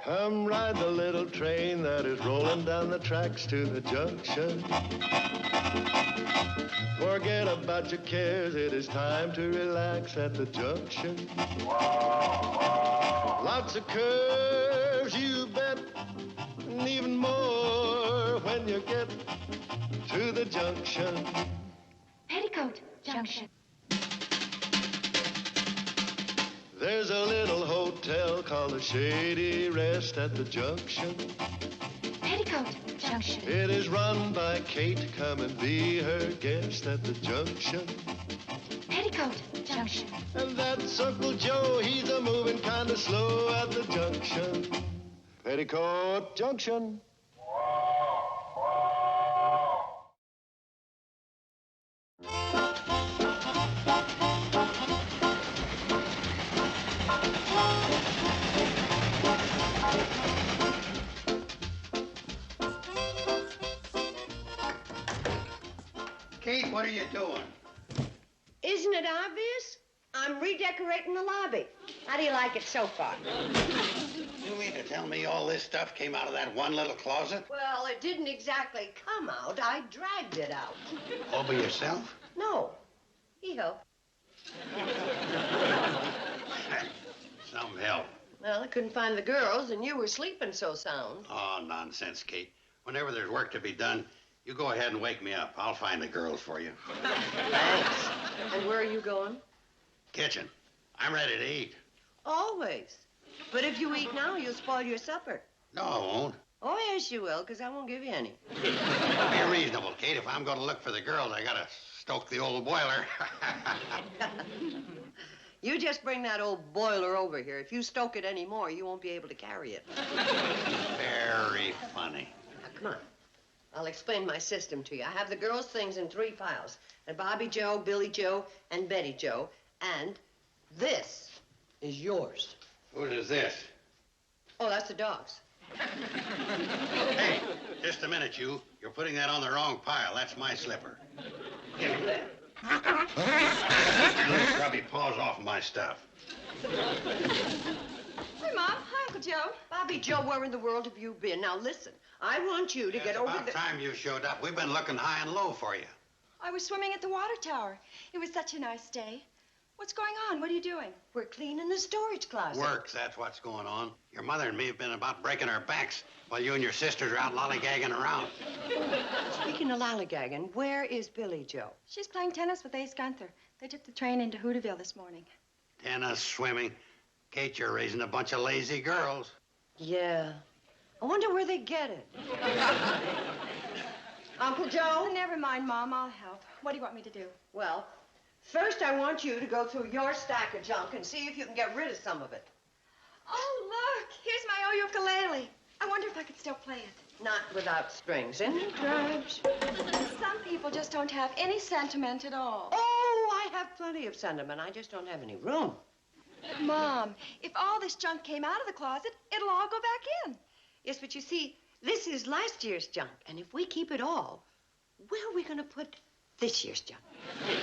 Come ride the little train that is rolling down the tracks to the junction. Forget about your cares, it is time to relax at the junction. Lots of curves, you bet, and even more when you get to the junction. Petticoat Junction. There's a little hotel called the Shady Rest at the junction. Petticoat Junction. It is run by Kate. Come and be her guest at the junction. Petticoat Junction. And that's Uncle Joe. He's a moving kind of slow at the junction. Petticoat Junction. Kate, what are you doing? Isn't it obvious? I'm redecorating the lobby. How do you like it so far? You mean to tell me all this stuff came out of that one little closet? Well, it didn't exactly come out. I dragged it out. All by yourself? No. He helped. Some help. Well, I couldn't find the girls, and you were sleeping so sound. Oh, nonsense, Kate. Whenever there's work to be done, you go ahead and wake me up. I'll find the girls for you. Thanks. And where are you going? Kitchen. I'm ready to eat. Always. But if you eat now, you'll spoil your supper. No, I won't. Oh, yes, you will, because I won't give you any. Be reasonable, Kate. If I'm going to look for the girls, I got to stoke the old boiler. You just bring that old boiler over here. If you stoke it anymore, you won't be able to carry it. Very funny. Now, come on. I'll explain my system to you. I have the girls' things in 3 piles. And Bobby Joe, Billy Joe, and Betty Joe. And this is yours. What is this? Oh, that's the dog's. Hey, just a minute, you. You're putting that on the wrong pile. That's my slipper. Give me that. Those scrubby paws off my stuff. Hi, Mom. Hi, Uncle Joe. Bobby Joe, where in the world have you been? Now, listen. I want you to get over About time you showed up. We've been looking high and low for you. I was swimming at the water tower. It was such a nice day. What's going on? What are you doing? We're cleaning the storage closet. Works, that's what's going on. Your mother and me have been about breaking our backs while you and your sisters are out lollygagging around. Speaking of lollygagging, where is Billy Joe? She's playing tennis with Ace Gunther. They took the train into Hooterville this morning. Tennis, swimming. Kate, you're raising a bunch of lazy girls. Yeah. I wonder where they get it. Uncle Joe? Oh, never mind, Mom. I'll help. What do you want me to do? Well, first I want you to go through your stack of junk and see if you can get rid of some of it. Oh, look. Here's my old ukulele. I wonder if I could still play it. Not without strings. And drums. Some people just don't have any sentiment at all. Oh, I have plenty of sentiment. I just don't have any room. Mom, if all this junk came out of the closet, it'll all go back in. Yes, but you see, this is last year's junk. And if we keep it all, where are we going to put this year's junk?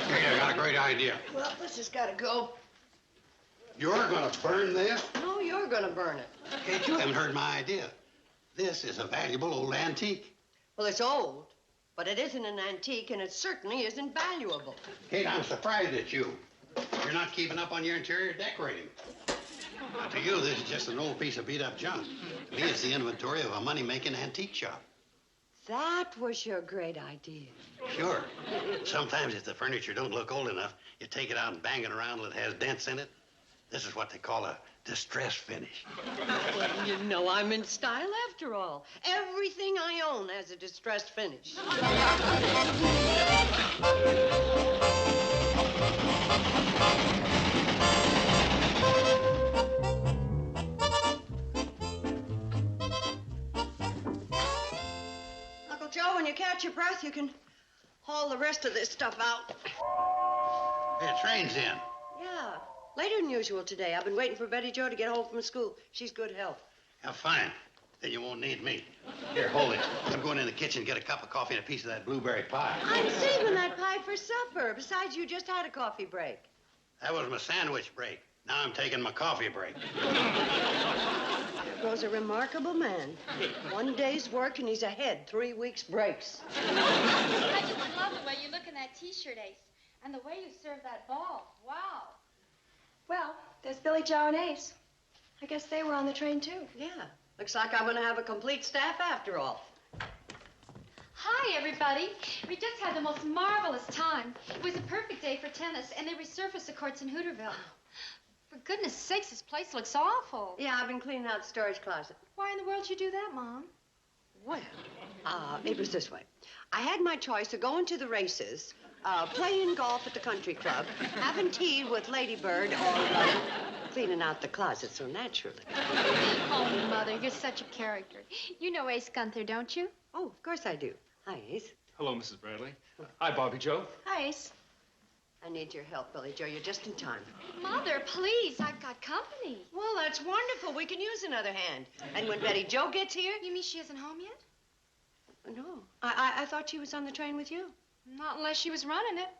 Kate, I got a great idea. Well, this has got to go. You're going to burn this? No, you're going to burn it. Kate, you haven't heard my idea. This is a valuable old antique. Well, it's old, but it isn't an antique, and it certainly isn't valuable. Kate, I'm surprised at you. You're not keeping up on your interior decorating. Now, to you, this is just an old piece of beat-up junk. To me, it's the inventory of a money-making antique shop. That was your great idea. Sure. Sometimes if the furniture don't look old enough, you take it out and bang it around till it has dents in it. This is what they call a distress finish. Well, you know I'm in style after all. Everything I own has a distressed finish. Uncle Joe, when you catch your breath, you can haul the rest of this stuff out. Hey, the train's in. Yeah, later than usual today. I've been waiting for Betty Jo to get home from school. She's good health. Yeah, fine. Then you won't need me. Here, hold it. I'm going in the kitchen to get a cup of coffee and a piece of that blueberry pie. I'm saving that pie for supper. Besides, you just had a coffee break. That was my sandwich break. Now I'm taking my coffee break. There goes a remarkable man. 1 day's work and he's ahead. 3 weeks breaks. I just love the way you look in that T-shirt, Ace. And the way you serve that ball. Wow. Well, there's Billy Joe and Ace. I guess they were on the train, too. Yeah. Looks like I'm going to have a complete staff after all. Hi, everybody. We just had the most marvelous time. It was a perfect day for tennis, and they resurfaced the courts in Hooterville. For goodness sakes, this place looks awful. Yeah, I've been cleaning out the storage closet. Why in the world did you do that, Mom? Well, it was this way. I had my choice of going to the races, playing golf at the country club, having tea with Lady Bird, or cleaning out the closet so naturally. Oh, Mother, you're such a character. You know Ace Gunther, don't you? Oh, of course I do. Hi, Ace. Hello, Mrs. Bradley. Hi, Bobby Joe. Hi, Ace. I need your help, Billy Joe. You're just in time. Mother, please, I've got company. Well, that's wonderful. We can use another hand. And when Betty Joe gets here... You mean she isn't home yet? No. I thought she was on the train with you. Not unless she was running it.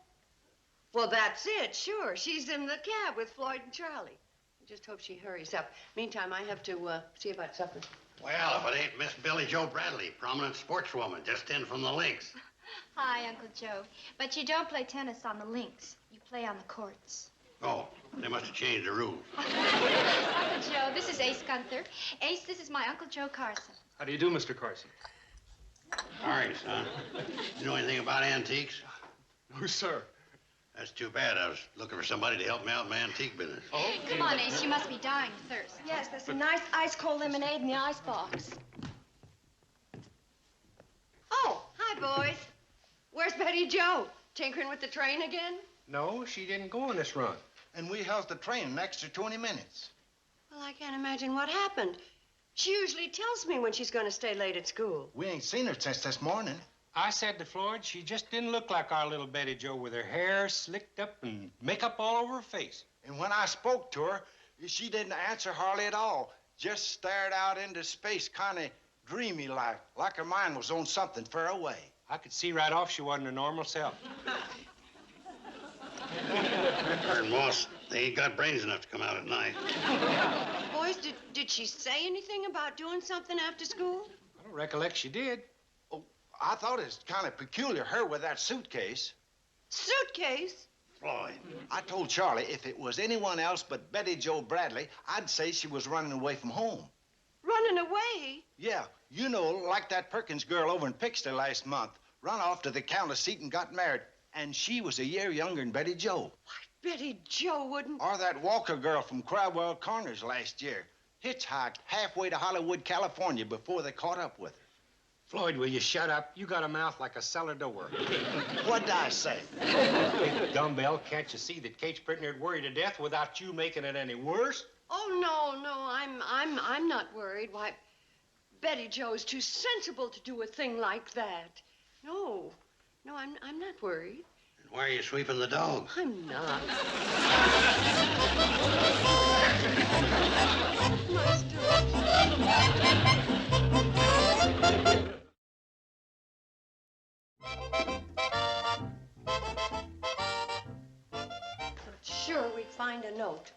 Well, that's it, sure. She's in the cab with Floyd and Charlie. I just hope she hurries up. Meantime, I have to see about supper. Well, if it ain't Miss Billy Joe Bradley, prominent sportswoman, just in from the links. Hi, Uncle Joe. But you don't play tennis on the links. You play on the courts. Oh, they must have changed the rules. Uncle Joe, this is Ace Gunther. Ace, this is my Uncle Joe Carson. How do you do, Mr. Carson? All right, son. You know anything about antiques? No, sir. That's too bad. I was looking for somebody to help me out in my antique business. Oh? Come on, Ace. You must be dying of thirst. Yes, there's some nice ice-cold lemonade in the icebox. Oh, hi, boys. Where's Betty Joe? Tinkering with the train again? No, she didn't go on this run. And we held the train an extra 20 minutes. Well, I can't imagine what happened. She usually tells me when she's going to stay late at school. We ain't seen her since this morning. I said to Floyd, she just didn't look like our little Betty Joe with her hair slicked up and makeup all over her face. And when I spoke to her, she didn't answer hardly at all. Just stared out into space, kind of dreamy like her mind was on something far away. I could see right off she wasn't her normal self. Her and Moss, they ain't got brains enough to come out at night. Boys, did she say anything about doing something after school? I don't recollect she did. Oh, I thought it was kind of peculiar, her with that suitcase. Suitcase? Floyd. I told Charlie if it was anyone else but Betty Joe Bradley, I'd say she was running away from home. Running away? Yeah, you know, like that Perkins girl over in Pixley last month. Run off to the county seat and got married. And she was a year younger than Betty Joe. Why, Betty Joe wouldn't... Or that Walker girl from Crowell Corners last year. Hitchhiked halfway to Hollywood, California before they caught up with her. Floyd, will you shut up? You got a mouth like a cellar door. What'd I say? Hey, dumbbell, can't you see that Kate's pretty near worried to death without you making it any worse? Oh, no, I'm not worried. Why, Betty Joe's too sensible to do a thing like that. No, I'm not worried. And why are you sweeping the dog? I'm not. Sure, we'd find a note.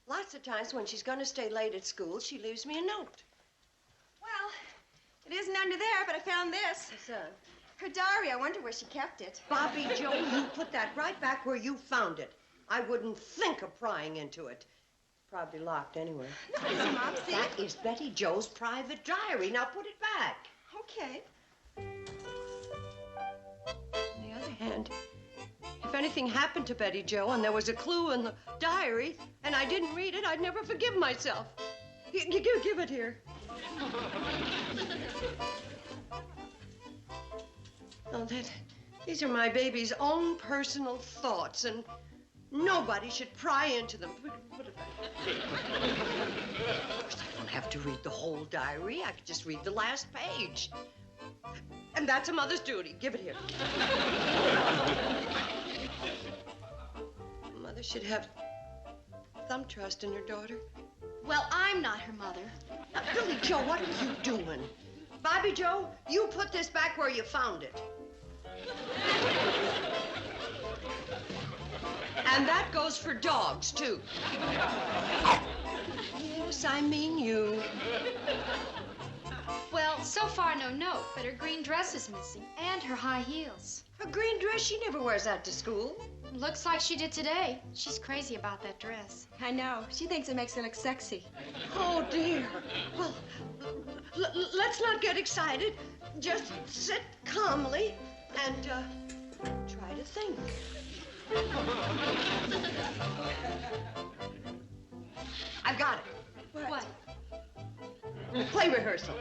Lots of times when she's going to stay late at school, she leaves me a note. Well, it isn't under there, but I found this. What's that? Her diary. I wonder where she kept it. Bobby Joe, you put that right back where you found it. I wouldn't think of prying into it. Probably locked anyway. No, it isn't, Mom. See? That is Betty Joe's private diary. Now put it back. Okay. On the other hand, if anything happened to Betty Joe and there was a clue in the diary and I didn't read it, I'd never forgive myself. Give it here. Oh, these are my baby's own personal thoughts, and nobody should pry into them. Put it back. Of course, I don't have to read the whole diary. I could just read the last page. And that's a mother's duty. Give it here. A mother should have some trust in her daughter. Well, I'm not her mother. Now, Billy Joe, what are you doing? Bobby Joe, you put this back where you found it. And that goes for dogs, too. Yes, I mean you. Well, so far, no note, but her green dress is missing, and her high heels. Her green dress, she never wears that to school. Looks like she did today. She's crazy about that dress. I know. She thinks it makes her look sexy. Oh, dear. Well, let's not get excited. Just sit calmly and try to think. I've got it. What? Play rehearsal.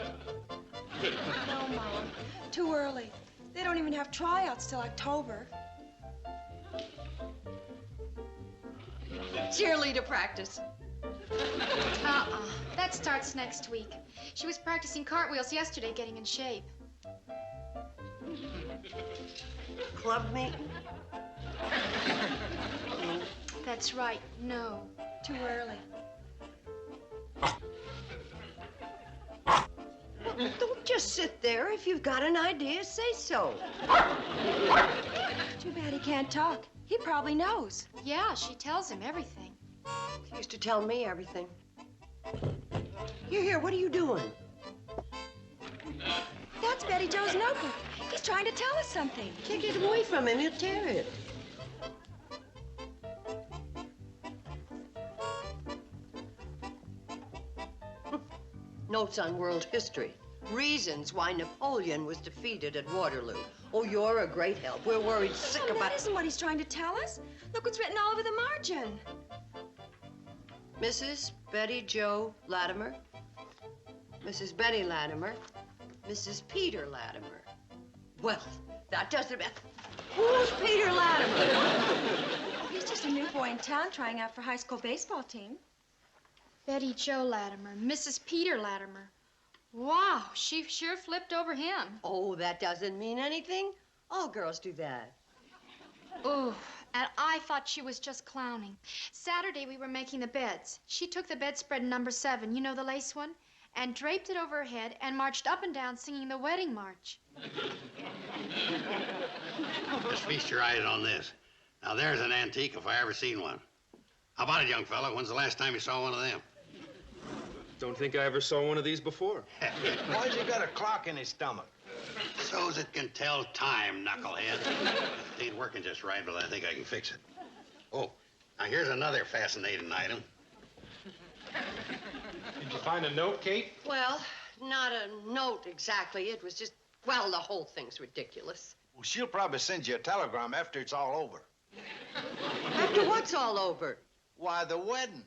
No, Mom. Too early. They don't even have tryouts till October. Cheerleader practice. That starts next week. She was practicing cartwheels yesterday, getting in shape. Club meeting? That's right, no. Too early. Don't just sit there. If you've got an idea, say so. Too bad he can't talk. He probably knows. Yeah, she tells him everything. She used to tell me everything. Here, what are you doing? That's Betty Joe's notebook. He's trying to tell us something. Take it away from him. He'll tear it. Notes on world history. Reasons why Napoleon was defeated at Waterloo. Oh, you're a great help. We're worried sick Oh, about... that isn't what he's trying to tell us. Look what's written all over the margin. Mrs. Betty Joe Latimer. Mrs. Betty Latimer. Mrs. Peter Latimer. Well, that doesn't... Who's Peter Latimer? He's just a new boy in town trying out for high school baseball team. Betty Joe Latimer, Mrs. Peter Latimer. Wow, she sure flipped over him. Oh, that doesn't mean anything. All girls do that. Ooh, and I thought she was just clowning. Saturday, we were making the beds. She took the bedspread number 7, you know, the lace one, and draped it over her head and marched up and down singing the wedding march. Just feast your eyes on this. Now, there's an antique if I ever seen one. How about it, young fella? When's the last time you saw one of them? Don't think I ever saw one of these before. Why's he got a clock in his stomach? So's it can tell time, knucklehead. If it ain't working just right, but I think I can fix it. Oh, now here's another fascinating item. Did you find a note, Kate? Well, not a note exactly. It was just, well, the whole thing's ridiculous. Well, she'll probably send you a telegram after it's all over. After what's all over? Why, the wedding.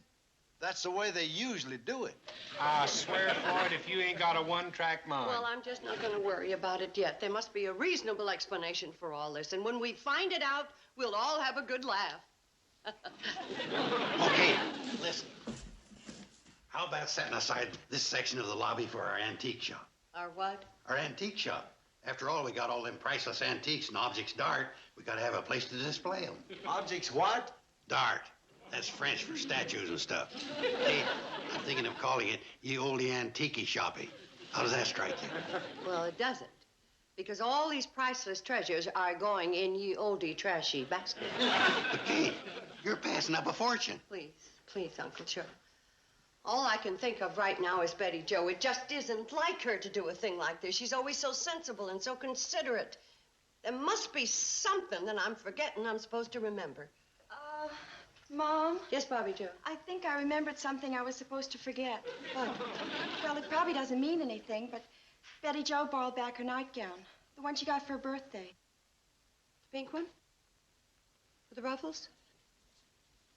That's the way they usually do it. I swear, Floyd, if you ain't got a one-track mind. Well, I'm just not going to worry about it yet. There must be a reasonable explanation for all this. And when we find it out, we'll all have a good laugh. Okay, listen. How about setting aside this section of the lobby for our antique shop? Our what? Our antique shop. After all, we got all them priceless antiques and objects d'art. We got to have a place to display them. Objects what? D'art. That's French for statues and stuff. Hey, I'm thinking of calling it Ye Olde Antique Shoppy. How does that strike you? Well, it doesn't. Because all these priceless treasures are going in ye olde trashy basket. But Kate, you're passing up a fortune. Please, Uncle Joe. All I can think of right now is Betty Joe. It just isn't like her to do a thing like this. She's always so sensible and so considerate. There must be something that I'm forgetting I'm supposed to remember. Mom? Yes, Bobby Joe? I think I remembered something I was supposed to forget. What? Well, it probably doesn't mean anything, but Betty Joe borrowed back her nightgown. The one she got for her birthday. The pink one? With the ruffles?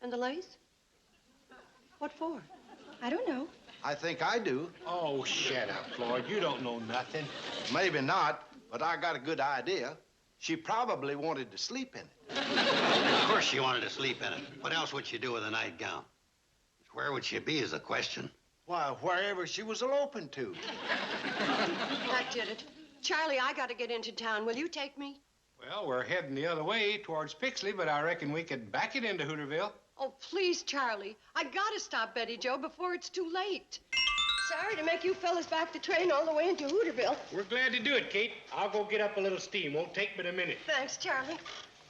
And the lace? What for? I don't know. I think I do. Oh, shut up, Floyd. You don't know nothing. Maybe not, but I got a good idea. She probably wanted to sleep in it. Of course she wanted to sleep in it. What else would she do with a nightgown? Where would she be is the question. Why, wherever she was eloping to. That did it. Charlie, I got to get into town. Will you take me? Well, we're heading the other way towards Pixley, but I reckon we could back it into Hooterville. Oh, please, Charlie. I got to stop Betty Joe before it's too late. Sorry to make you fellas back the train all the way into Hooterville. We're glad to do it, Kate. I'll go get up a little steam. Won't take but a minute. Thanks, Charlie.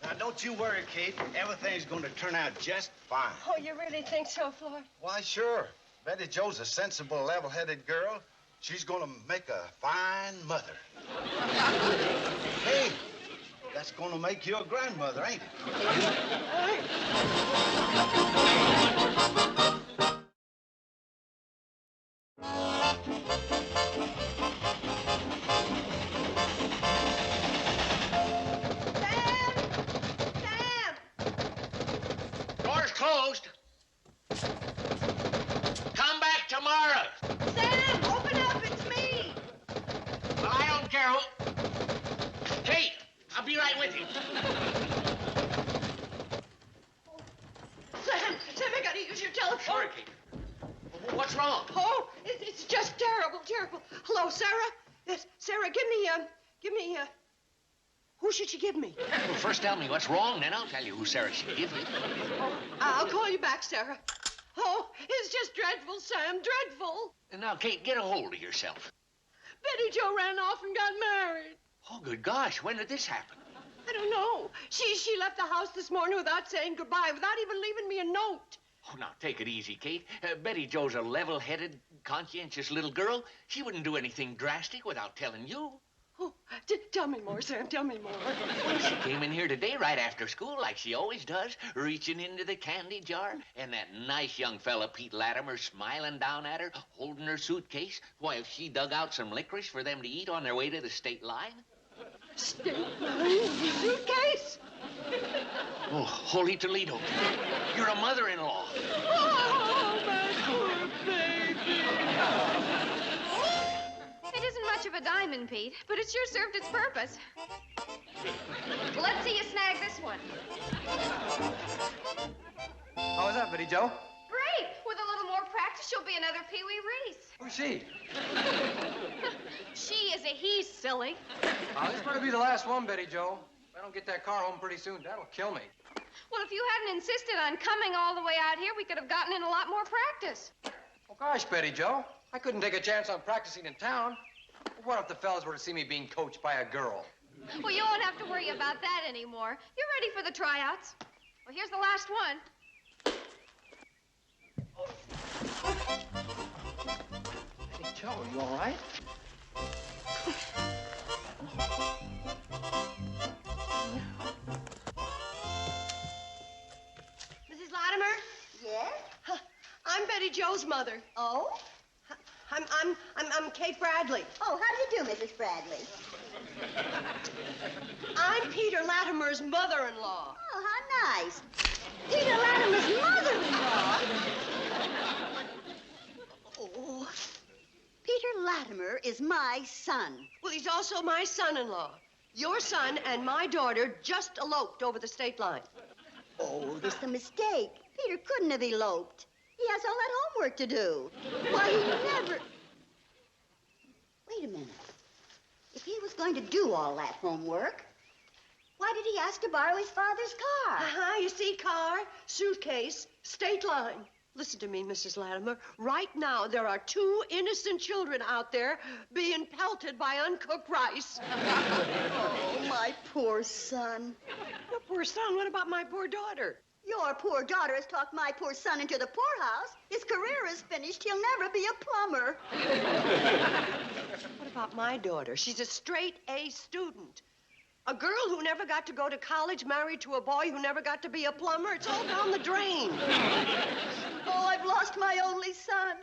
Now, don't you worry, Kate. Everything's going to turn out just fine. Oh, you really think so, Floyd? Why, sure. Betty Jo's a sensible, level-headed girl. She's going to make a fine mother. Hey, that's going to make you a grandmother, ain't it? Door's closed. Come back tomorrow. Sam, open up, it's me. Well, I don't care who... Kate, I'll be right with you. Sam, I gotta use your telephone. Sorry, Kate. What's wrong? Oh, it's just terrible, terrible. Hello, Sarah? Yes, Sarah, give me, who should you give me? Well, first tell me what's wrong, then I'll tell you who Sarah should give you. Oh, I'll call you back, Sarah. Oh, it's just dreadful, Sam, dreadful. And now, Kate, get a hold of yourself. Betty Jo ran off and got married. Oh, good gosh, when did this happen? I don't know. She left the house this morning without saying goodbye, without even leaving me a note. Oh, now, take it easy, Kate. Betty Jo's a level-headed, conscientious little girl. She wouldn't do anything drastic without telling you. Oh, tell me more, Sam, tell me more. Well, she came in here today right after school, like she always does, reaching into the candy jar, and that nice young fella, Pete Latimer, smiling down at her, holding her suitcase, while she dug out some licorice for them to eat on their way to the state line. State line? Suitcase? Oh, holy Toledo. You're a mother-in-law. Oh, my poor baby. It isn't much of a diamond, Pete, but it sure served its purpose. Let's see you snag this one. How was that, Betty Jo? Great. With a little more practice, you'll be another Pee Wee Reese. Who's she? She is a he, silly. This better be the last one, Betty Jo. If I don't get that car home pretty soon, that'll kill me. Well, if you hadn't insisted on coming all the way out here, we could have gotten in a lot more practice. Oh, gosh, Betty Jo. I couldn't take a chance on practicing in town. What if the fellas were to see me being coached by a girl? Well, you won't have to worry about that anymore. You're ready for the tryouts. Well, here's the last one. Betty Jo, are you all right? Mrs. Latimer? Yes? I'm Betty Jo's mother. Oh? I'm Kate Bradley. Oh, how do you do, Mrs. Bradley? I'm Peter Latimer's mother-in-law. Oh, how nice. Peter Latimer's mother-in-law. Oh, Peter Latimer is my son. Well, he's also my son-in-law. Your son and my daughter just eloped over the state line. Oh, this is a mistake. Peter couldn't have eloped. He has all that homework to do. Why, he never... Wait a minute. If he was going to do all that homework, why did he ask to borrow his father's car? You see, car, suitcase, state line. Listen to me, Mrs. Latimer. Right now, there are 2 innocent children out there being pelted by uncooked rice. Oh, my poor son. Your poor son? What about my poor daughter? Your poor daughter has talked my poor son into the poorhouse. His career is finished. He'll never be a plumber. What about my daughter? She's a straight-A student. A girl who never got to go to college, married to a boy who never got to be a plumber. It's all down the drain. Oh, I've lost my only son.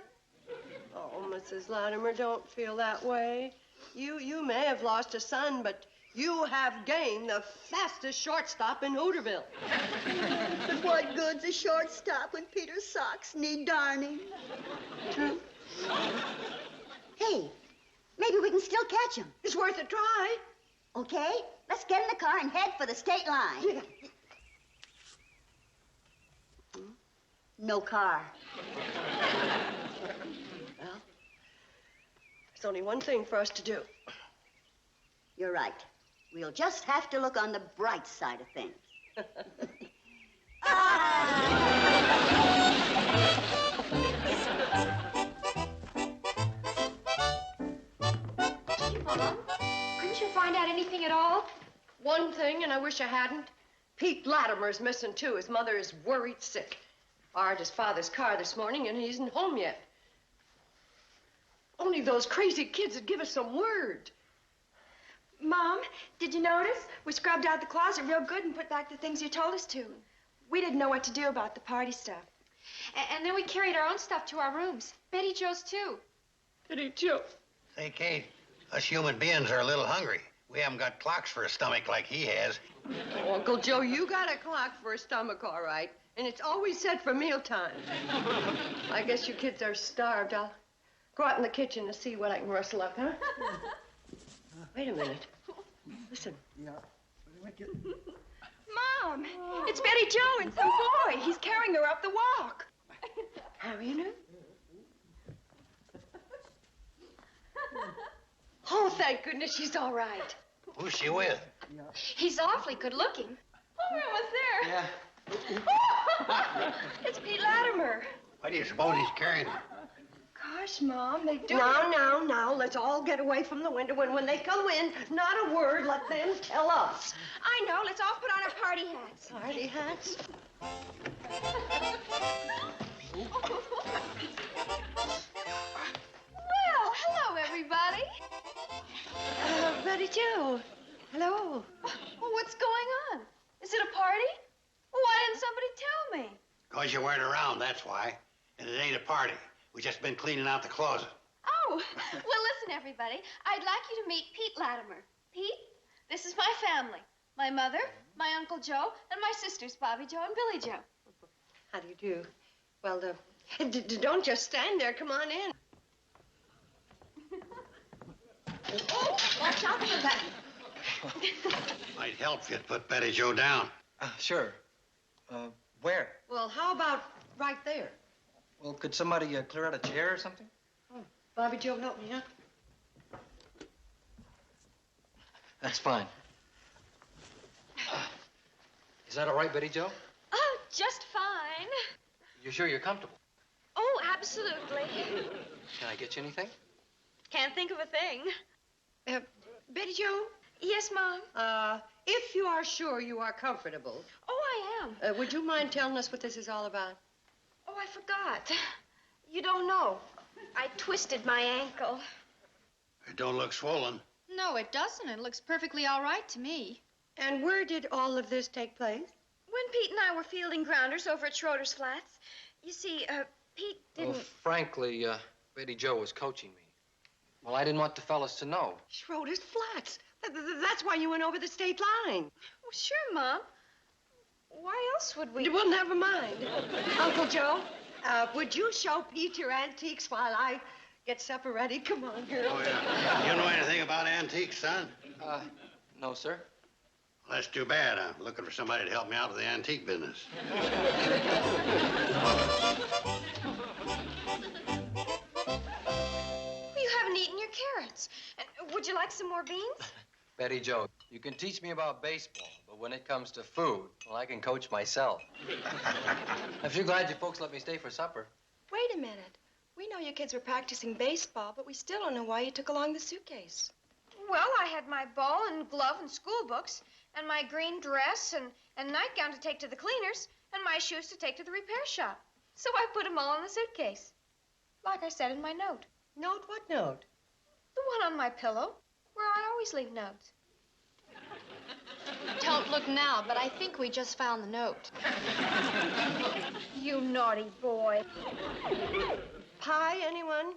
Oh, Mrs. Latimer, don't feel that way. You may have lost a son, but you have gained the fastest shortstop in Hooterville. But what good's a shortstop when Peter's socks need darning? True. Hey, maybe we can still catch him. It's worth a try. Okay, let's get in the car and head for the state line. Yeah. No car. Well, there's only one thing for us to do. You're right. We'll just have to look on the bright side of things. Gee, Mom, couldn't you find out anything at all? One thing, and I wish I hadn't. Pete Latimer's missing, too. His mother is worried sick. Borrowed his father's car this morning, and he isn't home yet. Only those crazy kids would give us some word. Mom, did you notice? We scrubbed out the closet real good and put back the things you told us to. We didn't know what to do about the party stuff. And then we carried our own stuff to our rooms. Betty Jo's, too. Betty Jo. Say, Kate, us human beings are a little hungry. We haven't got clocks for a stomach like he has. Oh, Uncle Joe, you got a clock for a stomach, all right. And it's always set for mealtime. I guess you kids are starved. I'll go out in the kitchen to see what I can rustle up, huh? Wait a minute. Listen. Mom, it's Betty Jo and some boy. He's carrying her up the walk. Carrying her? Oh, thank goodness she's all right. Who's she with? He's awfully good looking. Oh, we're almost there. Yeah. It's Pete Latimer. Why do you suppose he's carrying her? Gosh, Mom, they do. Now, let's all get away from the window. And when they come in, not a word, let them tell us. I know. Let's all put on our party hats. Party hats? Well, hello, everybody. Betty Jo. Hello. Well, what's going on? Is it a party? Well, why didn't somebody tell me? 'Cause you weren't around, that's why. And it ain't a party. We just been cleaning out the closet. Oh, well, listen, everybody. I'd like you to meet Pete Latimer. Pete, this is my family. My mother, my Uncle Joe, and my sisters, Bobby Joe and Billy Joe. How do you do? Well, don't just stand there. Come on in. Oh, watch out for that. Might help if you'd put Betty Jo down. Sure. Where? Well, how about right there? Well, could somebody clear out a chair or something? Oh, Bobby Joe, help me, huh? That's fine. Is that all right, Betty Jo? Oh, just fine. You're sure you're comfortable? Oh, absolutely. Can I get you anything? Can't think of a thing. Betty Jo? Yes, Mom? If you are sure you are comfortable, Oh, I am. would you mind telling us what this is all about? Oh, I forgot. You don't know. I twisted my ankle. It don't look swollen. No, it doesn't. It looks perfectly all right to me. And where did all of this take place? When Pete and I were fielding grounders over at Schroeder's Flats, you see, Pete didn't... Well, frankly, Betty Jo was coaching me. Well, I didn't want the fellas to know. Schroeder's Flats. That's why you went over the state line. Well, sure, Mom. Why else would we... Well, never mind. Uncle Joe, would you show Pete your antiques while I get supper ready? Come on, girl. Oh, yeah. You know anything about antiques, son? No, sir. Well, that's too bad. I'm looking for somebody to help me out with the antique business. You haven't eaten your carrots. And would you like some more beans? Betty Jo, you can teach me about baseball, but when it comes to food, well, I can coach myself. I'm sure glad you folks let me stay for supper. Wait a minute. We know you kids were practicing baseball, but we still don't know why you took along the suitcase. Well, I had my ball and glove and school books, and my green dress and nightgown to take to the cleaners, and my shoes to take to the repair shop. So I put them all in the suitcase. Like I said in my note. Note? What note? The one on my pillow, where I always leave notes. Don't look now, but I think we just found the note. You naughty boy. Pie, anyone?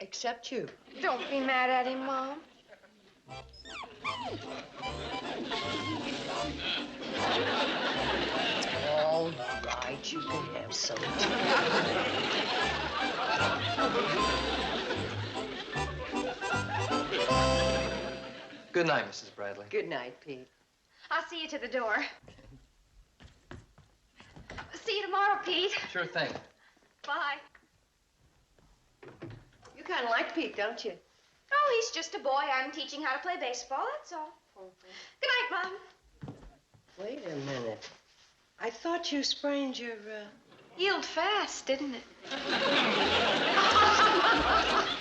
Except you. Don't be mad at him, Mom. All right, you can have some. Good night, Mrs. Bradley. Good night, Pete. I'll see you to the door. See you tomorrow, Pete. Sure thing. Bye. You kind of like Pete, don't you? Oh, he's just a boy I'm teaching how to play baseball, that's all. Good night, Mom. Wait a minute. I thought you sprained your, Healed fast, didn't it?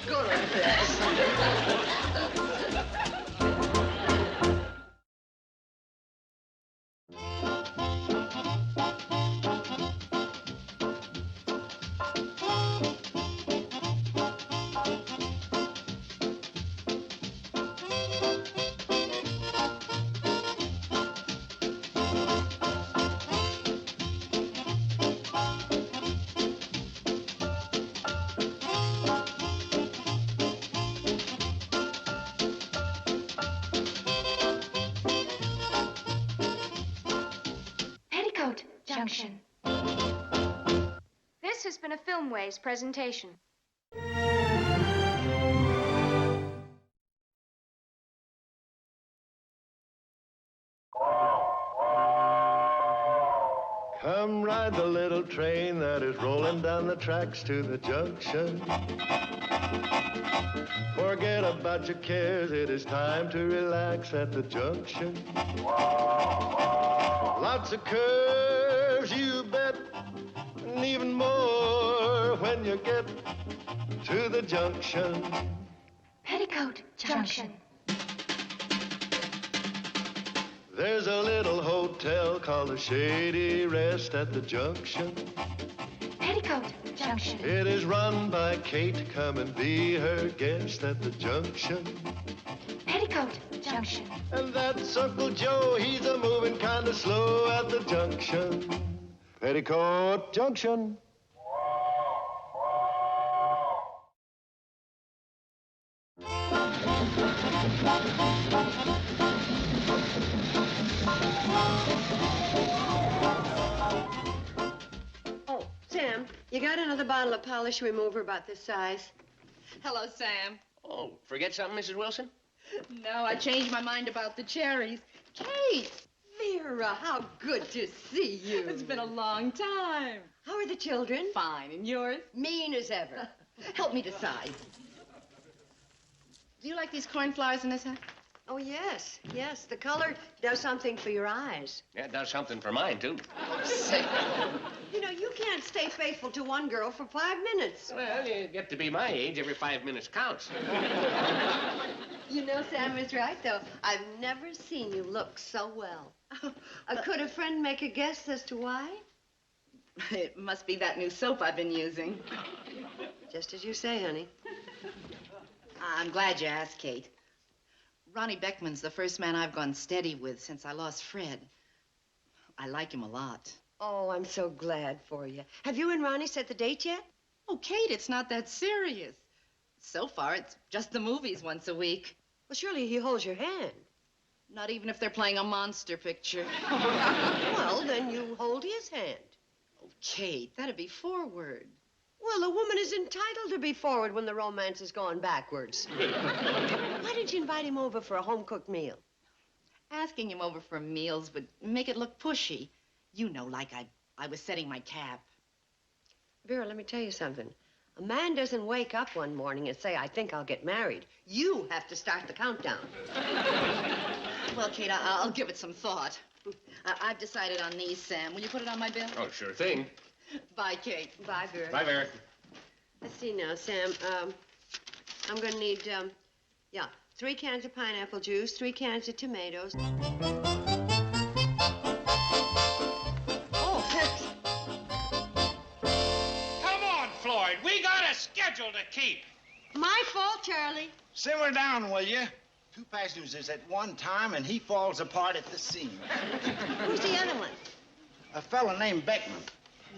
Good at this. Junction. This has been a Filmways presentation. Come ride the little train that is rolling down the tracks to the junction. Forget about your cares, it is time to relax at the junction. Lots of curves, you bet, and even more when you get to the junction. Petticoat Junction. There's a little hotel called the Shady Rest at the junction. Petticoat Junction. It is run by Kate. Come and be her guest at the junction. Petticoat Junction. And that's Uncle Joe. He's a moving kind of slow at the junction. Petticoat Junction. Oh, Sam, you got another bottle of polish remover about this size? Hello, Sam. Oh, forget something, Mrs. Wilson? No, I changed my mind about the cherries. Kate! Vera, how good to see you. It's been a long time. How are the children? Fine, and yours? Mean as ever. Help me decide. Do you like these cornflowers in this hat? Oh, yes, yes. The color does something for your eyes. Yeah, it does something for mine, too. You know, you can't stay faithful to one girl for 5 minutes. Well, you get to be my age, every 5 minutes counts. You know, Sam is right, though. I've never seen you look so well. Could a friend make a guess as to why? It must be that new soap I've been using. Just as you say, honey. I'm glad you asked, Kate. Ronnie Beckman's the first man I've gone steady with since I lost Fred. I like him a lot. Oh, I'm so glad for you. Have you and Ronnie set the date yet? Oh, Kate, it's not that serious. So far, it's just the movies once a week. Well, surely he holds your hand. Not even if they're playing a monster picture. Well, then you hold his hand. Oh, Kate, that'd be forward. Well, a woman is entitled to be forward when the romance is going backwards. Why did you invite him over for a home-cooked meal? Asking him over for meals would make it look pushy. You know, like I was setting my cap. Vera, let me tell you something. A man doesn't wake up one morning and say, I think I'll get married. You have to start the countdown. Well, Kate, I'll give it some thought. I've decided on these, Sam. Will you put it on my bill? Oh, sure thing. Bye, Kate. Bye, Vera. Bye, Vera. Let's see now, Sam. I'm going to need, 3 cans of pineapple juice, 3 cans of tomatoes. Oh, thanks. Come on, Floyd. We got a schedule to keep. My fault, Charlie. Simmer down, will you? 2 passengers at one time, and he falls apart at the seams. Who's the other one? A fella named Beckman.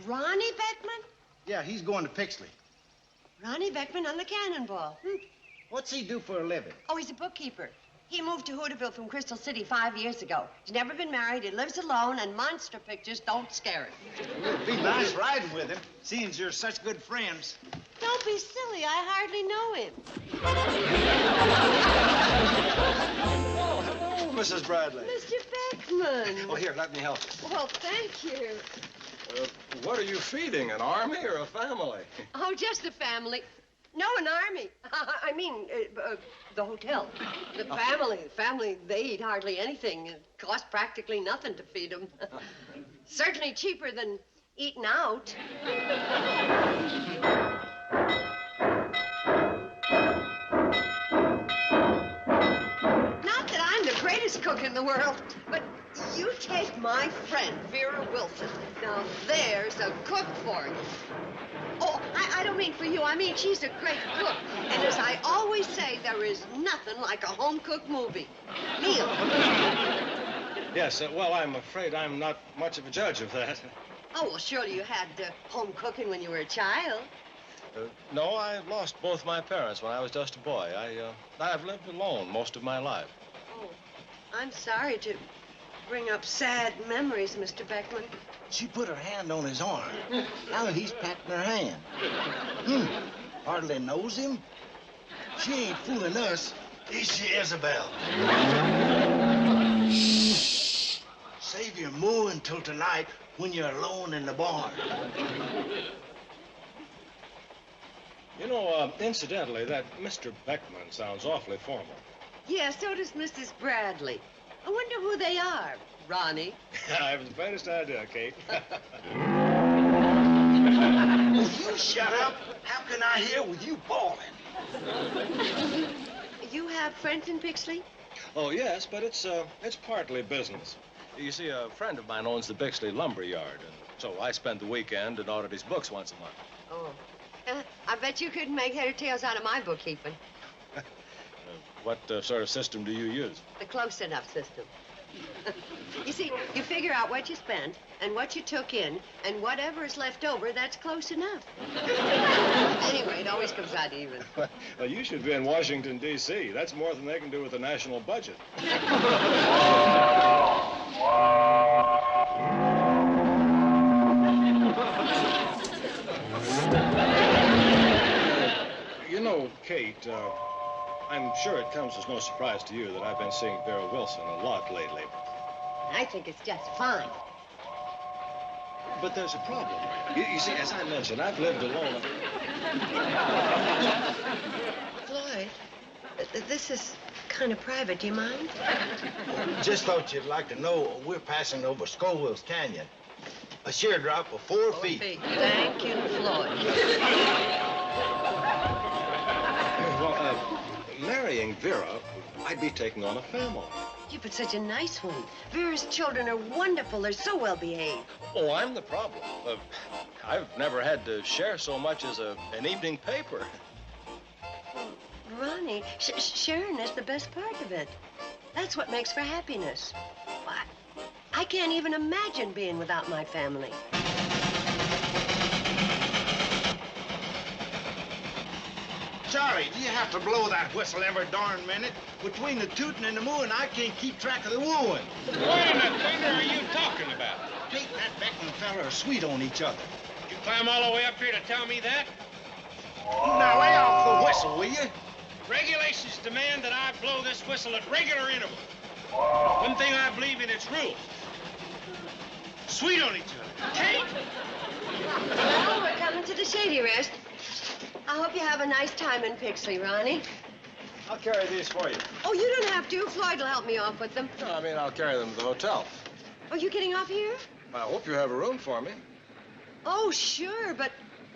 Ronnie Beckman? Yeah, he's going to Pixley. Ronnie Beckman on the Cannonball. What's he do for a living? Oh, he's a bookkeeper. He moved to Hooterville from Crystal City 5 years ago. He's never been married, he lives alone, and monster pictures don't scare him. It'd be nice riding with him, seeing you're such good friends. Don't be silly, I hardly know him. Oh, hello, Mrs. Bradley. Mr. Beckman. Oh, here, let me help. Well, thank you. What are you feeding, an army or a family? Oh, just a family. No, an army. I mean, the hotel. The family, they eat hardly anything. It costs practically nothing to feed them. Certainly cheaper than eating out. Not that I'm the greatest cook in the world, but you take my friend, Vera Wilson. Now, there's a cook for you. Oh, I don't mean for you. I mean, she's a great cook. And as I always say, there is nothing like a home-cooked movie. Meal. Yes, well, I'm afraid I'm not much of a judge of that. Oh, well, surely you had home cooking when you were a child. No, I lost both my parents when I was just a boy. I've lived alone most of my life. Oh, I'm sorry to bring up sad memories, Mr. Beckman. She put her hand on his arm. Now he's patting her hand. Hardly knows him. She ain't fooling us, is she, Isabel? Save your moo until tonight when you're alone in the barn. You know, incidentally, that Mr. Beckman sounds awfully formal. Yeah, so does Mrs. Bradley. I wonder who they are. Ronnie? I haven't the faintest idea, Kate. Will you shut up? How can I hear with you bawling? You have friends in Bixley? Oh, yes, but it's partly business. You see, a friend of mine owns the Bixley Lumber Yard, and so I spend the weekend and audit his books once a month. Oh. I bet you couldn't make head or tails out of my bookkeeping. What sort of system do you use? The close enough system. You see, you figure out what you spent and what you took in, and whatever is left over, that's close enough. Anyway, it always comes out even. Well, you should be in Washington, D.C. That's more than they can do with the national budget. You know, Kate, I'm sure it comes as no surprise to you that I've been seeing Vera Wilson a lot lately. I think it's just fine. But there's a problem. You see, as I mentioned, I've lived alone. Floyd, this is kind of private. Do you mind? Just thought you'd like to know we're passing over Scoville's Canyon. A sheer drop of 4 feet. Thank you, Floyd. Well, marrying Vera, I'd be taking on a family. Yeah, but such a nice one. Vera's children are wonderful. They're so well behaved. Oh, I'm the problem. I've never had to share so much as an evening paper. Ronnie, sharing is the best part of it. That's what makes for happiness. I can't even imagine being without my family. Charlie, do you have to blow that whistle every darn minute? Between the tooting and the mooing, I can't keep track of the wooing. What in the thunder are you talking about? Kate and that Beckman fella are sweet on each other. You climb all the way up here to tell me that? Now lay off the whistle, will you? Regulations demand that I blow this whistle at regular intervals. One thing I believe in, it's rules. Sweet on each other. Kate! Well, we're coming to the Shady rest. I hope you have a nice time in Pixley, Ronnie. I'll carry these for you. Oh, you don't have to. Floyd will help me off with them. No, I mean, I'll carry them to the hotel. Are you getting off here? I hope you have a room for me. Oh, sure, but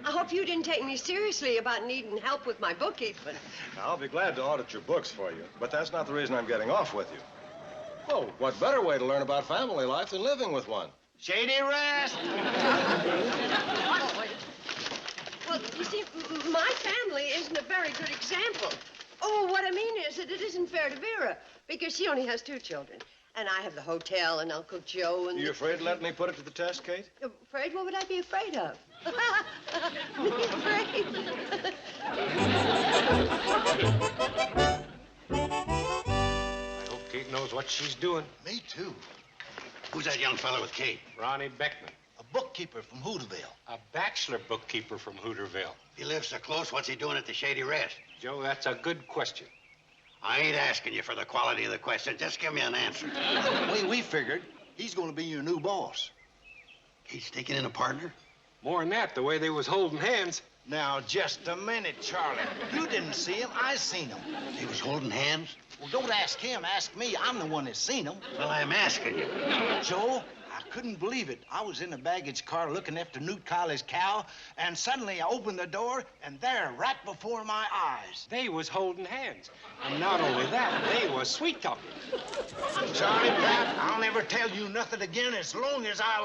I hope you didn't take me seriously about needing help with my bookkeeping. I'll be glad to audit your books for you, but that's not the reason I'm getting off with you. Oh, what better way to learn about family life than living with one? Shady rest! Well, you see, my family isn't a very good example. Oh, what I mean is that it isn't fair to Vera, because she only has 2 children. And I have the hotel and Uncle Joe and... You afraid to let me put it to the test, Kate? Afraid? What would I be afraid of? Afraid? I hope Kate knows what she's doing. Me too. Who's that young fella with Kate? Ronnie Beckman, A bookkeeper from Hooterville. a bachelor bookkeeper from Hooterville. If he lives so close, what's he doing at the Shady Rest? Joe, that's a good question. I ain't asking you for the quality of the question. Just give me an answer. The way we figured, he's going to be your new boss. He's taking in a partner? More than that, the way they was holding hands. Now, just a minute, Charlie. You didn't see him. I seen him. He was holding hands? Well, don't ask him. Ask me. I'm the one that's seen him. Well, I'm asking you. Joe, I couldn't believe it. I was in the baggage car looking after Newt Colley's cow, and suddenly I opened the door, and there, right before my eyes. They was holding hands. And not only that, they was sweet talking. Charlie, Pat, I'll never tell you nothing again as long as I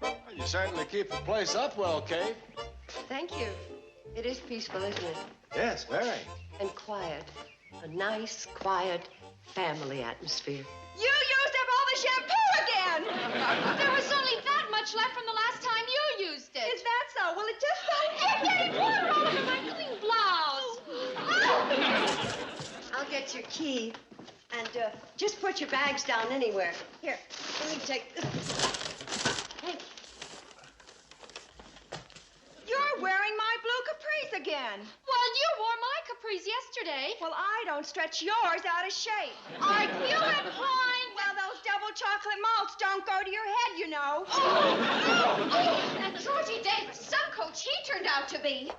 Well, you certainly keep the place up well, Kate. Thank you. It is peaceful, isn't it? Yes, very. And quiet. A nice, quiet, family atmosphere. You used up all the shampoo again! There was only that much left from the last time you used it. Is that so? Well, it just so... You're getting water all over my clean blouse. I'll get your key. And just put your bags down anywhere. Here, let me take this. You're wearing my blue capris again. Well, you wore my capris yesterday. Well, I don't stretch yours out of shape. Are you implying? Well, those double chocolate malts don't go to your head, you know. That Georgie Davis Suncoach he turned out to be.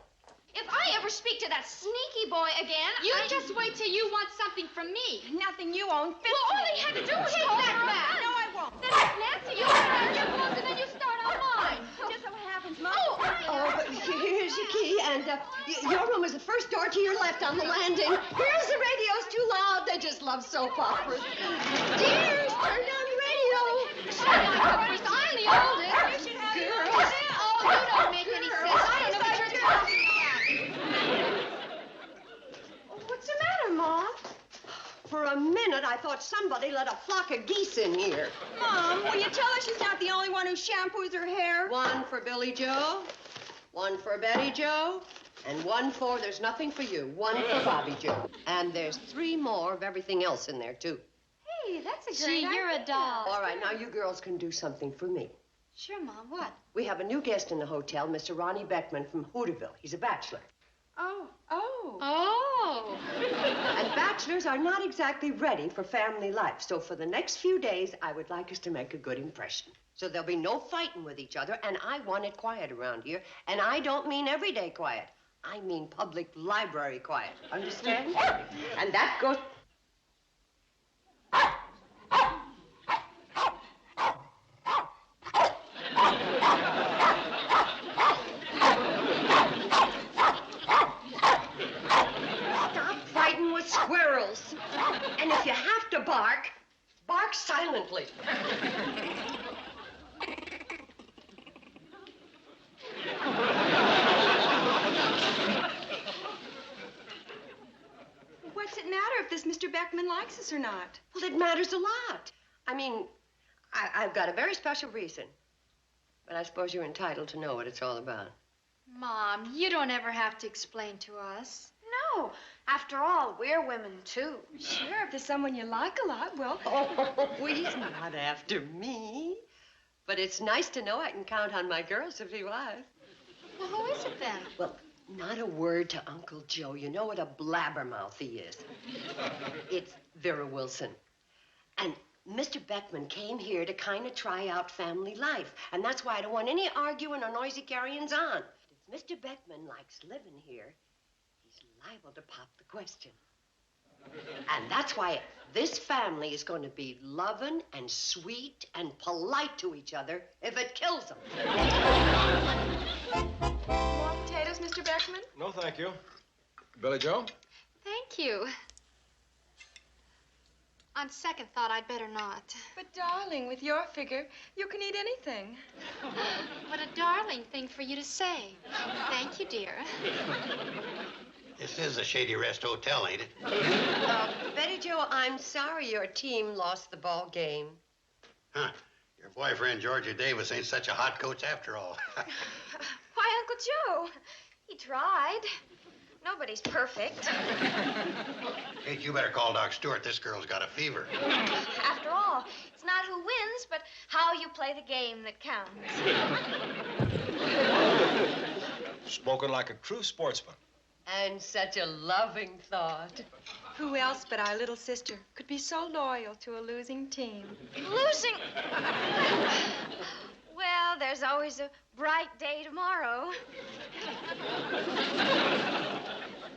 If I ever speak to that sneaky boy again, you just wait till you want something from me. Nothing you own fits Well, all me. they had to do was take that back. No, I won't. Then if Nancy, you start on your clothes and then you start on mine. Just so happens, Mom. But here's your key, and your room is the first door to your left on the landing. Here's the radio's too loud. They just love soap operas. Dears, turn down the radio. I'm the oldest. You should have Girls. Oh, you don't make any sense. I don't know what you're talking about. What's the matter, Mom? For a minute, I thought somebody let a flock of geese in here. Mom, will you tell her she's not the only one who shampoos her hair? One for Billy Joe, one for Betty Joe, and one for there's nothing for you. One for Bobby Joe. And there's 3 more of everything else in there, too. Hey, that's a Gee, great you're a idea. doll. All right, now you girls can do something for me. Sure, Mom. What? We have a new guest in the hotel, Mr. Ronnie Beckman from Hooterville. He's a bachelor. Oh. Oh. And bachelors are not exactly ready for family life. So for the next few days, I would like us to make a good impression. So there'll be no fighting with each other, and I want it quiet around here. And I don't mean everyday quiet. I mean public library quiet. Understand? And that goes... Stop fighting with squirrels. And if you have to bark, bark silently. What's it matter if this Mr. Beckman likes us or not? Well, it matters a lot. I mean, I've got a very special reason. But I suppose you're entitled to know what it's all about. Mom, you don't ever have to explain to us. No. After all, we're women, too. Sure, if there's someone you like a lot, well... Oh, he's not after me. But it's nice to know I can count on my girls to be wife. Well, who is it then? Well, not a word to Uncle Joe. You know what a blabbermouth he is. It's Vera Wilson. And Mr. Beckman came here to kind of try out family life. And that's why I don't want any arguing or noisy carryings on. If Mr. Beckman likes living here, he's liable to pop the question. And that's why this family is going to be loving and sweet and polite to each other if it kills them. More potatoes, Mr. Beckman? No, thank you. Billy Joe? Thank you. On second thought, I'd better not. But, darling, with your figure, you can eat anything. What a darling thing for you to say. Thank you, dear. This is a Shady Rest Hotel, ain't it? Betty Joe, I'm sorry your team lost the ball game. Huh. Your boyfriend, Georgia Davis, ain't such a hot coach after all. Why, Uncle Joe, he tried. Nobody's perfect. Kate, you better call Doc Stewart. This girl's got a fever. After all, it's not who wins, but how you play the game that counts. Spoken like a true sportsman. And such a loving thought. Who else but our little sister could be so loyal to a losing team? Losing. Well, there's always a bright day tomorrow.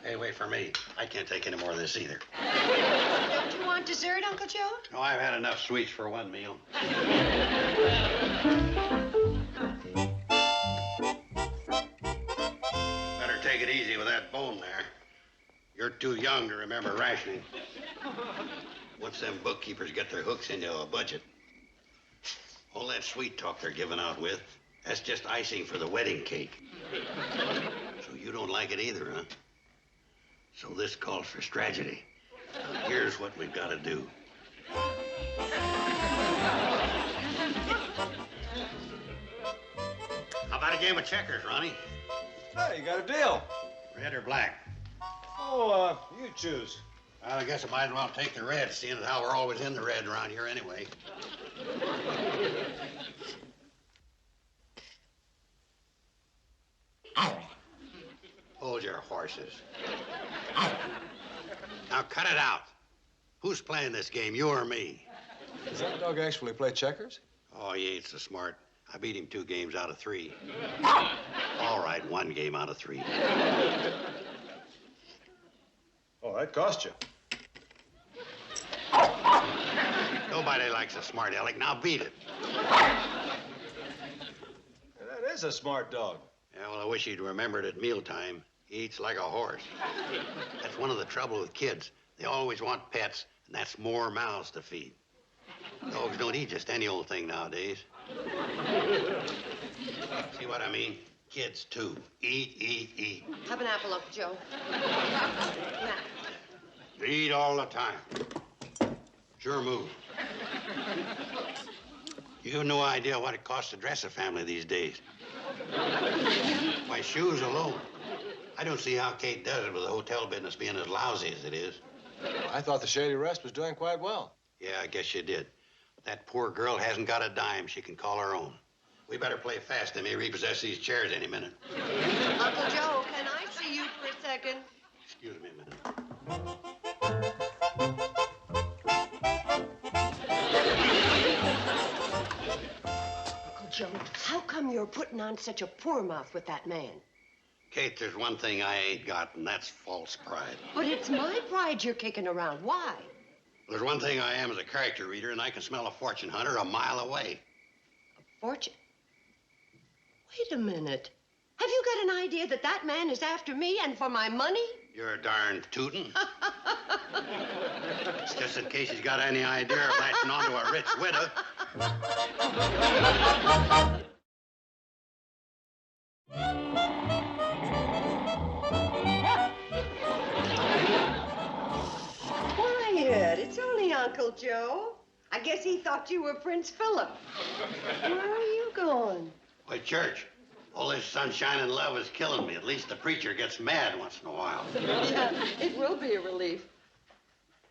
Hey, wait for me. I can't take any more of this either. Don't you want dessert, Uncle Joe? No, I've had enough sweets for one meal. Better take it easy with that bone there. You're too young to remember rationing. Once them bookkeepers get their hooks into a budget, all that sweet talk they're giving out with, that's just icing for the wedding cake. So you don't like it either, huh? So this calls for strategy. Now, here's what we've got to do. How about a game of checkers, Ronnie? Hey, you got a deal. Red or black? Oh, Oh, you choose. Well, I guess I might as well take the red, seeing as how we're always in the red around here anyway. Hold your horses. Now cut it out. Who's playing this game, you or me? Does that dog actually play checkers? Oh, he ain't so smart. I beat him 2 games out of 3. All right, 1 game out of 3. Oh, that cost you. Nobody likes a smart aleck. Now beat it. That is a smart dog. Yeah, well, I wish he'd remembered at mealtime. He eats like a horse. That's one of the trouble with kids. They always want pets, and that's more mouths to feed. Dogs don't eat just any old thing nowadays. See what I mean? Kids, too. Eat, eat, eat. Have an apple, Uncle Joe. Now. Eat all the time. Sure move. You have no idea what it costs to dress a family these days. My shoes alone. I don't see how Kate does it with the hotel business being as lousy as it is. I thought the Shady Rest was doing quite well. Yeah, I guess you did. That poor girl hasn't got a dime she can call her own. We better play fast. They may repossess these chairs any minute. Uncle Joe, can I see you for a second? Excuse me a minute. Uncle Joe, how come you're putting on such a poor mouth with that man? Kate, there's one thing I ain't got, and that's false pride. But it's my pride you're kicking around. Why? There's one thing I am as a character reader, and I can smell a fortune hunter a mile away. Fortune? Wait a minute. Have you got an idea that that man is after me and for my money? You're darn tootin'. It's just in case he's got any idea of latching onto a rich widow. Quiet. It's only Uncle Joe. I guess he thought you were Prince Philip. Where are you going? Why, church. All this sunshine and love is killing me. At least the preacher gets mad once in a while. Yeah, it will be a relief.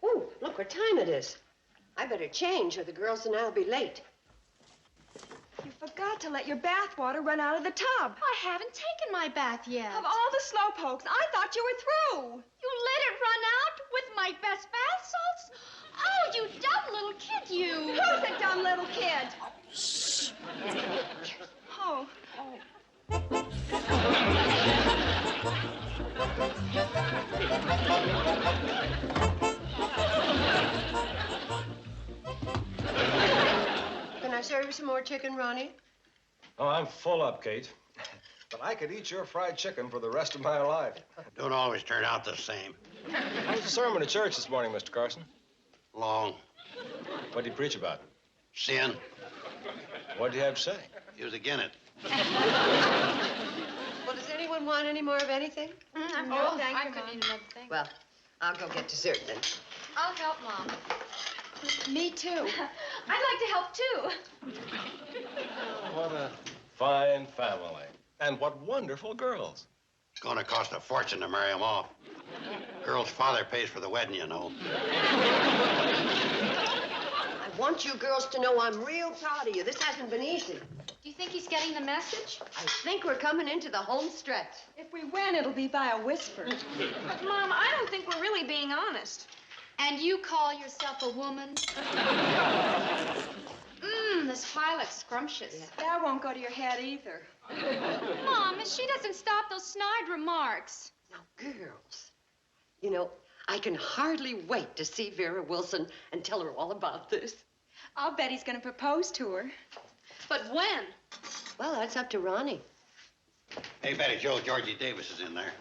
Oh, look what time it is. I better change or the girls and I'll be late. You forgot to let your bath water run out of the tub. I haven't taken my bath yet. Of all the slowpokes, I thought you were through. You let it run out with my best bath salts? Oh, you dumb little kid, you. Who's a dumb little kid? Shh. Oh. Can I serve you some more chicken, Ronnie? Oh, I'm full up, Kate. But I could eat your fried chicken for the rest of my life. Don't always turn out the same. How was the sermon at church this morning, Mr. Carson? Long. What did he preach about? Sin. What did he have to say? He was again it. Well, does anyone want any more of anything? No, thank you, Mom. Eat another thing. Well, I'll go get dessert then. I'll help, Mom. Me too. I'd like to help, too. What a fine family. And what wonderful girls. It's gonna cost a fortune to marry them off. Girl's father pays for the wedding, you know. I want you girls to know I'm real proud of you. This hasn't been easy. Do you think he's getting the message? I think we're coming into the home stretch. If we win, it'll be by a whisper. But, Mom, I don't think we're really being honest. And you call yourself a woman? This pie looks scrumptious. Yeah. That won't go to your head either. Mom, if she doesn't stop those snide remarks. Now, girls, you know, I can hardly wait to see Vera Wilson and tell her all about this. I'll bet he's going to propose to her. But when? Well, that's up to Ronnie. Hey, Betty Joe, Georgie Davis is in there.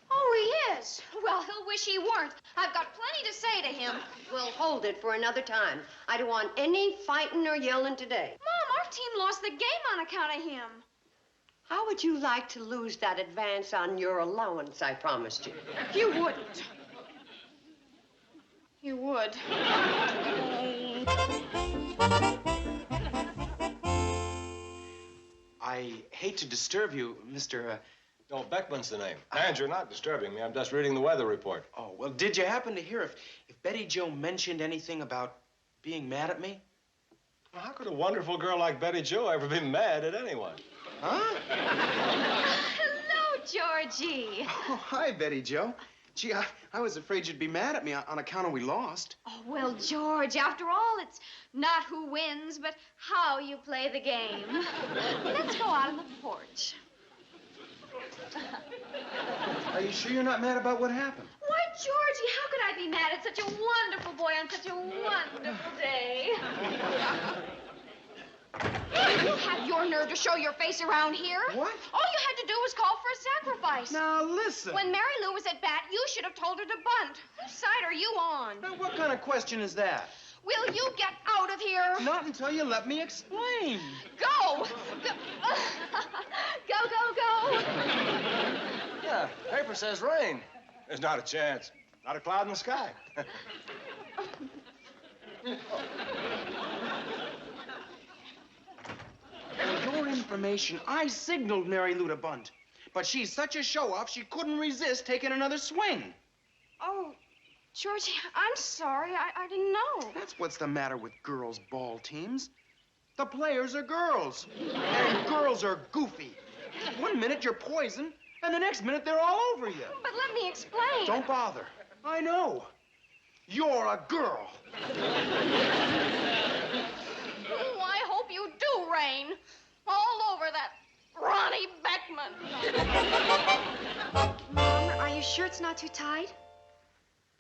Oh, he is? Well, he'll wish he weren't. I've got plenty to say to him. We'll hold it for another time. I don't want any fighting or yelling today. Mom, our team lost the game on account of him. How would you like to lose that advance on your allowance I promised you? You wouldn't. You would. I hate to disturb you, Mr. Oh, Beckman's the name. And you're not disturbing me. I'm just reading the weather report. Oh, well, did you happen to hear if Betty Jo mentioned anything about being mad at me? Well, how could a wonderful girl like Betty Jo ever be mad at anyone? Huh? Hello, Georgie. Oh, hi, Betty Jo. Gee, I was afraid you'd be mad at me on account of we lost. Oh, well, George, after all, it's not who wins, but how you play the game. Let's go out on the porch. Are you sure you're not mad about what happened? Why, Georgie, how could I be mad at such a wonderful boy on such a wonderful day? You have your nerve to show your face around here. What? All you had to do was call for a sacrifice. Now, listen. When Mary Lou was at bat, you should have told her to bunt. Whose side are you on? Now, what kind of question is that? Will you get out of here? Not until you let me explain. Go! Go. Yeah, paper says rain. There's not a chance. Not a cloud in the sky. For your information, I signaled Mary Lou to bunt. But she's such a show-off, she couldn't resist taking another swing. Oh, Georgie, I'm sorry. I didn't know. That's what's the matter with girls' ball teams. The players are girls. And girls are goofy. One minute you're poison, and the next minute they're all over you. But let me explain. Don't bother. I know. You're a girl. Oh, I hope you do rain. All over that Ronnie Beckman. Mom, are you sure it's not too tight?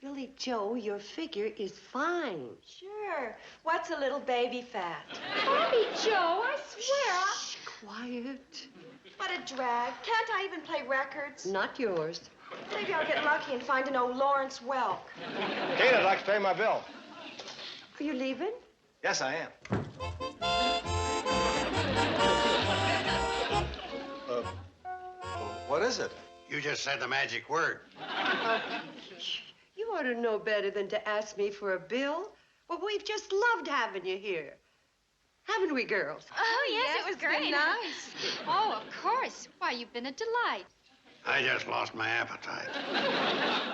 Billy Joe, your figure is fine. Sure. What's a little baby fat? Bobby Joe, I swear. Shh, quiet. What a drag. Can't I even play records? Not yours. Maybe I'll get lucky and find an old Lawrence Welk. Kate, I'd like to pay my bill. Are you leaving? Yes, I am. What is it? You just said the magic word. You ought to know better than to ask me for a bill. Well, we've just loved having you here. Haven't we, girls? Oh, yes, it was it's been great. nice. Oh, of course. Why, you've been a delight. I just lost my appetite.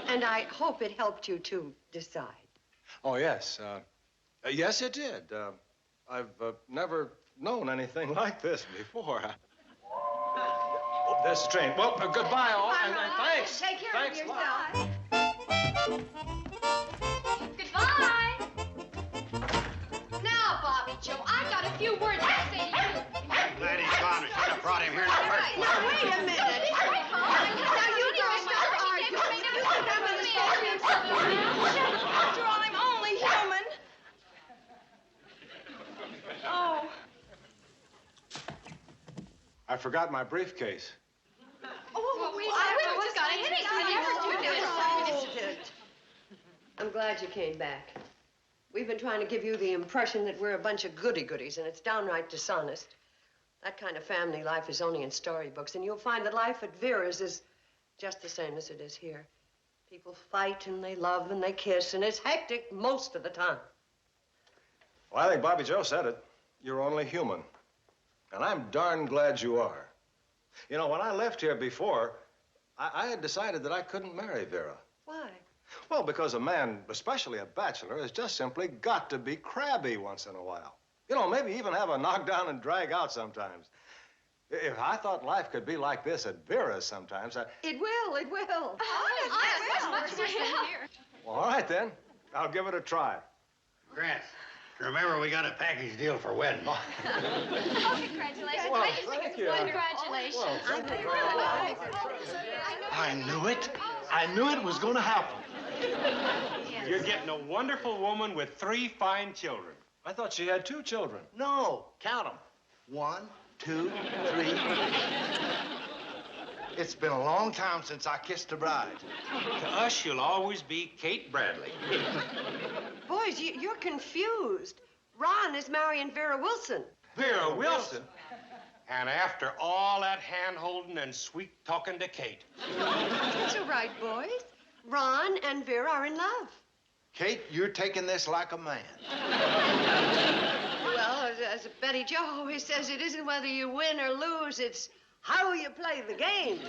And I hope it helped you to decide. Oh, yes. Yes, it did. I've never known anything like this before. Oh, there's the train. Well, goodbye, all. And thanks. Take care Thanks of a lot. yourself. Goodbye. Now, Bobby Joe, I've got a few words to say to you. Glad he's gone. We should have brought him here in the first place. Now, wait a minute. Now, you girls stop arguing. You sit down with this phone. After all, I'm only human. Oh. I forgot my briefcase. Oh, we I just got a headache. We never do this. Hold it. I'm glad you came back. We've been trying to give you the impression that we're a bunch of goody-goodies, and it's downright dishonest. That kind of family life is only in storybooks, and you'll find that life at Vera's is just the same as it is here. People fight, and they love, and they kiss, and it's hectic most of the time. Well, I think Bobby Joe said it. You're only human. And I'm darn glad you are. You know, when I left here before, I had decided that I couldn't marry Vera. Why? Well, because a man, especially a bachelor, has just simply got to be crabby once in a while. You know, maybe even have a knockdown and drag out sometimes. If I thought life could be like this at Vera's sometimes, It will, it will. Well, all right, then. I'll give it a try. Grant, remember we got a package deal for wedding. Oh, congratulations. Well, I just think thank it's you. congratulations. I knew it. I knew it was going to happen. You're getting a wonderful woman with 3 fine children. I thought she had 2 children. No, count them. 1, 2, 3. It's been a long time since I kissed a bride. To us, you'll always be Kate Bradley. Boys, you're confused. Ron is marrying Vera Wilson. Vera Wilson. And after all that hand-holding and sweet-talking to Kate. That's all right, boys. Ron and Vera are in love. Kate, you're taking this like a man. Well, as Betty Jo always says, it isn't whether you win or lose, it's how you play the game.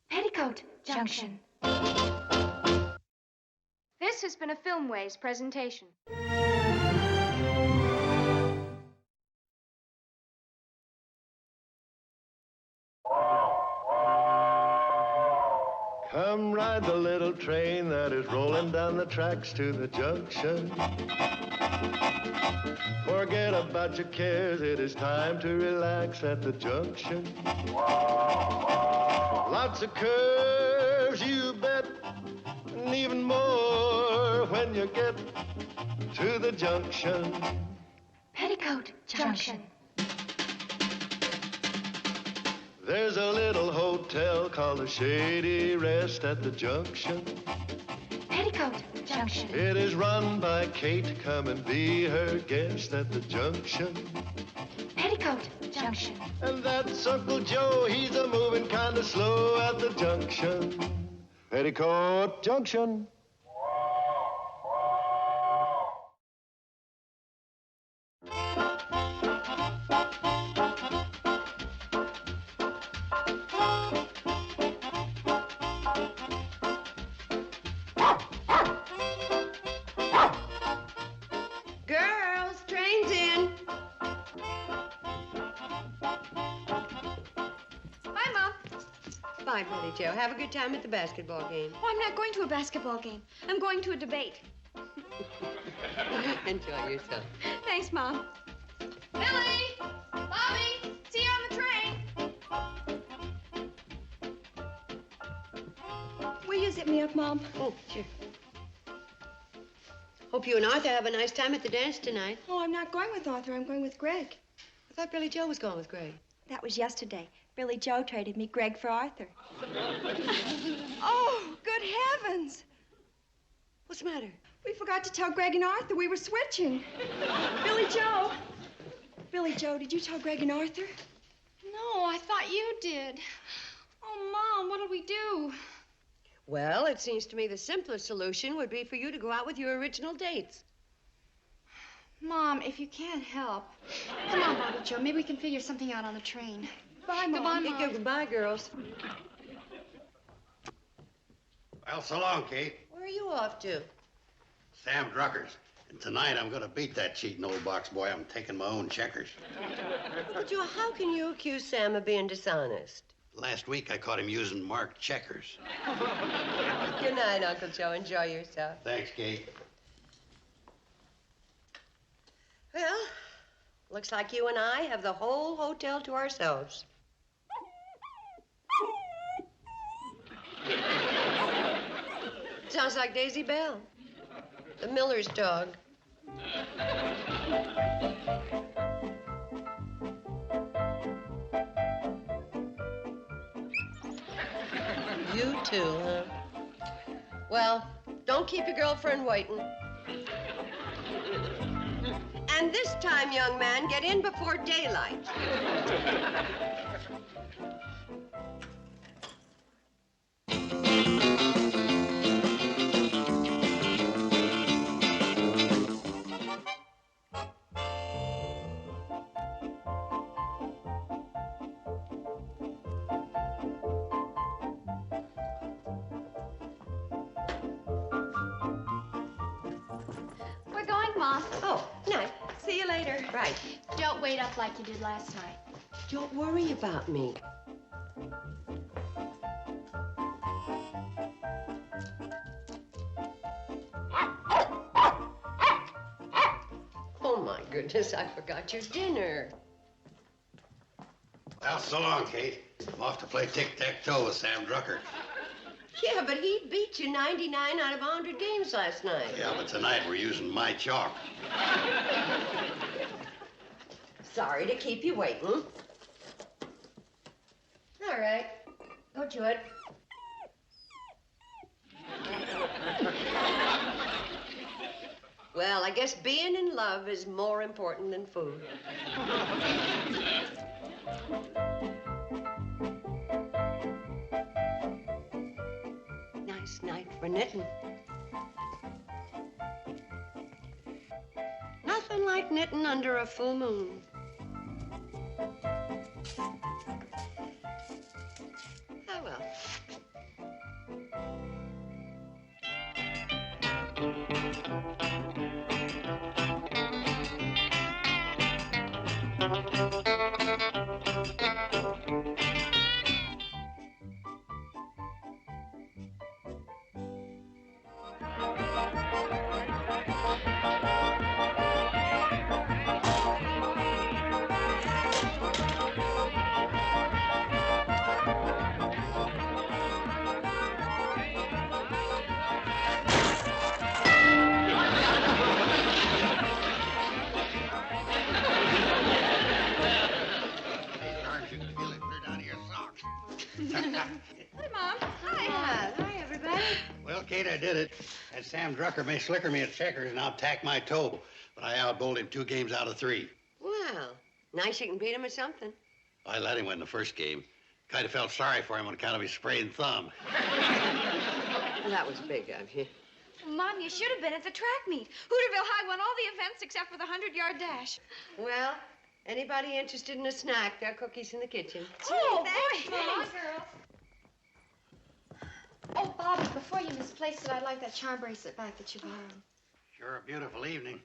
Petticoat Junction. This has been a Filmways presentation. Come ride the little train that is rolling down the tracks to the junction. Forget about your cares, it is time to relax at the junction. Lots of curves, you bet, and even more when you get to the junction. Petticoat Junction. There's a little hotel called the Shady Rest at the junction. Petticoat Junction. It is run by Kate. Come and be her guest at the junction. Petticoat Junction. And that's Uncle Joe. He's a moving kind of slow at the junction. Petticoat Junction. Girls, train's in. Bye, Mom. Bye, Billy Joe. Have a good time at the basketball game. Oh, I'm not going to a basketball game. I'm going to a debate. Enjoy yourself. Thanks, Mom. Billy! Bobby! See you on the train. Will you zip me up, Mom? Oh, sure. Hope you and Arthur have a nice time at the dance tonight. Oh, I'm not going with Arthur. I'm going with Greg. I thought Billy Joe was going with Greg. That was yesterday. Billy Joe traded me Greg for Arthur. Oh, good heavens! What's the matter? We forgot to tell Greg and Arthur we were switching. Billy Joe. Billy Joe, did you tell Greg and Arthur? No, I thought you did. Oh, Mom, what'll we do? Well, it seems to me the simplest solution would be for you to go out with your original dates. Mom, if you can't help. Come on, Bobby Joe. Maybe we can figure something out on the train. Bye, Mom. Goodbye, Mom. Goodbye, girls. Well, so long, Kate. Where are you off to? Sam Drucker's. And tonight I'm going to beat that cheating old box boy. I'm taking my own checkers. But Joe, how can you accuse Sam of being dishonest? Last week I caught him using marked checkers. Good night, Uncle Joe. Enjoy yourself. Thanks, Kate. Well, looks like you and I have the whole hotel to ourselves. Sounds like Daisy Bell, the miller's dog. You too, huh? Well, don't keep your girlfriend waiting. And this time, young man, get in before daylight. We're going, Mom. Oh, night. See you later. Right. Don't wait up like you did last night. Don't worry about me. Oh, my goodness, I forgot your dinner. Well, so long, Kate. I'm off to play tic-tac-toe with Sam Drucker. Yeah, but he beat you 99 out of 100 games last night. Yeah, but tonight we're using my chalk. Sorry to keep you waiting. All right, go to it. Well, I guess being in love is more important than food. Nice night for knitting. Nothing like knitting under a full moon. Oh, well. Hi, Mom. Hi, everybody. Well, Kate, I did it. That Sam Drucker may slicker me at checkers and I'll tack my toe. But I outbowled him 2 games out of 3. Well, nice you can beat him at something. I let him win the first game. Kind of felt sorry for him on account of his sprained thumb. Well, that was big of you. Mom, you should have been at the track meet. Hooterville High won all the events except for the 100-yard dash. Well, anybody interested in a snack, there are cookies in the kitchen. Oh, thanks, boy, Mom. thanks, girls. Oh, Bobby, before you misplace it, I'd like that charm bracelet back that you borrowed. Sure a beautiful evening.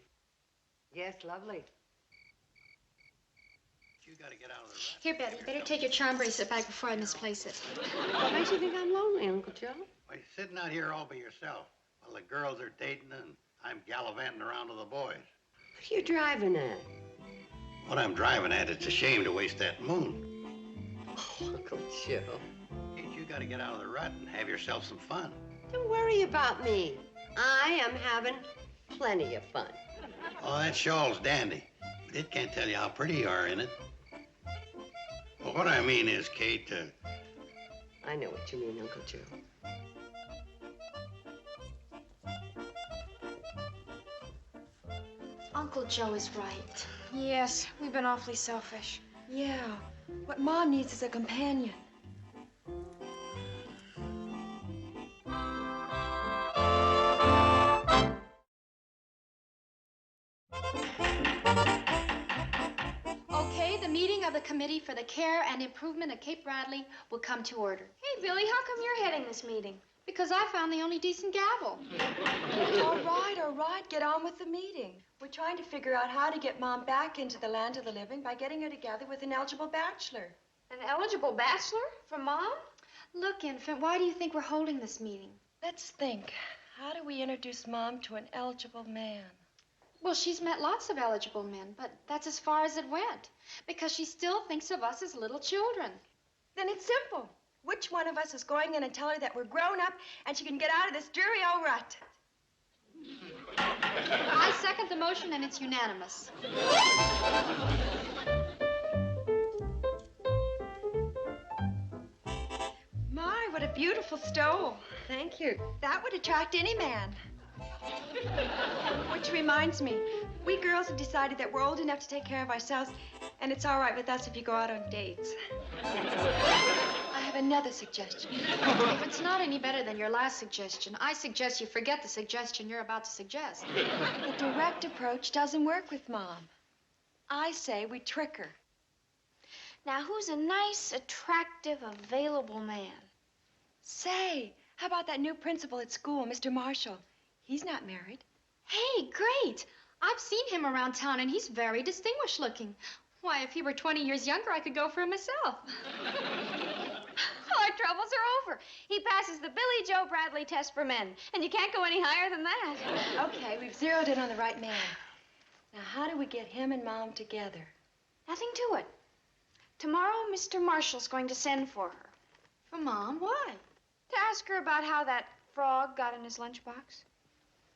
Yes, lovely. You gotta get out of the rut. Here, Betty, you better take your charm bracelet back before I misplace it. What makes you think I'm lonely, Uncle Joe? Why, you're sitting out here all by yourself while the girls are dating and I'm gallivanting around with the boys. What are you driving at? What I'm driving at, it's a shame to waste that moon. Oh, Uncle Joe. Kate, you gotta get out of the rut and have yourself some fun. Don't worry about me. I am having plenty of fun. Oh, that shawl's dandy. But it can't tell you how pretty you are in it. Well, what I mean is, Kate, I know what you mean, Uncle Joe. Uncle Joe is right. Yes, we've been awfully selfish. Yeah. What Mom needs is a companion. Okay, the meeting of the Committee for the Care and Improvement of Cape Bradley will come to order. Hey, Billy, how come you're heading this meeting? Because I found the only decent gavel. All right. Get on with the meeting. We're trying to figure out how to get Mom back into the land of the living by getting her together with an eligible bachelor. An eligible bachelor for Mom? Look, Infant, why do you think we're holding this meeting? Let's think. How do we introduce Mom to an eligible man? Well, she's met lots of eligible men, but that's as far as it went. Because she still thinks of us as little children. Then it's simple. Which one of us is going in and tell her that we're grown up and she can get out of this dreary old rut? I second the motion, and it's unanimous. My, what a beautiful stole. Thank you. That would attract any man. Which reminds me, we girls have decided that we're old enough to take care of ourselves, and it's all right with us if you go out on dates. I have another suggestion. If it's not any better than your last suggestion, I suggest you forget the suggestion you're about to suggest. The direct approach doesn't work with Mom. I say we trick her. Now, who's a nice, attractive, available man? Say, how about that new principal at school, Mr. Marshall? He's not married. Hey, great. I've seen him around town, and he's very distinguished looking. Why, if he were 20 years younger, I could go for him myself. Our troubles are over. He passes the Billy Joe Bradley test for men, and you can't go any higher than that. Okay, we've zeroed in on the right man. Now, how do we get him and Mom together? Nothing to it. Tomorrow, Mr. Marshall's going to send for her. For Mom? Why? To ask her about how that frog got in his lunchbox.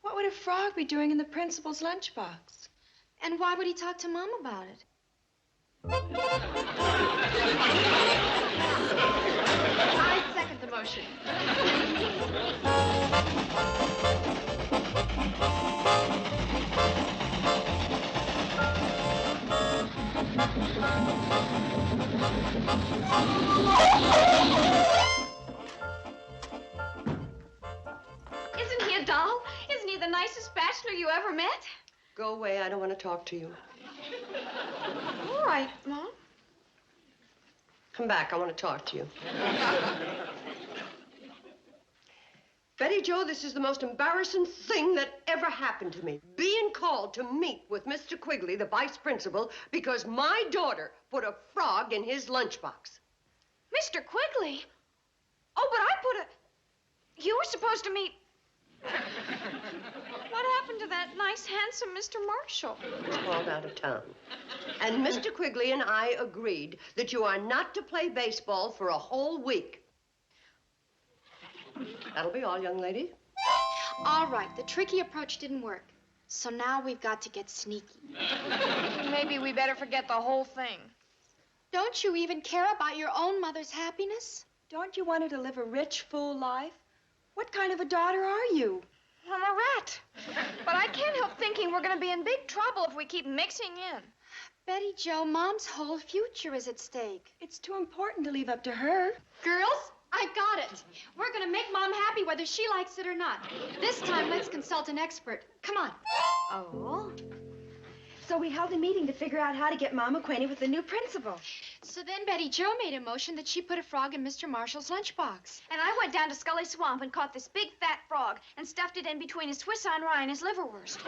What would a frog be doing in the principal's lunchbox? And why would he talk to Mom about it? I second the motion. Isn't he a doll? Isn't he the nicest bachelor you ever met? Go away. I don't want to talk to you. All right, Mom. Come back. I want to talk to you. Betty Jo, this is the most embarrassing thing that ever happened to me. Being called to meet with Mr. Quigley, the vice principal, because my daughter put a frog in his lunchbox. Mr. Quigley? Oh, but I put a... You were supposed to meet... What happened to that nice, handsome Mr. Marshall? He's called out of town. And Mr. Quigley and I agreed that you are not to play baseball for a whole week. That'll be all, young lady. All right, the tricky approach didn't work. So now we've got to get sneaky. Maybe we better forget the whole thing. Don't you even care about your own mother's happiness? Don't you want her to live a rich, full life? What kind of a daughter are you? I'm a rat. But I can't help thinking we're going to be in big trouble if we keep mixing in. Betty Jo, Mom's whole future is at stake. It's too important to leave up to her. Girls, I got it. We're going to make Mom happy whether she likes it or not. This time, let's consult an expert. Come on. Oh? So we held a meeting to figure out how to get Mom acquainted with the new principal. So then Betty Jo made a motion that she put a frog in Mr. Marshall's lunchbox. And I went down to Scully Swamp and caught this big fat frog and stuffed it in between his Swiss on rye and his liverwurst.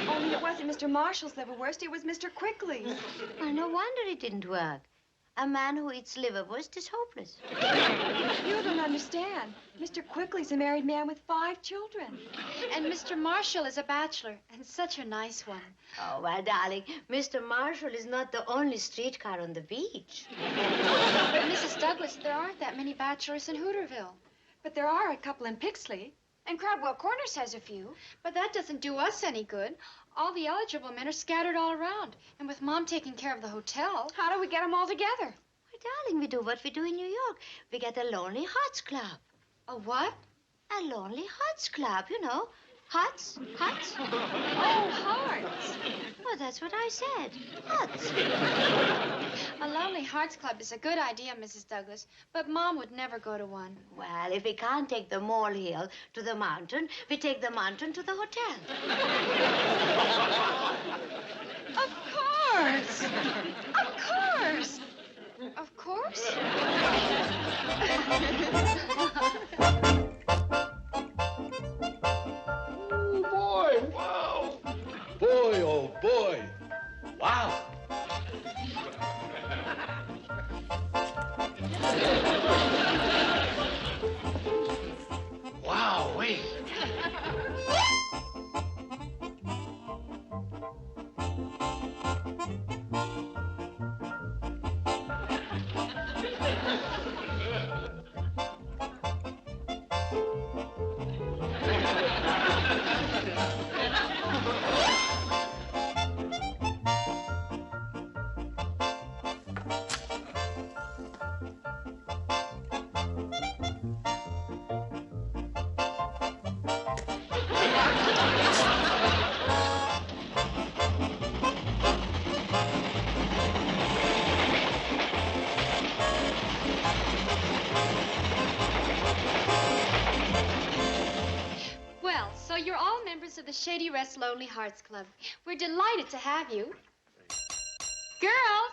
Only it wasn't Mr. Marshall's liverwurst, it was Mr. Quigley's. Well, no wonder it didn't work. A man who eats liverwurst is hopeless. You don't understand. Mr. Quigley's a married man with 5 children. And Mr. Marshall is a bachelor, and such a nice one. Oh, well, darling, Mr. Marshall is not the only streetcar on the beach. But, Mrs. Douglas, there aren't that many bachelors in Hooterville. But there are a couple in Pixley. And Crabwell Corners has a few. But that doesn't do us any good. All the eligible men are scattered all around. And with Mom taking care of the hotel... How do we get them all together? Well, darling, we do what we do in New York. We get a Lonely Hearts Club. A what? A Lonely Hearts Club, you know. Hearts? Hearts? Oh, hearts. Well, that's what I said. Hearts. A Lonely Hearts Club is a good idea, Mrs. Douglas, but Mom would never go to one. Well, if we can't take the molehill to the mountain, we take the mountain to the hotel. Of course. Of course. Of course? Oh, boy, wow. Boy, oh, boy. Wow. Wow, wait. Well, so you're all members of the Shady Rest Lonely Hearts Club. We're delighted to have you. Girls!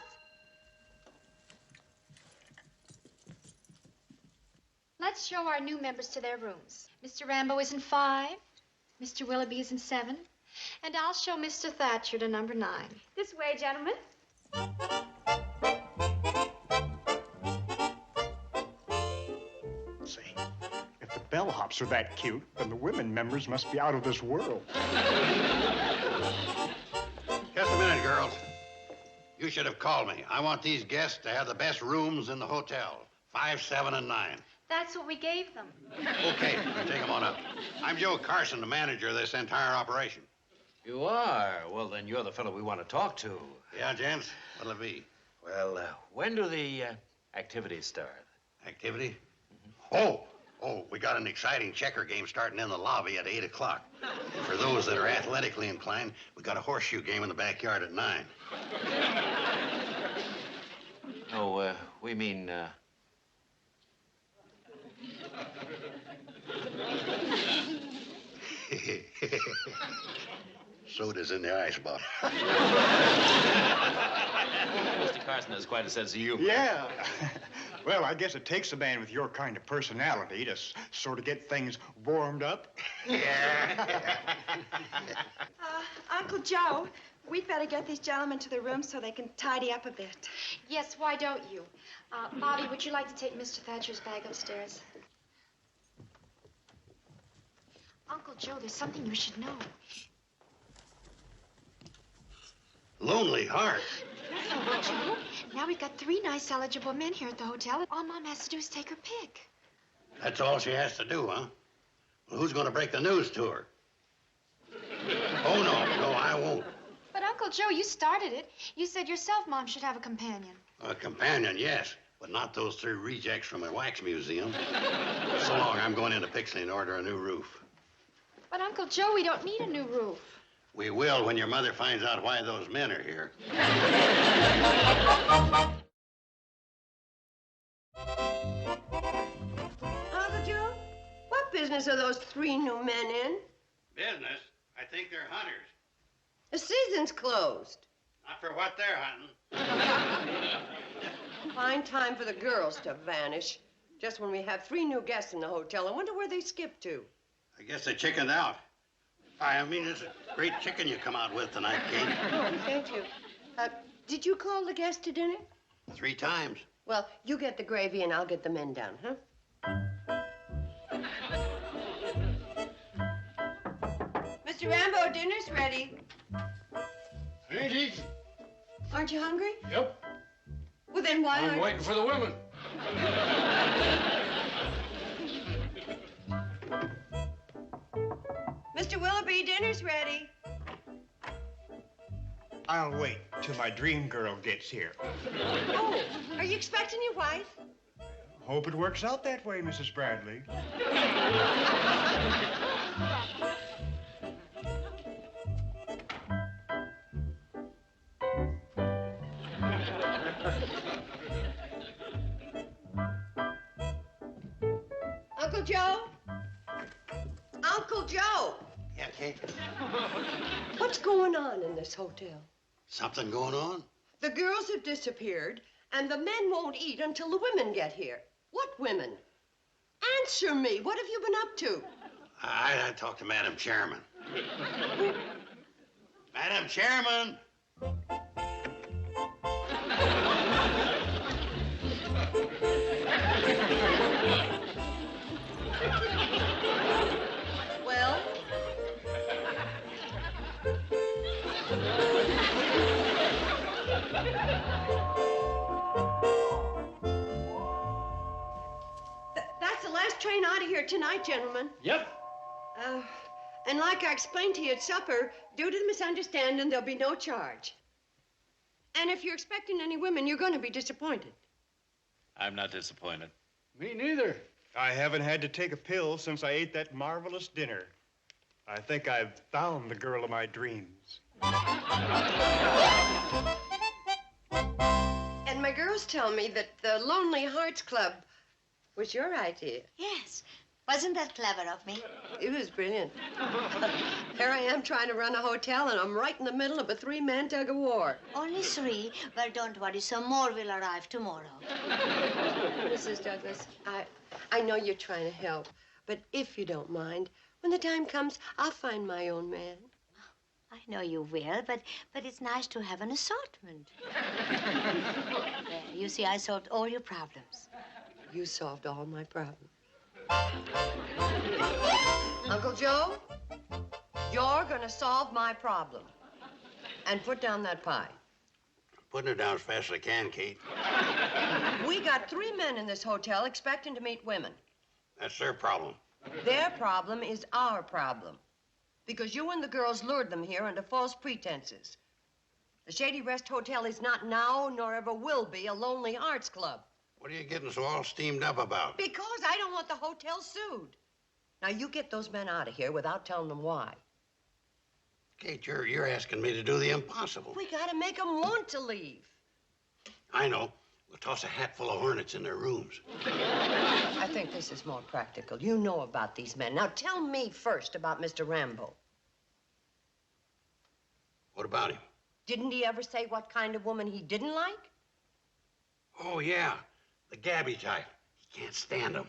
Let's show our new members to their rooms. Mr. Rambo is in 5, Mr. Willoughby is in 7, and I'll show Mr. Thatcher to number 9. This way, gentlemen. Say, if the bellhops are that cute, then the women members must be out of this world. Just a minute, girls. You should have called me. I want these guests to have the best rooms in the hotel. 5, 7, and 9. That's what we gave them. Okay, take them on up. I'm Joe Carson, the manager of this entire operation. You are? Well, then you're the fellow we want to talk to. Yeah, gents? What'll it be? Well, when do the activities start? Activity? Oh, we got an exciting checker game starting in the lobby at 8 o'clock. For those that are athletically inclined, we got a horseshoe game in the backyard at 9. Oh, we mean, Soda's in the ice box. Mr. Carson has quite a sense of humor. Yeah. Well, I guess it takes a man with your kind of personality to sort of get things warmed up. Uncle Joe, we'd better get these gentlemen to the room so they can tidy up a bit. Yes, why don't you? Bobby, would you like to take Mr. Thatcher's bag upstairs? Uncle Joe, there's something you should know. Lonely Heart. Yes, Uncle Joe. Now we've got 3 nice eligible men here at the hotel. All Mom has to do is take her pick. That's all she has to do, huh? Well, who's going to break the news to her? Oh, no, I won't. But Uncle Joe, you started it. You said yourself Mom should have a companion. A companion, yes, but not those 3 rejects from a wax museum. So long, I'm going into Pixley and order a new roof. But Uncle Joe, we don't need a new roof. We will when your mother finds out why those men are here. Uncle Joe, what business are those 3 new men in? Business? I think they're hunters. The season's closed. Not for what they're hunting. Fine time for the girls to vanish. Just when we have 3 new guests in the hotel. I wonder where they skipped to. I guess they chickened out. I mean, it's a great chicken you come out with tonight, Kate. Oh, thank you. Did you call the guests to dinner? 3 times. Well, you get the gravy and I'll get the men down, huh? Mr. Rambo, dinner's ready. Ain't eating. Aren't you hungry? Yep. Well, then why I'm waiting for the women. Mr. Willoughby, dinner's ready. I'll wait till my dream girl gets here. Oh, are you expecting your wife? Hope it works out that way, Mrs. Bradley. Uncle Joe? Uncle Joe! Yeah, Kate? What's going on in this hotel? Something going on? The girls have disappeared, and the men won't eat until the women get here. What women? Answer me. What have you been up to? I talked to Madam Chairman. Madam Chairman! Well? That's the last train out of here tonight, gentlemen. Yep. And like I explained to you at supper, due to the misunderstanding, there'll be no charge. And if you're expecting any women, you're going to be disappointed. I'm not disappointed. Me neither. I haven't had to take a pill since I ate that marvelous dinner. I think I've found the girl of my dreams. And my girls tell me that the Lonely Hearts Club was your idea. Yes. Wasn't that clever of me? It was brilliant. Here I am trying to run a hotel, and I'm right in the middle of a 3-man tug-of-war. Only 3. Well, don't worry. Some more will arrive tomorrow. Mrs. Douglas, I know you're trying to help, but if you don't mind, when the time comes, I'll find my own man. I know you will, but it's nice to have an assortment. There, you see, I solved all your problems. You solved all my problems. Uncle Joe, you're going to solve my problem. And put down that pie. Putting her down as fast as I can, Kate. We got 3 men in this hotel expecting to meet women. That's their problem. Their problem is our problem. Because you and the girls lured them here under false pretenses. The Shady Rest Hotel is not now, nor ever will be, a lonely hearts club. What are you getting so all steamed up about? Because I don't want the hotel sued. Now, you get those men out of here without telling them why. Kate, you're asking me to do the impossible. We gotta make them want to leave. I know. We'll toss a hatful of hornets in their rooms. I think this is more practical. You know about these men. Now, tell me first about Mr. Rambo. What about him? Didn't he ever say what kind of woman he didn't like? Oh, yeah. The Gabby type. He can't stand them.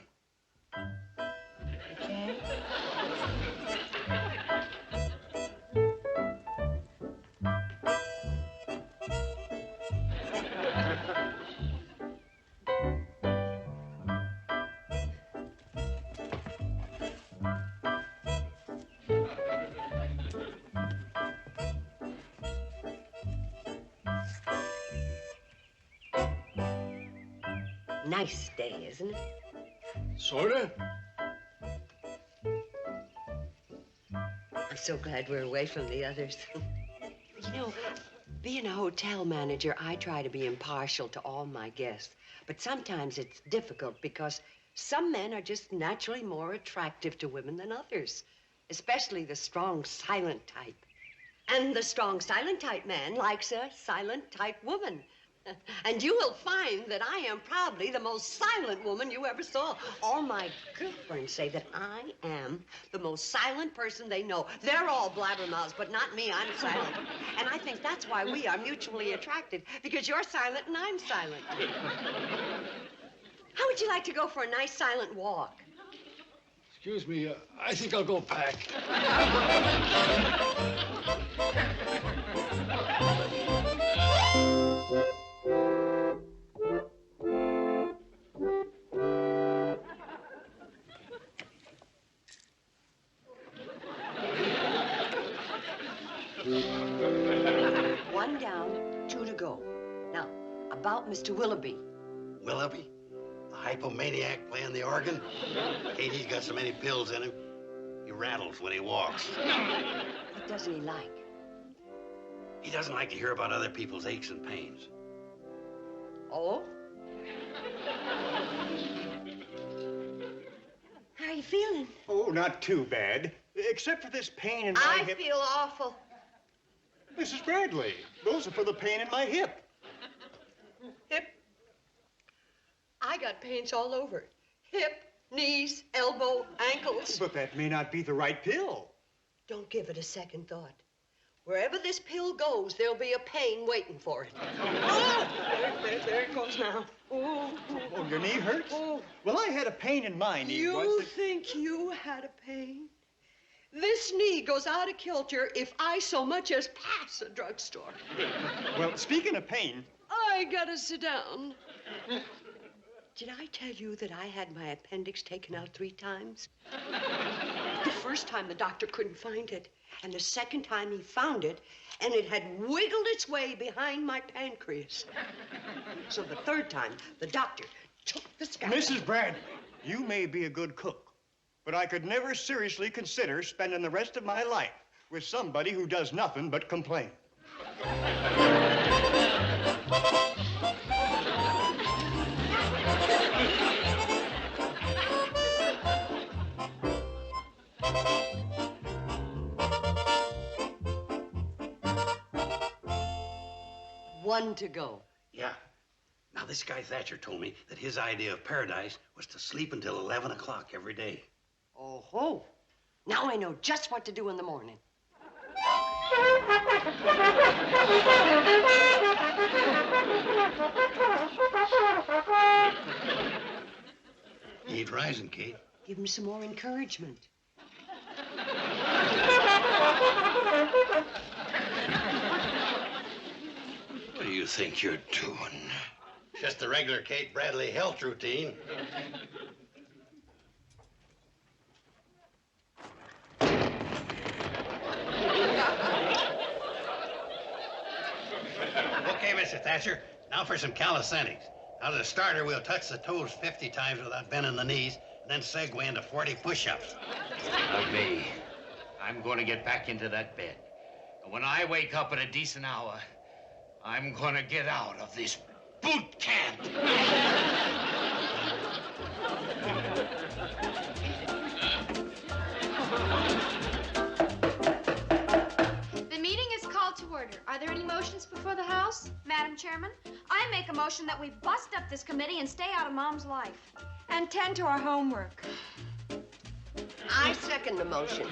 Okay. Nice day, isn't it? Sorta. I'm so glad we're away from the others. You know, being a hotel manager, I try to be impartial to all my guests. But sometimes it's difficult because some men are just naturally more attractive to women than others, especially the strong, silent type. And the strong, silent type man likes a silent type woman. And you will find that I am probably the most silent woman you ever saw. All my girlfriends say that I am the most silent person they know. They're all blabbermouths, but not me. I'm silent. And I think that's why we are mutually attracted, because you're silent and I'm silent. How would you like to go for a nice silent walk? Excuse me, I think I'll go pack. One down, 2 to go. Now, about Mr. Willoughby. Willoughby? The hypomaniac playing the organ? Kate, he's got so many pills in him, he rattles when he walks. What doesn't he like? He doesn't like to hear about other people's aches and pains. Oh? How are you feeling? Oh, not too bad. Except for this pain in my hip. I feel awful. Mrs. Bradley, those are for the pain in my hip. Hip. I got pains all over. Hip, knees, elbow, ankles. But that may not be the right pill. Don't give it a second thought. Wherever this pill goes, there'll be a pain waiting for it. Oh, there it goes now. Oh, Oh, your knee hurts? Oh. Well, I had a pain in my knee once. You think you had a pain? This knee goes out of kilter if I so much as pass a drugstore. Well, speaking of pain... I gotta sit down. Did I tell you that I had my appendix taken out 3 times? The first time the doctor couldn't find it, and the second time he found it, and it had wiggled its way behind my pancreas. So the third time, the doctor took the scalpel. Mrs. Bradley, you may be a good cook, but I could never seriously consider spending the rest of my life with somebody who does nothing but complain. One to go. Yeah. Now, this guy Thatcher told me that his idea of paradise was to sleep until 11 o'clock every day. Oh, ho. Now I know just what to do in the morning. He ain't rising, Kate. Give him some more encouragement. What do you think you're doing? Just the regular Kate Bradley health routine. Okay, Miss Mr. Thatcher. Now for some calisthenics. Now, as a starter, we'll touch the toes 50 times without bending the knees, and then segue into 40 push-ups. Not me. I'm going to get back into that bed. And when I wake up at a decent hour, I'm going to get out of this boot camp. The meeting is called to order. Are there any motions before the House? Madam Chairman, I make a motion that we bust up this committee and stay out of Mom's life. And tend to our homework. I second the motion.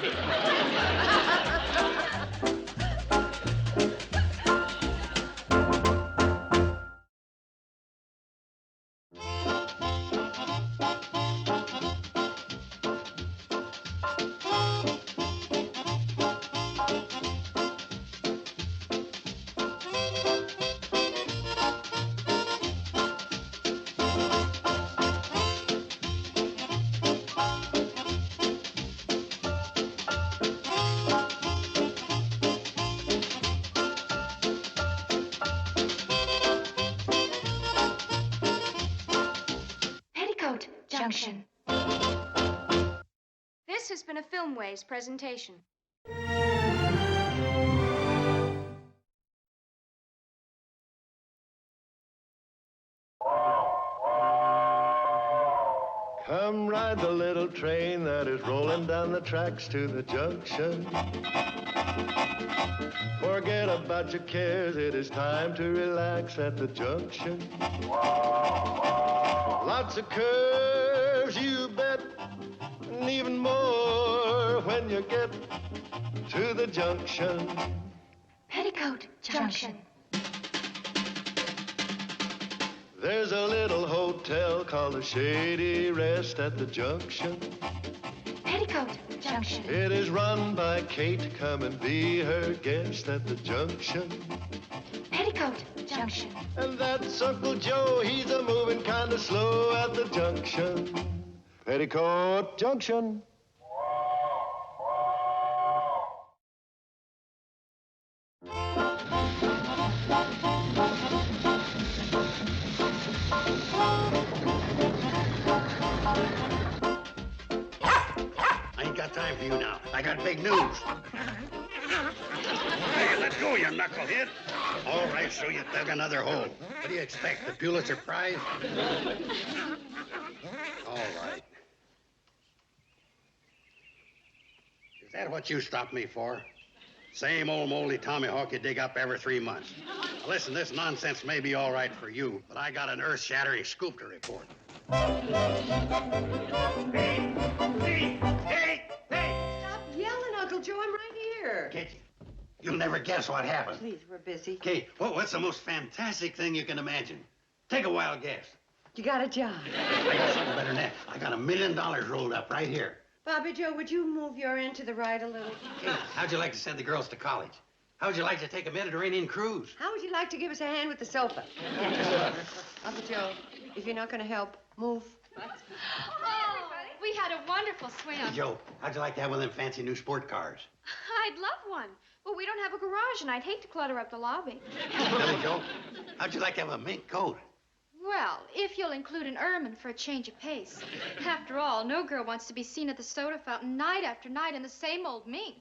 Petticoat Junction. This has been a Filmways presentation. Come ride the little train that is rolling down the tracks to the junction. Forget about your cares, it is time to relax at the junction. Lots of curves, you bet, and even more when you get to the junction. Petticoat Junction. There's a little hotel called the Shady Rest at the junction. Petticoat Junction. It is run by Kate. Come and be her guest at the junction. Petticoat Junction. And that's Uncle Joe. He's a moving kind of slow at the junction. Petticoat Junction. I ain't got time for you now. I got big news. Hey, let go, you knucklehead. All right, so you dug another hole. What do you expect, the Pulitzer Prize? All right. Is that what you stopped me for? Same old moldy tomahawk you dig up every 3 months. Now, listen, this nonsense may be all right for you, but I got an earth-shattering scoop to report. Hey! Stop yelling, Uncle Joe. I'm right here. Kate, you'll never guess what happened. Please, we're busy. Kate, what's the most fantastic thing you can imagine? Take a wild guess. You got a job. I got something better than that. I got $1 million rolled up right here. Bobby Joe, would you move your end to the right a little? Kate, how'd you like to send the girls to college? How'd you like to take a Mediterranean cruise? How would you like to give us a hand with the sofa? Uncle Joe, if you're not going to help, move. Oh, we had a wonderful swim. Hey, Joe, how'd you like to have one of them fancy new sport cars? I'd love one. But we don't have a garage, and I'd hate to clutter up the lobby. Really, Joe? How'd you like to have a mink coat? Well, if you'll include an ermine for a change of pace. After all, no girl wants to be seen at the soda fountain night after night in the same old mink.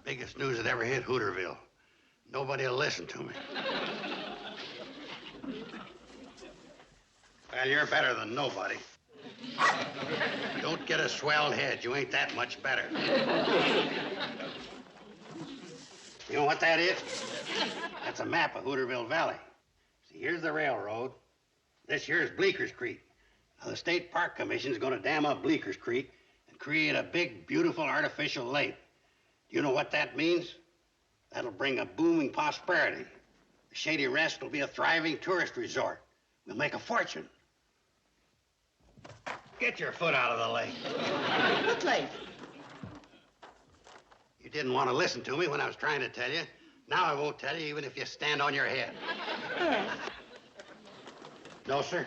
Biggest news that ever hit Hooterville. Nobody will listen to me. Well, you're better than nobody. Don't get a swelled head. You ain't that much better. You know what that is? That's a map of Hooterville Valley. See, here's the railroad. This here's Bleeker's Creek. Now, the State Park Commission's going to dam up Bleeker's Creek and create a big, beautiful artificial lake. Do you know what that means? That'll bring a booming prosperity. The Shady Rest will be a thriving tourist resort. We'll make a fortune. Get your foot out of the lake. What lake? You didn't want to listen to me when I was trying to tell you. Now I won't tell you even if you stand on your head. No, sir.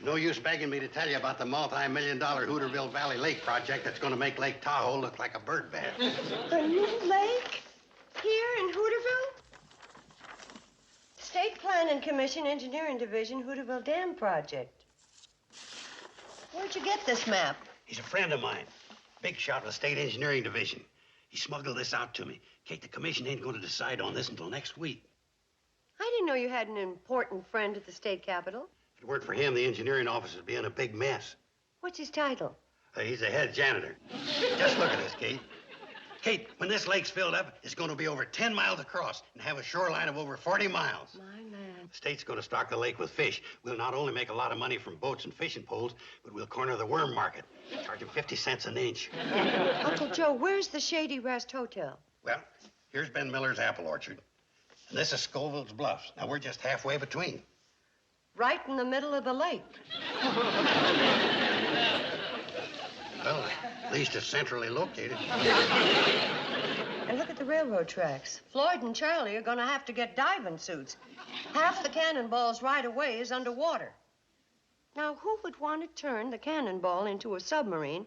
No use begging me to tell you about the multi-million-dollar Hooterville Valley Lake project that's going to make Lake Tahoe look like a bird bath. A new lake? Here in Hooterville? State Planning Commission, Engineering Division, Hooterville Dam Project. Where'd you get this map? He's a friend of mine. Big shot with the State Engineering Division. He smuggled this out to me. Kate, the commission ain't going to decide on this until next week. I didn't know you had an important friend at the state capitol. If it weren't for him, the engineering office would be in a big mess. What's his title? He's the head janitor. Just look at this, Kate. Kate, when this lake's filled up, it's going to be over 10 miles across and have a shoreline of over 40 miles. My man. The state's going to stock the lake with fish. We'll not only make a lot of money from boats and fishing poles, but we'll corner the worm market, charging 50 cents an inch. Uncle Joe, where's the Shady Rest Hotel? Well, here's Ben Miller's apple orchard, and this is Scoville's Bluffs. Now, we're just halfway between. Right in the middle of the lake. Well, at least it's centrally located. And look at the railroad tracks. Floyd and Charlie are going to have to get diving suits. Half the cannonballs right away is underwater. Now, who would want to turn the cannonball into a submarine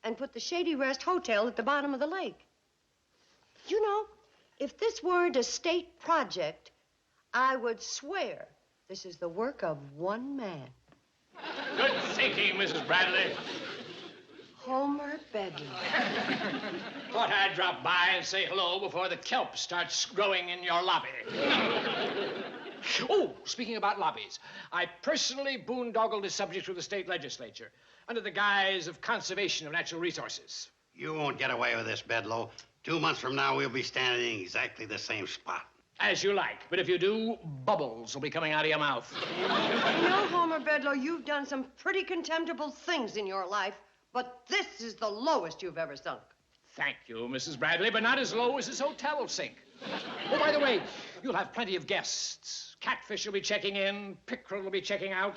and put the Shady Rest Hotel at the bottom of the lake? You know, if this weren't a state project, I would swear this is the work of one man. Good thinking, Mrs. Bradley. Homer Bedlam. Thought I'd drop by and say hello before the kelp starts growing in your lobby. Oh, speaking about lobbies, I personally boondoggled this subject with the state legislature under the guise of conservation of natural resources. You won't get away with this, Bedloe. 2 months from now, we'll be standing in exactly the same spot. As you like, but if you do, bubbles will be coming out of your mouth. You know, Homer Bedloe, you've done some pretty contemptible things in your life, but this is the lowest you've ever sunk. Thank you, Mrs. Bradley, but not as low as this hotel will sink. Oh, by the way, you'll have plenty of guests. Catfish will be checking in, pickerel will be checking out.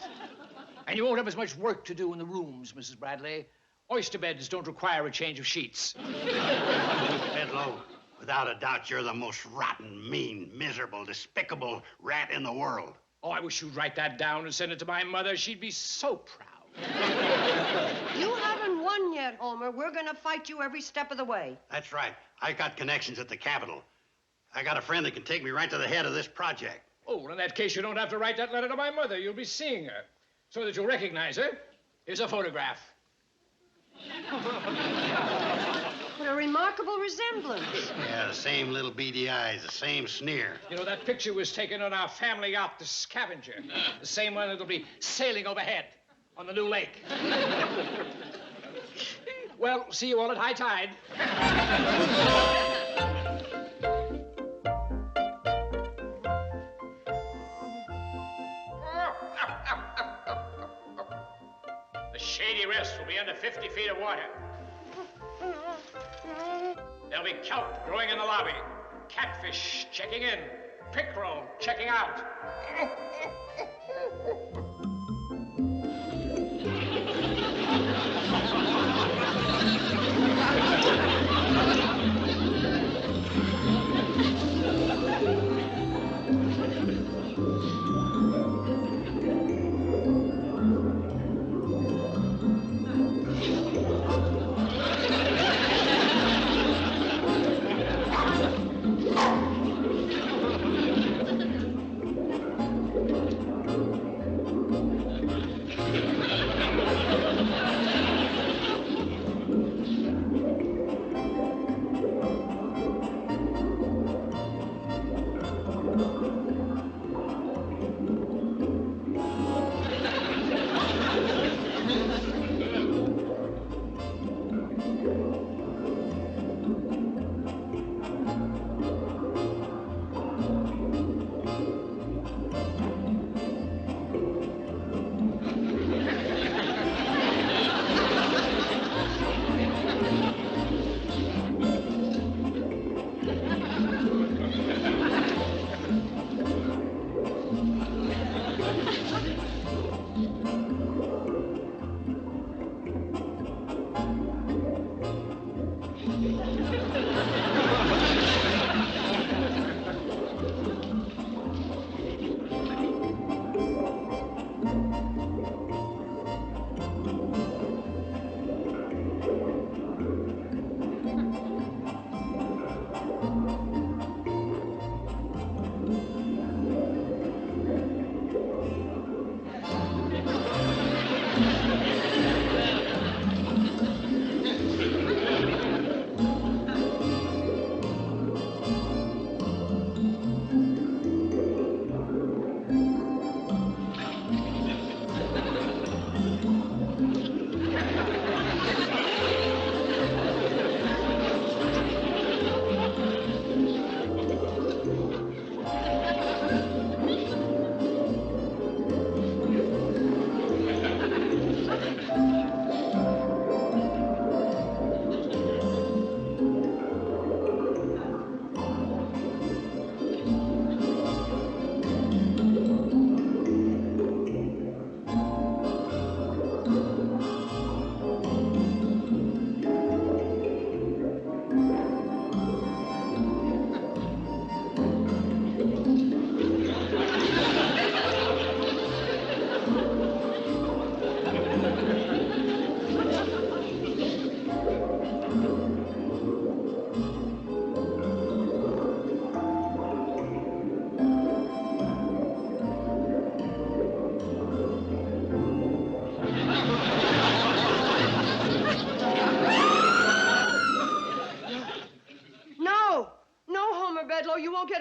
And you won't have as much work to do in the rooms, Mrs. Bradley. Oyster beds don't require a change of sheets. Bedloe, without a doubt, you're the most rotten, mean, miserable, despicable rat in the world. Oh, I wish you'd write that down and send it to my mother. She'd be so proud. You haven't won yet, Homer. We're going to fight you every step of the way. That's right. I got connections at the Capitol. I got a friend that can take me right to the head of this project. Oh, well, in that case, you don't have to write that letter to my mother. You'll be seeing her. So that you'll recognize her, here's a photograph. What a remarkable resemblance. Yeah, the same little beady eyes, the same sneer. You know, that picture was taken on our family yacht, the Scavenger. The same one that'll be sailing overhead on the new lake. Well, see you all at high tide. The Shady Rest will be under 50 feet of water. There'll be kelp growing in the lobby, catfish checking in, pickerel checking out.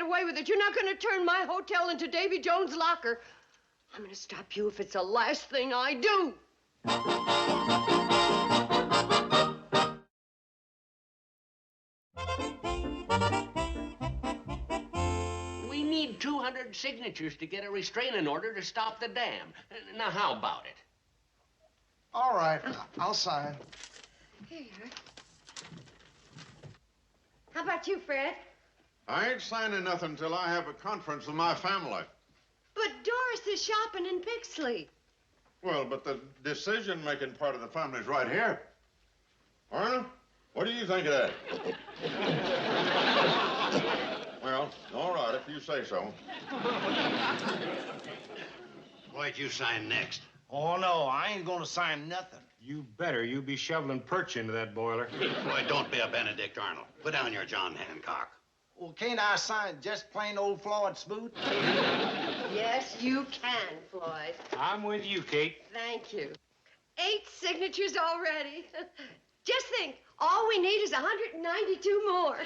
get away with it. You're not going to turn my hotel into Davy Jones' locker. I'm going to stop you if it's the last thing I do. We need 200 signatures to get a restraining order to stop the dam. Now, how about it? All right, I'll sign. Here you are. How about you, Fred? I ain't signing nothing till I have a conference with my family. But Doris is shopping in Pixley. Well, but the decision-making part of the family's right here. Arnold, what do you think of that? Well, all right, if you say so. Why'd you sign next? Oh, no, I ain't gonna sign nothing. You better. You be shoveling perch into that boiler. Boy, don't be a Benedict Arnold. Put down your John Hancock. Well, can't I sign just plain old Floyd Smoot? Yes, you can, Floyd. I'm with you, Kate. Thank you. 8 signatures already. Just think, all we need is 192 more.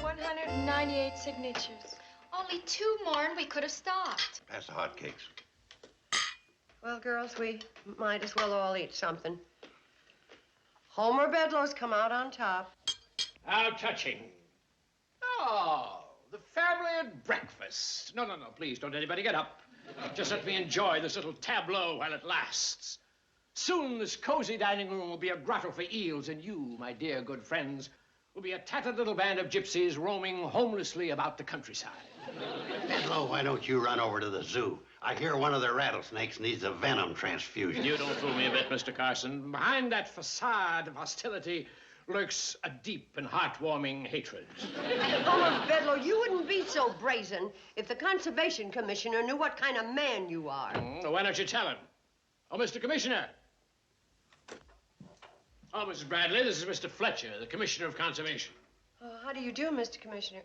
198 signatures. Only 2 more and we could have stopped. Pass the hotcakes. Well, girls, we might as well all eat something. Homer Bedloe's come out on top. How touching. Oh, the family at breakfast. No, please, don't anybody get up. Just let me enjoy this little tableau while it lasts. Soon this cozy dining room will be a grotto for eels, and you, my dear good friends, will be a tattered little band of gypsies roaming homelessly about the countryside. Bedloe, why don't you run over to the zoo? I hear one of the rattlesnakes needs a venom transfusion. You don't fool me a bit, Mr. Carson. Behind that facade of hostility lurks a deep and heartwarming hatred. Homer Bedloe, you wouldn't be so brazen if the Conservation Commissioner knew what kind of man you are. Why don't you tell him? Oh, Mr. Commissioner. Oh, Mrs. Bradley, this is Mr. Fletcher, the Commissioner of Conservation. How do you do, Mr. Commissioner?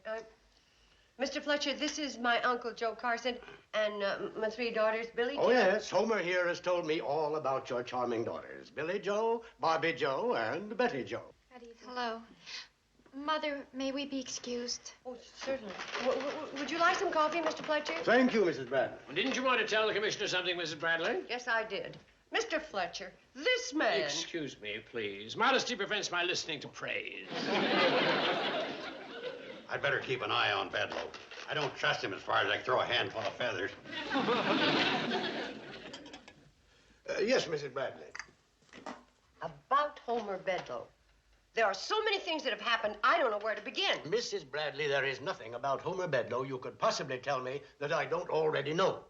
Mr. Fletcher, this is my Uncle Joe Carson and my 3 daughters, Billy. Oh, yes. Homer here has told me all about your charming daughters. Billy Joe, Barbie Joe, and Betty Joe. Hello. Mother, may we be excused? Oh, certainly. Would you like some coffee, Mr. Fletcher? Thank you, Mrs. Bradley. Didn't you want to tell the Commissioner something, Mrs. Bradley? Yes, I did. Mr. Fletcher, this man... Excuse me, please. Modesty prevents my listening to praise. I'd better keep an eye on Bedloe. I don't trust him as far as I can throw a handful of feathers. Yes, Mrs. Bradley. About Homer Bedloe. There are so many things that have happened, I don't know where to begin. Mrs. Bradley, there is nothing about Homer Bedloe you could possibly tell me that I don't already know.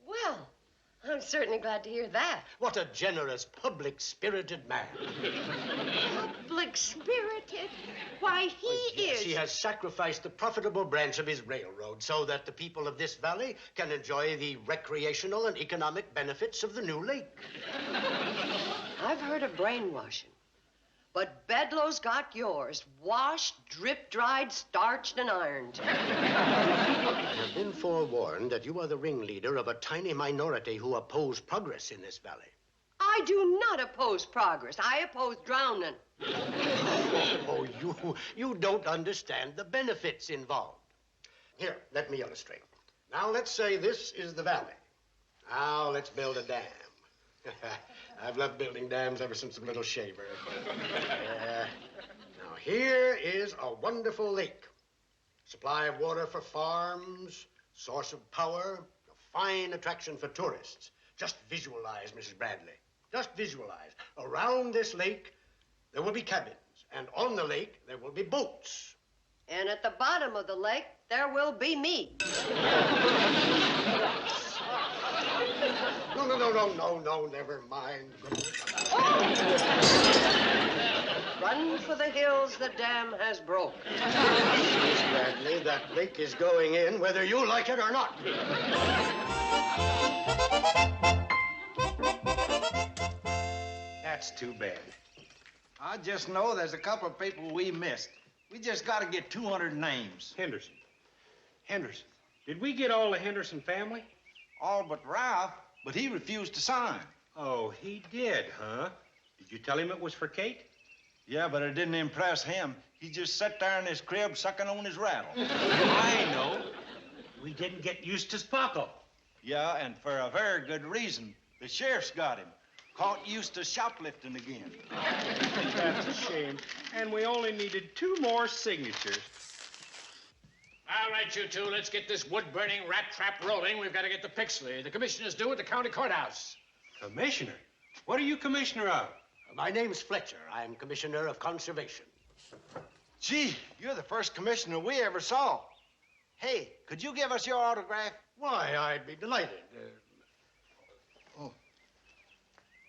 Well, I'm certainly glad to hear that. What a generous, public-spirited man. Public-spirited? Why, he Yes, is... he has sacrificed the profitable branch of his railroad so that the people of this valley can enjoy the recreational and economic benefits of the new lake. I've heard of brainwashing. But Bedloe's got yours. Washed, drip-dried, starched, and ironed. I have been forewarned that you are the ringleader of a tiny minority who oppose progress in this valley. I do not oppose progress. I oppose drowning. Oh, you don't understand the benefits involved. Here, let me illustrate. Now, let's say this is the valley. Now, let's build a dam. I've loved building dams ever since a little shaver. Now, here is a wonderful lake. Supply of water for farms, source of power, a fine attraction for tourists. Just visualize, Mrs. Bradley. Just visualize. Around this lake, there will be cabins, and on the lake, there will be boats. And at the bottom of the lake, there will be me. No, never mind. Run for the hills the dam has broke. Miss Bradley, that lake is going in whether you like it or not. That's too bad. I just know there's a couple of people we missed. We just got to get 200 names. Henderson. Did we get all the Henderson family? All but Ralph, but he refused to sign. Oh, he did, huh? Did you tell him it was for Kate? Yeah, but it didn't impress him. He just sat there in his crib sucking on his rattle. I know. We didn't get Eustace Paco. Yeah, and for a very good reason. The sheriff's got him. Caught Eustace shoplifting again. That's a shame. And we only needed 2 more signatures. All right, you two, let's get this wood-burning rat trap rolling. We've got to get to Pixley. The commissioner's due at the county courthouse. Commissioner? What are you commissioner of? My name's Fletcher. I'm Commissioner of Conservation. Gee, you're the first commissioner we ever saw. Hey, could you give us your autograph? Why, I'd be delighted.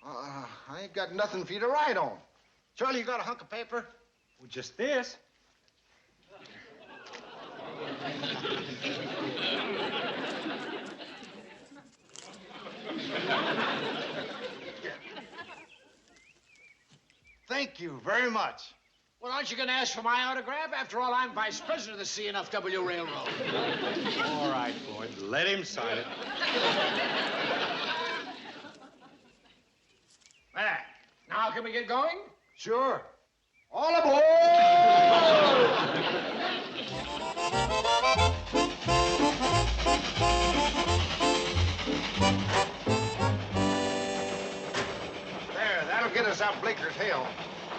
I ain't got nothing for you to write on. Charlie, you got a hunk of paper? Well, just this. Thank you very much. Well, aren't you going to ask for my autograph? After all, I'm vice president of the CNFW Railroad. All right, Floyd, let him sign it. There. Now can we get going? Sure. All aboard! There, that'll get us up Bleeker's Hill.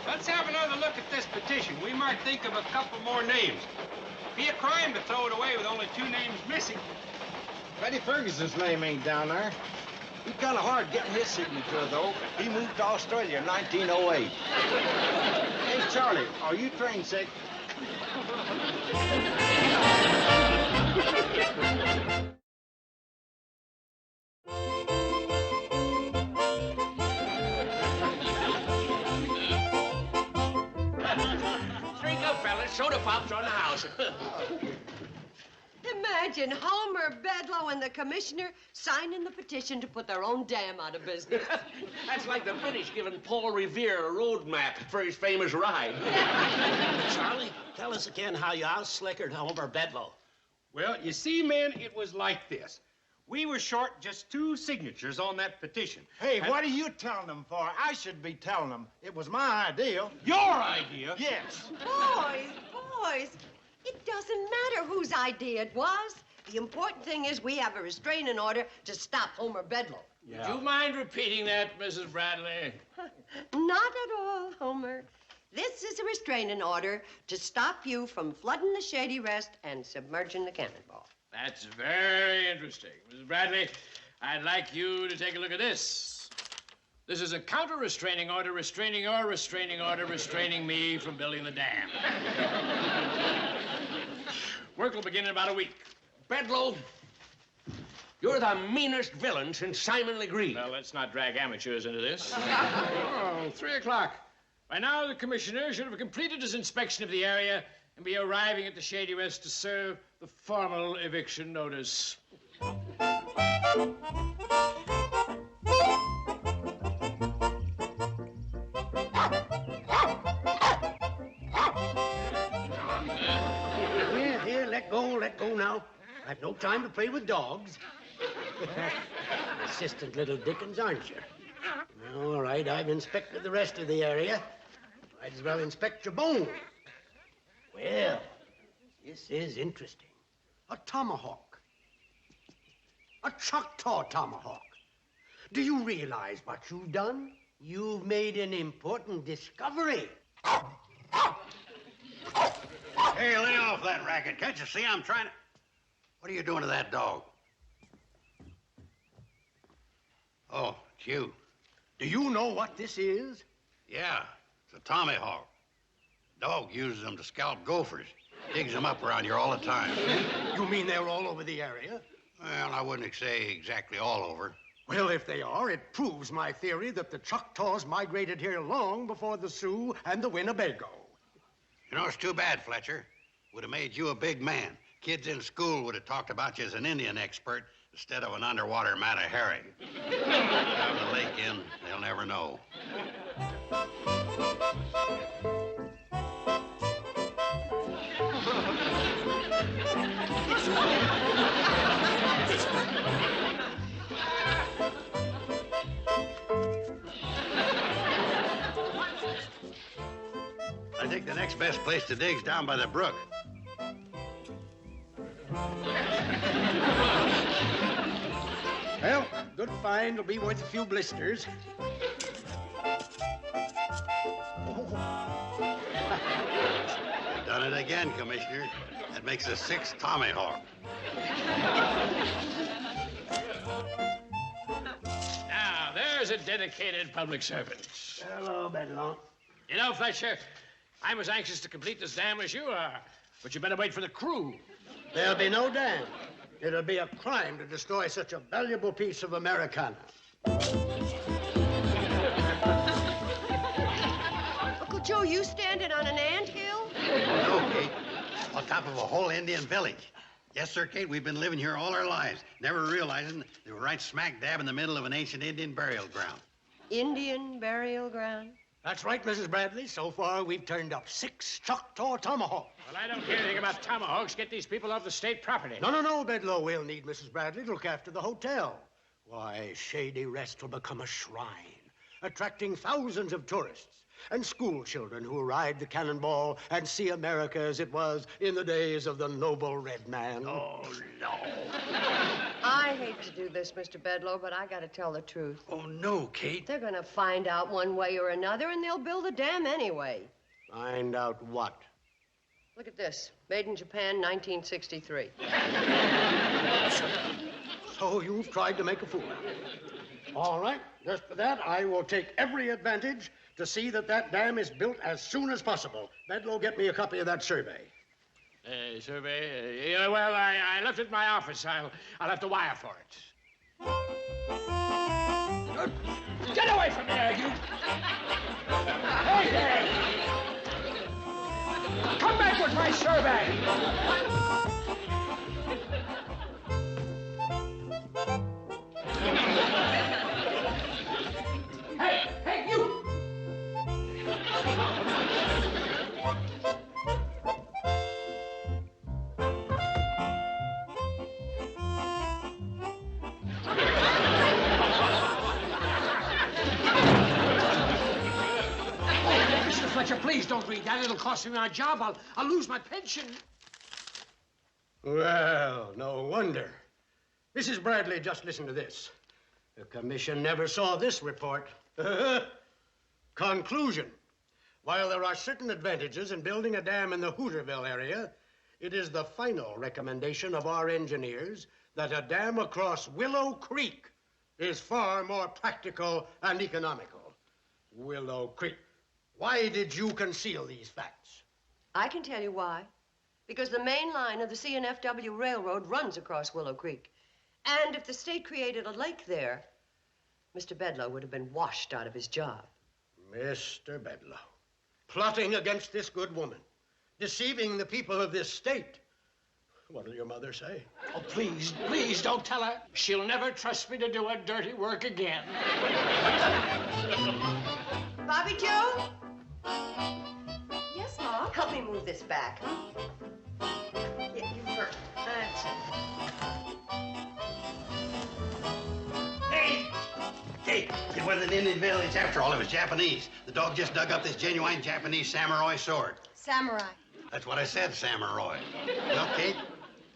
Let's have another look at this petition. We might think of a couple more names. Be a crime to throw it away with only 2 names missing. Freddie Ferguson's name ain't down there. He's kind of hard getting his signature, though. He moved to Australia in 1908. Hey, Charlie, are you train sick? Drink up, fellas. Soda pop's on the house. Imagine Homer, Bedloe, and the commissioner signing the petition to put their own dam out of business. That's like the British giving Paul Revere a road map for his famous ride. Charlie, tell us again how you out-slickered Homer Bedloe. Well, you see, men, it was like this. We were short just 2 signatures on that petition. Hey, what are you telling them for? I should be telling them. It was my idea. Your idea? Yes. Boys, it doesn't matter whose idea it was. The important thing is we have a restraining order to stop Homer Bedloe. Yeah. Do you mind repeating that, Mrs. Bradley? Not at all, Homer. This is a restraining order to stop you from flooding the Shady Rest and submerging the cannonball. That's very interesting. Mrs. Bradley, I'd like you to take a look at this. This is a counter-restraining order restraining your restraining order restraining me from building the dam. Work will begin in about a week. Bedloe, you're the meanest villain since Simon Legree. Well, let's not drag amateurs into this. Oh, 3 o'clock. By now, the commissioner should have completed his inspection of the area and be arriving at the Shady Rest to serve the formal eviction notice. Here, let go now. I've no time to play with dogs. Assistant little Dickens, aren't you? All right, I've inspected the rest of the area. Might as well inspect your bone. Well, this is interesting. A tomahawk. A Choctaw tomahawk. Do you realize what you've done? You've made an important discovery. Hey, lay off that racket. Can't you see I'm trying to... What are you doing to that dog? Oh, it's you. Do you know what this is? Yeah, it's a tomahawk. Dog uses them to scalp gophers. Digs them up around here all the time. You mean they're all over the area? Well, I wouldn't say exactly all over. Well, if they are, it proves my theory that the Choctaws migrated here long before the Sioux and the Winnebago. You know, it's too bad, Fletcher. Would have made you a big man. Kids in school would have talked about you as an Indian expert instead of an underwater Matahari. Have the lake in, they'll never know. I think the next best place to dig's down by the brook. Well, good find will be worth a few blisters. Done it again, Commissioner. That makes the 6th tomahawk. Now, there's a dedicated public servant. Hello, Bedlow. You know, Fletcher, I'm as anxious to complete this dam as you are, but you better wait for the crew. There'll be no dam. It'll be a crime to destroy such a valuable piece of Americana. Uncle Joe, you standing on an anthill? No, Kate. On top of a whole Indian village. Yes, sir, Kate, we've been living here all our lives, never realizing that we're right smack dab in the middle of an ancient Indian burial ground. Indian burial ground? That's right, Mrs. Bradley. So far, we've turned up 6 Choctaw tomahawks. Well, I don't care anything about tomahawks. Get these people off the state property. No, Bedlow. We'll need Mrs. Bradley to look after the hotel. Why, Shady Rest will become a shrine, attracting thousands of tourists and school children who ride the cannonball and see America as it was in the days of the noble red man. Oh, no. I hate to do this, Mr. Bedlow, but I gotta tell the truth. Oh, no, Kate. They're gonna find out one way or another, and they'll build a dam anyway. Find out what? Look at this. Made in Japan, 1963. So you've tried to make a fool out of me. All right. Just for that, I will take every advantage to see that that dam is built as soon as possible. Bedlow, get me a copy of that survey. Survey? Well, I left it in my office. I'll have to wire for it. Get away from there, you! Hey there! Come back with my survey! Hey, you! Mr. Fletcher, please don't read that. It'll cost me my job. I'll lose my pension. Well, no wonder. Mrs. Bradley, just listen to this. The commission never saw this report. Conclusion. While there are certain advantages in building a dam in the Hooterville area, it is the final recommendation of our engineers that a dam across Willow Creek is far more practical and economical. Willow Creek. Why did you conceal these facts? I can tell you why. Because the main line of the C&FW Railroad runs across Willow Creek. And if the state created a lake there, Mr. Bedlow would have been washed out of his job. Mr. Bedlow, plotting against this good woman, deceiving the people of this state. What'll your mother say? Oh, please don't tell her. She'll never trust me to do her dirty work again. Bobby Joe? Yes, Mom? Help me move this back, huh? Yeah, you first. That's it. Hey, it wasn't an Indian village after all. It was Japanese. The dog just dug up this genuine Japanese samurai sword. Samurai. That's what I said, samurai. Well, Kate?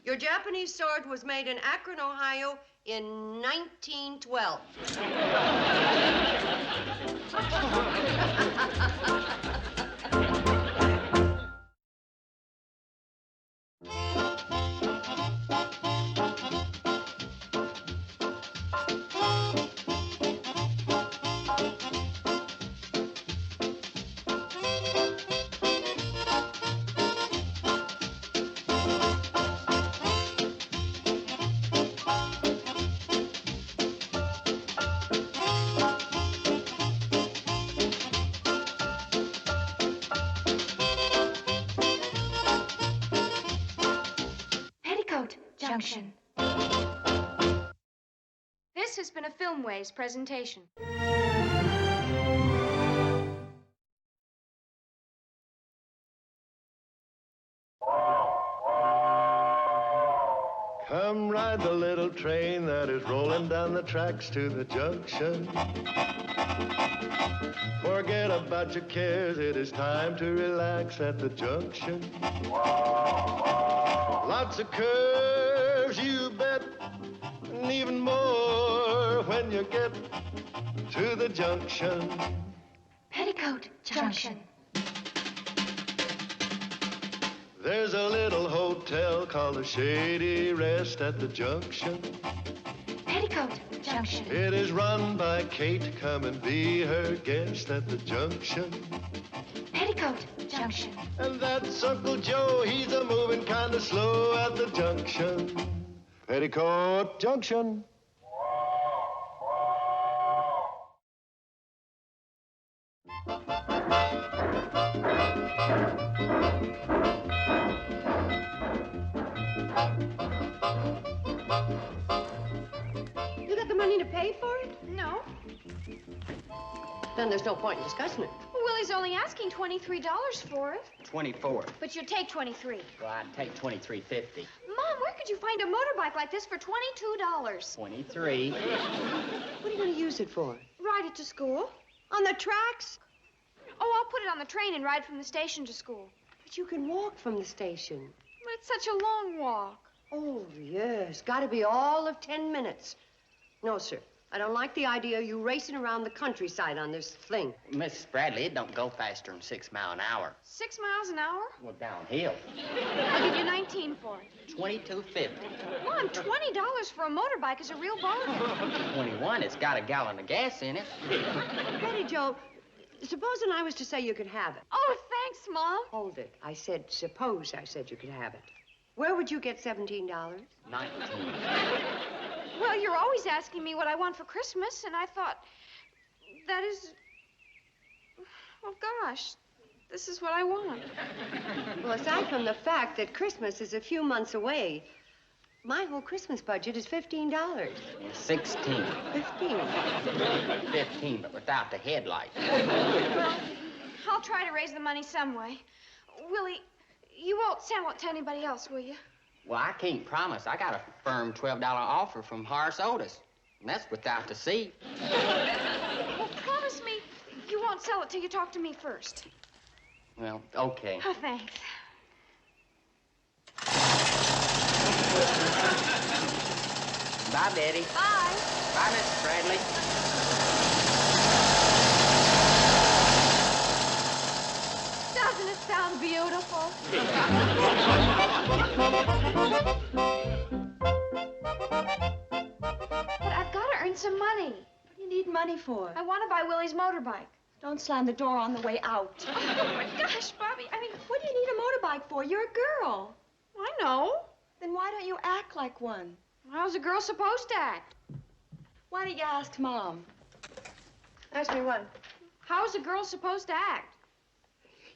Your Japanese sword was made in Akron, Ohio in 1912. Junction. This has been a Filmways presentation. Come ride the little train that is rolling down the tracks to the junction. Forget about your cares, it is time to relax at the junction. Lots of curves, you bet, and even more when you get to the junction. Petticoat Junction. There's a little hotel called the Shady Rest at the junction. Petticoat Junction. It is run by Kate. Come and be her guest at the junction. Petticoat Junction. And that's Uncle Joe. He's a moving kind of slow at the junction. Petticoat Junction. You got the money to pay for it? No. Then there's no point in discussing it. Well, Willie's only asking $23 for it. 24. But you'd take 23. Well, I'd take 23.50. Mom, where could you find a motorbike like this for $22? 23. What are you going to use it for? Ride it to school. On the tracks? Oh, I'll put it on the train and ride from the station to school. But you can walk from the station. But it's such a long walk. Oh, yes. Got to be all of 10 minutes. No, sir. I don't like the idea of you racing around the countryside on this thing. Miss Bradley, it don't go faster than 6 miles an hour. 6 miles an hour? Well, downhill. I'll give you 19 for it. 22.50. Mom, $20 for a motorbike is a real bargain. 21. It's got a gallon of gas in it. Betty Joe, supposing I was to say you could have it. Oh, thanks, Mom. Hold it. I said suppose I said you could have it. Where would you get $17? 19. Well, you're always asking me what I want for Christmas, and I thought, that is... Well, gosh, this is what I want. Well, aside from the fact that Christmas is a few months away, my whole Christmas budget is $15. 16. 15. 15, but without the headlight. Well, I'll try to raise the money some way. Willie, you won't sell it to anybody else, will you? Well, I can't promise. I got a firm $12 offer from Horace Otis, and that's without the seat. Well, promise me you won't sell it till you talk to me first. Well, okay. Oh, thanks. Bye, Betty. Bye. Bye, Mrs. Bradley. Doesn't it sound beautiful? But I've got to earn some money. What do you need money for? I want to buy Willie's motorbike. Don't slam the door on the way out. Oh, my gosh, Bobby, I mean... What do you need a motorbike for? You're a girl. I know. Then why don't you act like one? How's a girl supposed to act? Why don't you ask Mom? Ask me what? How's a girl supposed to act?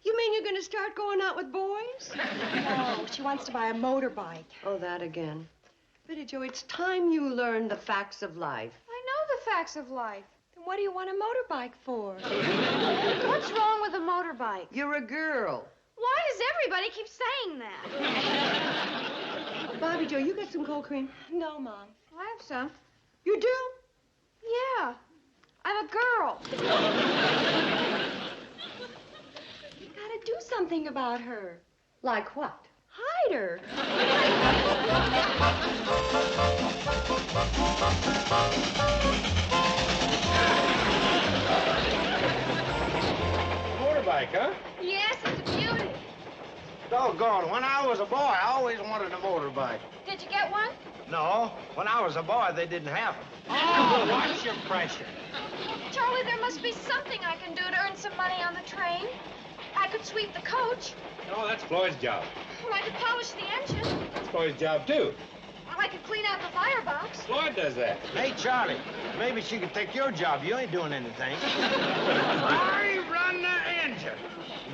You mean you're going to start going out with boys? No, she wants to buy a motorbike. Oh, that again. Betty Joe, it's time you learned the facts of life. I know the facts of life. Then what do you want a motorbike for? What's wrong with a motorbike? You're a girl. Why does everybody keep saying that? Bobby Joe, you got some cold cream? No, Mom. I have some. You do? Yeah. I'm a girl. You gotta do something about her. Like what? Hide her. Motorbike, huh? Yes, it's a beauty. Doggone, when I was a boy, I always wanted a motorbike. Did you get one? No, when I was a boy, they didn't have them. Oh, watch your pressure. Charlie, there must be something I can do to earn some money on the train. I could sweep the coach. No, that's Floyd's job. Or I could polish the engine. That's Floyd's job, too. Or I could clean out the firebox. Floyd does that. Hey, Charlie, maybe she could take your job. You ain't doing anything. I run the engine.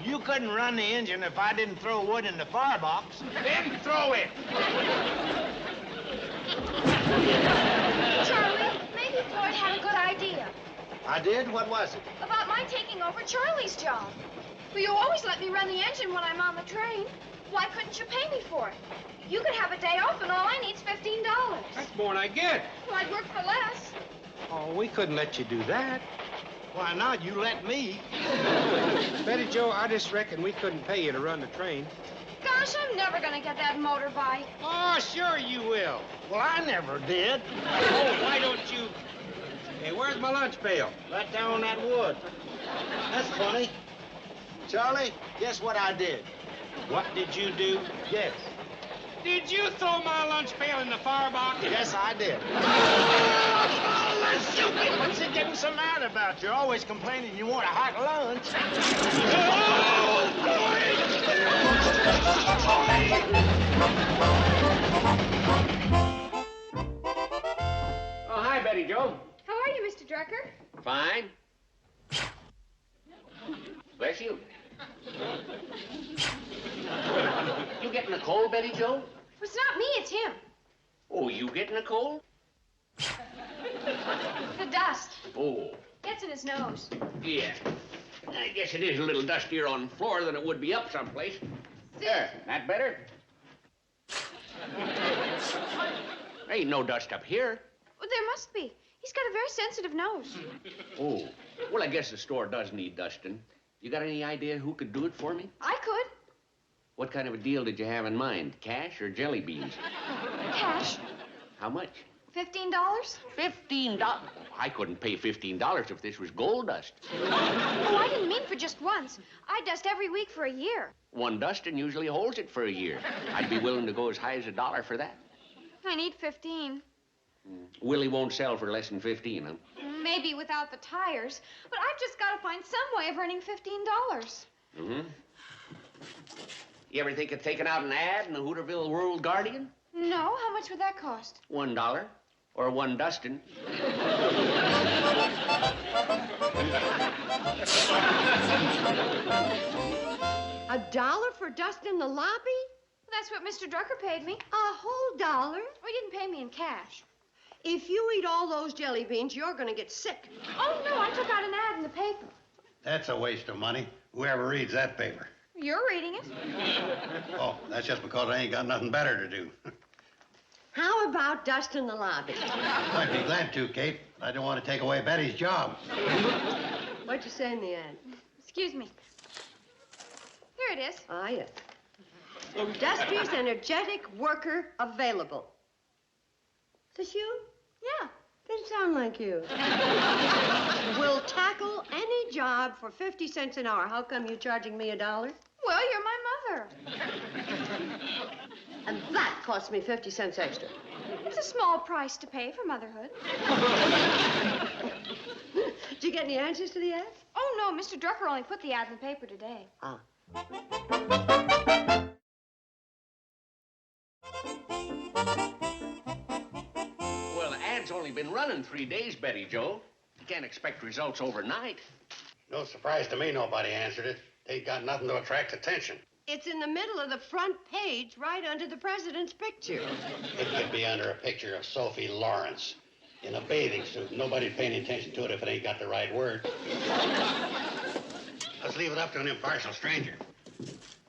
You couldn't run the engine if I didn't throw wood in the firebox. Then throw it. Charlie, maybe Floyd had a good idea. I did? What was it? About my taking over Charlie's job. Well, you always let me run the engine when I'm on the train. Why couldn't you pay me for it? You could have a day off and all I need's $15. That's more than I get. Well, I'd work for less. Oh, we couldn't let you do that. Why not? You let me. Betty Joe, I just reckon we couldn't pay you to run the train. Gosh, I'm never gonna get that motorbike. Oh, sure you will. Well, I never did. Oh, why don't you... Hey, where's my lunch pail? Right down on that wood. That's funny. Charlie, guess what I did? What did you do? Yes. Did you throw my lunch pail in the firebox? Yes, I did. What's he getting so mad about? You're always complaining you want a hot lunch. Oh, hi, Betty Joe. How are you, Mr. Drucker? Fine. Bless you. You getting a cold, Betty Joe? Well, it's not me, it's him. Oh, you getting a cold? The dust. Oh, Gets in his nose. yeah. I guess it is a little dustier on the floor than it would be up someplace. There, that better? There ain't no dust up here. Well, there must be. He's got a very sensitive nose. Oh, well, I guess the store does need dusting. You got any idea who could do it for me? I could. What kind of a deal did you have in mind? Cash or jelly beans? Cash. How much? $15? $15? I couldn't pay $15 if this was gold dust. Oh, I didn't mean for just once. I dust every week for a year. One dusting usually holds it for a year. I'd be willing to go as high as $1 for that. I need 15. Willie won't sell for less than 15, huh? Maybe without the tires. But I've just got to find some way of earning $15. Mm-hmm. You ever think of taking out an ad in the Hooterville World Guardian? No, how much would that cost? $1 or one dusting. $1 for dusting the lobby? Well, that's what Mr. Drucker paid me. A whole dollar? Oh, he didn't pay me in cash. If you eat all those jelly beans, you're going to get sick. Oh, no, I took out an ad in the paper. That's a waste of money. Whoever reads that paper. You're reading it. Oh, that's just because I ain't got nothing better to do. How about dusting the lobby? I'd be glad to, Kate. I don't want to take away Betty's job. What'd you say in the ad? Excuse me. Here it is. Ah, yes. Industrious, energetic worker available. Is this you? Yeah. Didn't sound like you. Will tackle any job for 50 cents an hour. How come you charging me $1? Well, you're my mother. And that cost me 50 cents extra. It's a small price to pay for motherhood. Did you get any answers to the ad? Oh, no, Mr. Drucker only put the ad in the paper today. Ah. Well, the ad's only been running 3 days, Betty Joe. You can't expect results overnight. No surprise to me nobody answered it. They ain't got nothing to attract attention. It's in the middle of the front page, right under the president's picture. It could be under a picture of Sophie Lawrence in a bathing suit. Nobody's paying attention to it if it ain't got the right word. Let's leave it up to an impartial stranger.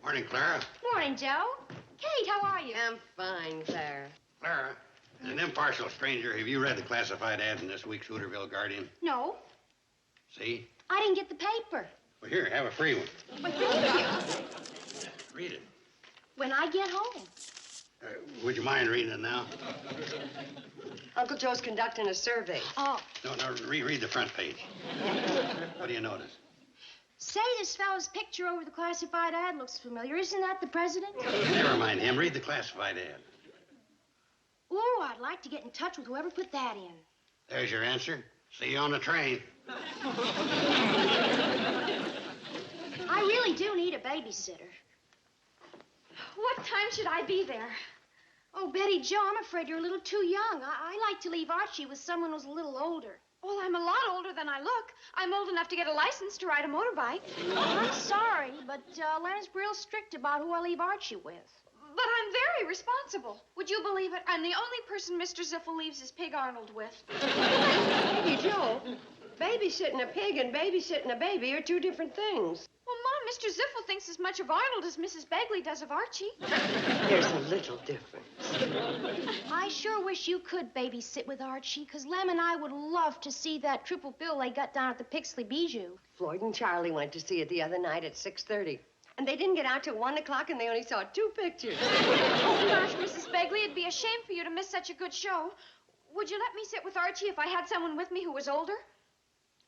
Morning, Clara. Morning, Joe. Kate, how are you? I'm fine, Clara. Clara, as an impartial stranger, have you read the classified ads in this week's Hooterville Guardian? No, See? I didn't get the paper. Well, here, have a free one. But thank you. Read it. When I get home. Would you mind reading it now? Uncle Joe's conducting a survey. Oh. No, reread the front page. What do you notice? Say, this fellow's picture over the classified ad looks familiar. Isn't that the president? Never mind him. Read the classified ad. Oh, I'd like to get in touch with whoever put that in. There's your answer. See you on the train. I really do need a babysitter. What time should I be there? Oh, Betty Joe, I'm afraid you're a little too young. I like to leave Archie with someone who's a little older. Well, I'm a lot older than I look. I'm old enough to get a license to ride a motorbike. Oh, I'm sorry, but Len's real strict about who I leave Archie with. But I'm very responsible. Would you believe it? I'm the only person Mr. Ziffel leaves his pig Arnold with. Hey, Joe, babysitting a pig and babysitting a baby are two different things. Well, Mom, Mr. Ziffel thinks as much of Arnold as Mrs. Begley does of Archie. There's a little difference. I sure wish you could babysit with Archie, because Lem and I would love to see that triple bill they got down at the Pixley Bijou. Floyd and Charlie went to see it the other night at 6:30. And they didn't get out till 1 o'clock, and they only saw 2 pictures. Oh, gosh, Mrs. Begley, it'd be a shame for you to miss such a good show. Would you let me sit with Archie if I had someone with me who was older?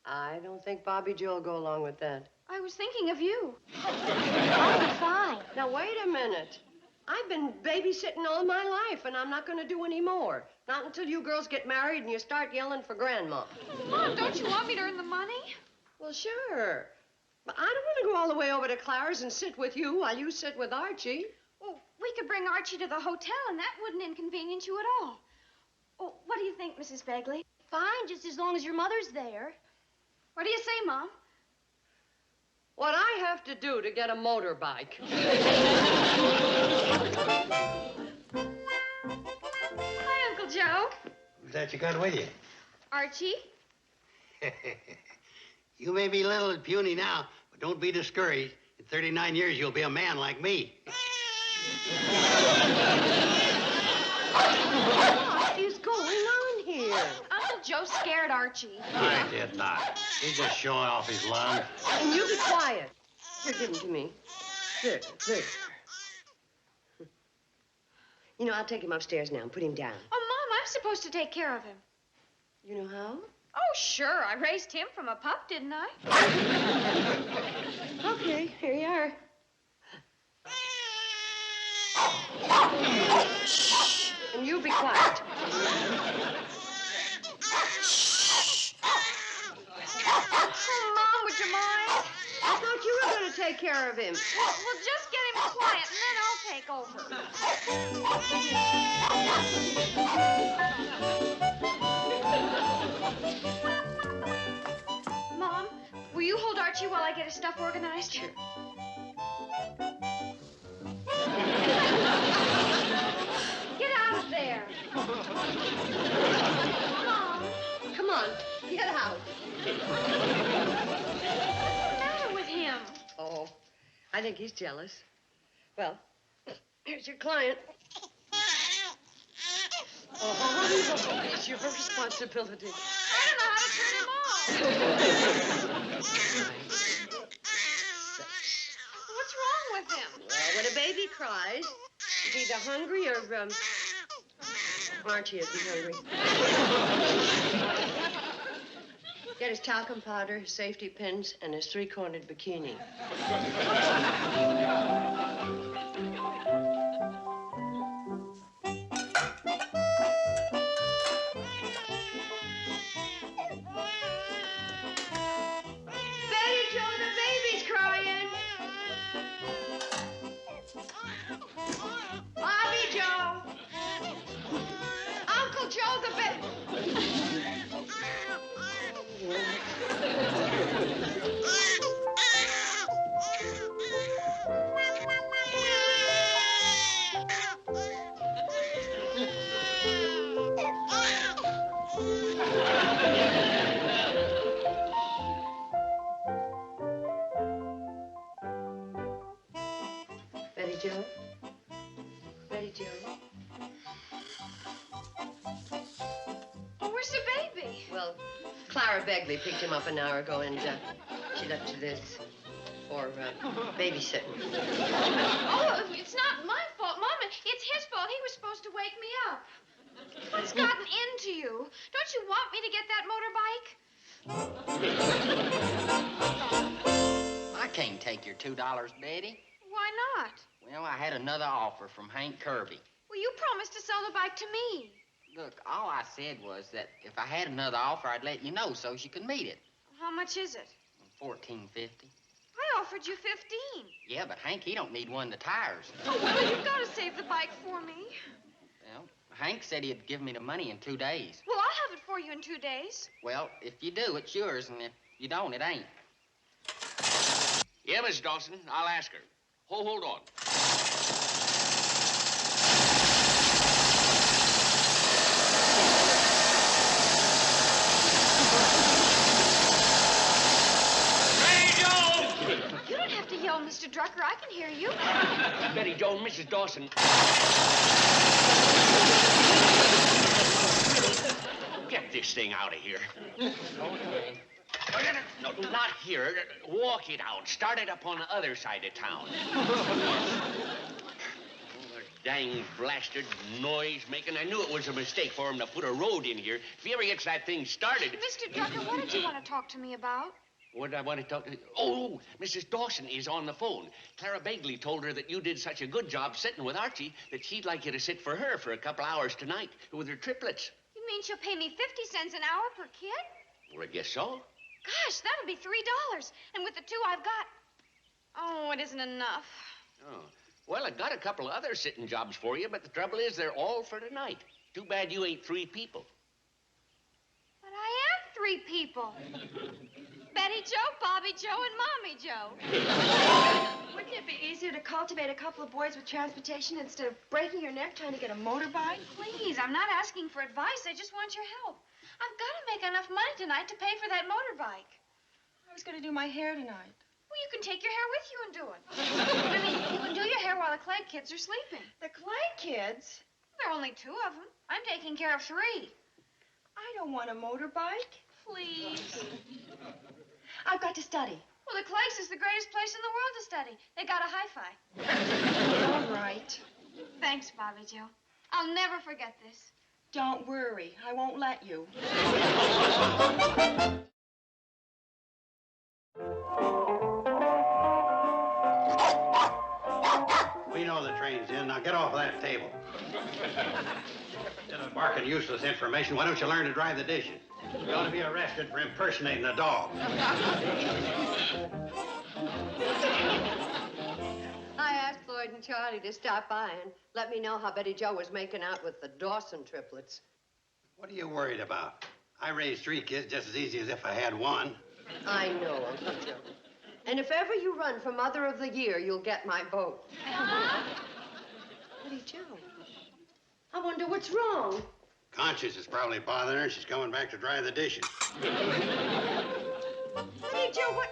I don't think Bobby Joe will go along with that. I was thinking of you. I'll be fine. Now, wait a minute. I've been babysitting all my life, and I'm not going to do any more. Not until you girls get married and you start yelling for Grandma. Mom, don't you want me to earn the money? Well, sure. But I don't want to go all the way over to Clara's and sit with you while you sit with Archie. Well, we could bring Archie to the hotel, and that wouldn't inconvenience you at all. Oh, what do you think, Mrs. Begley? Fine, just as long as your mother's there. What do you say, Mom? What I have to do to get a motorbike. Hi, Uncle Joe. Who's that you got with you? Archie? You may be little and puny now, but don't be discouraged. In 39 years, you'll be a man like me. What is going on here? Uncle Joe scared Archie. I did not. He's just showing off his lung. And you be quiet. Here, give him to me. There. You know, I'll take him upstairs now and put him down. Oh, Mom, I'm supposed to take care of him. You know how? Oh, sure. I raised him from a pup, didn't I? Okay, here you are. And you be quiet. Oh, Mom, would you mind? I thought you were going to take care of him. Well, just get him quiet, and then I'll take over. Mom, will you hold Archie while I get his stuff organized? Sure. Get out of there. Mom. Come on, get out. What's the matter with him? Oh, I think he's jealous. Well, here's your client. Oh, it's your responsibility. I don't know how to turn him off. What's wrong with him? Well, when a baby cries, he's either hungry or, Archie would be hungry. Get his talcum powder, his safety pins, and his 3-cornered bikini. Betty Joe, the baby's crying. Bobby Joe. Uncle Joe, the baby. Betty Joe? Betty Joe? Oh, where's the baby? Well, Clara Begley picked him up an hour ago, and she left you this for babysitting. Oh, it's not my fault, Mom. It's his fault. He was supposed to wake me up. What's gotten into you? Don't you want me to get that motorbike? I can't take your $2, Betty. Why not? Well, I had another offer from Hank Kirby. Well, you promised to sell the bike to me. Look, all I said was that if I had another offer, I'd let you know so you could meet it. How much is it? $14.50. I offered you 15. Yeah, but Hank, he don't need one of the tires. Oh, well, you've got to save the bike for me. Well, Hank said he'd give me the money in 2 days. Well, I'll have it for you in 2 days. Well, if you do, it's yours, and if you don't, it ain't. Yeah, Miss Dawson, I'll ask her. Hold on. have to yell, Mr. Drucker. I can hear you. Betty Jo, Mrs. Dawson. Get this thing out of here. Okay. No, not here. Walk it out. Start it up on the other side of town. Dang blasted noise making. I knew it was a mistake for him to put a road in here. If he ever gets that thing started. Mr. Drucker, what did you want to talk to me about? What did I want to talk to? Oh, Mrs. Dawson is on the phone. Clara Begley told her that you did such a good job sitting with Archie that she'd like you to sit for her for a couple hours tonight with her triplets. You mean she'll pay me 50 cents an hour per kid? Well, I guess so. Gosh, that'll be $3. And with the two I've got... Oh, it isn't enough. Oh. Well, I got a couple of other sitting jobs for you, but the trouble is they're all for tonight. Too bad you ain't 3 people. But I am 3 people. Betty Jo, Bobby Joe, and Mommy Joe. Wouldn't it be easier to cultivate a couple of boys with transportation instead of breaking your neck trying to get a motorbike? Please, I'm not asking for advice. I just want your help. I've got to make enough money tonight to pay for that motorbike. I was going to do my hair tonight. Well, you can take your hair with you and do it. I mean, you can do your hair while the Clegg kids are sleeping. The Clegg kids? There are only 2 of them. I'm taking care of 3. I don't want a motorbike. Please. I've got to study. Well, the Cleggs is the greatest place in the world to study. They got a hi-fi. All right. Thanks, Bobby Joe. I'll never forget this. Don't worry. I won't let you. We know the train's in. Now get off of that table. Instead of barking useless information, why don't you learn to dry the dishes? You ought to be arrested for impersonating a dog. I asked Lloyd and Charlie to stop by and let me know how Betty Jo was making out with the Dawson triplets. What are you worried about? I raised 3 kids just as easy as if I had 1. I know, Uncle Joe. And if ever you run for Mother of the Year, you'll get my vote. Betty Jo, I wonder what's wrong. Conscience is probably bothering her. She's coming back to dry the dishes. Betty Jo, what?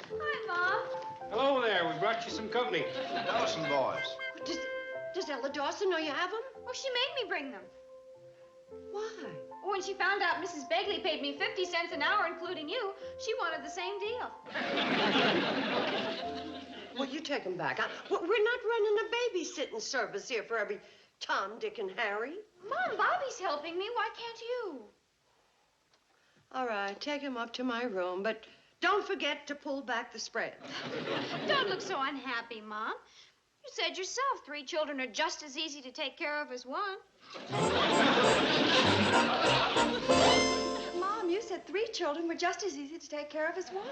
Hi, Mom. Hello there. We brought you some company. Dawson boys. Does Ella Dawson know you have them? Oh, she made me bring them. Why? When she found out Mrs. Begley paid me 50 cents an hour, including you, she wanted the same deal. Well, you take them back. We're not running a babysitting service here for every Tom, Dick, and Harry. Mom, Bobby's helping me. Why can't you? All right, take him up to my room, but don't forget to pull back the spread. Don't look so unhappy, Mom. You said yourself 3 children are just as easy to take care of as 1. Mom, you said 3 children were just as easy to take care of as 1.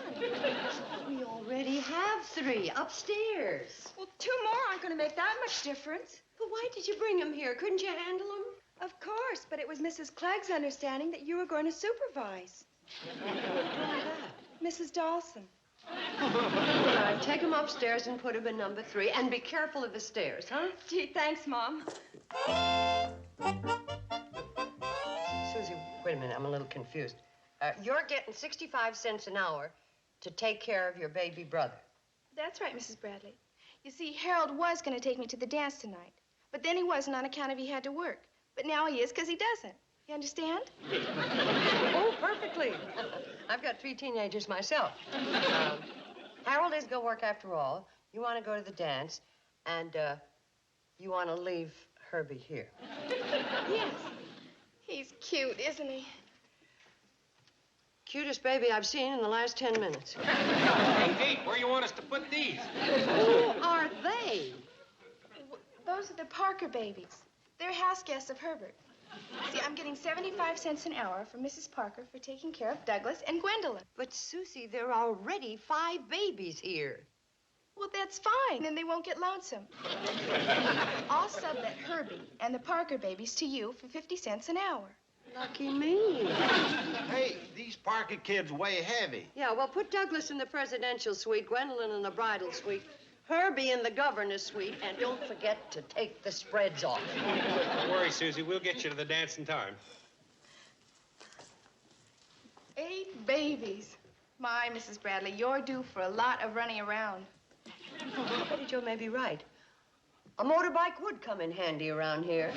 We already have 3 upstairs. Well, 2 more aren't going to make that much difference. But why did you bring them here? Couldn't you handle them? Of course, but it was Mrs. Clegg's understanding that you were going to supervise. Mrs. Dawson. All right, take him upstairs and put him in number 3. And be careful of the stairs, huh? Gee, thanks, Mom. Susie, wait a minute. I'm a little confused. You're getting 65 cents an hour to take care of your baby brother. That's right, Mrs. Bradley. You see, Harold was going to take me to the dance tonight. But then he wasn't on account of he had to work. But now he is because he doesn't. You understand? Oh, perfectly. I've got 3 teenagers myself. Harold is going to work after all. You want to go to the dance, and you want to leave Herbie here. Yes. He's cute, isn't he? Cutest baby I've seen in the last 10 minutes. Hey, Kate, where you want us to put these? Who are they? Those are the Parker babies. They're house guests of Herbert. See, I'm getting 75 cents an hour from Mrs. Parker for taking care of Douglas and Gwendolyn. But, Susie, there are already 5 babies here. Well, that's fine. Then they won't get lonesome. I'll sublet Herbie and the Parker babies to you for 50 cents an hour. Lucky me. Hey, these Parker kids weigh heavy. Yeah, well, put Douglas in the presidential suite, Gwendolyn in the bridal suite, Herbie in the governor's suite, and don't forget to take the spreads off. Don't worry, Susie. We'll get you to the dance in time. 8 babies. My, Mrs. Bradley, you're due for a lot of running around. Betty Jo may be right. A motorbike would come in handy around here.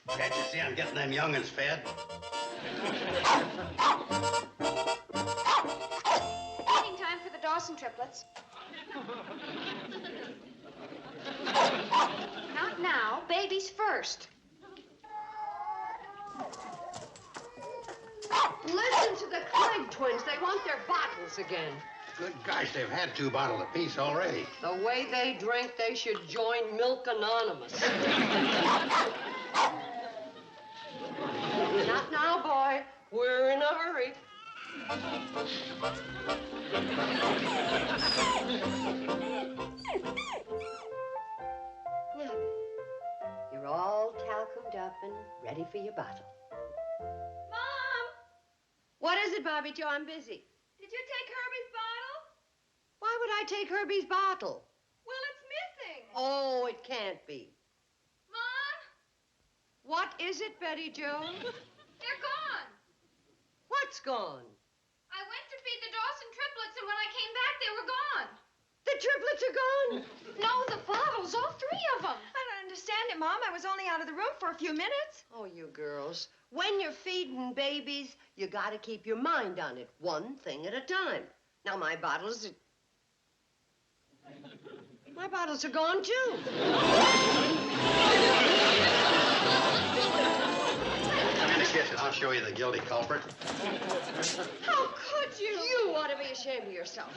Can't you see I'm getting them young'uns fed? Feeding time for the Dawson triplets. Not now. Babies first. Listen to the Clegg twins. They want their bottles again. Good gosh, they've had 2 bottles apiece already. The way they drink, they should join Milk Anonymous. Not now, boy. We're in a hurry. Now, you're all talcumed up and ready for your bottle. Mom! What is it, Bobby Jo? I'm busy. Did you take Herbie's bottle? Why would I take Herbie's bottle? Well, it's missing. Oh, it can't be. Mom? What is it, Betty Jo? They're gone. What's gone? I went to feed the Dawson triplets, and when I came back, they were gone. The triplets are gone. No, the bottles, all 3 of them. I don't understand it, Mom. I was only out of the room for a few minutes. Oh, you girls. When you're feeding babies, you gotta keep your mind on it, one thing at a time. Now, my bottles are gone, too. Come in the kitchen. I'll show you the guilty culprit. How could you? You ought to be ashamed of yourself.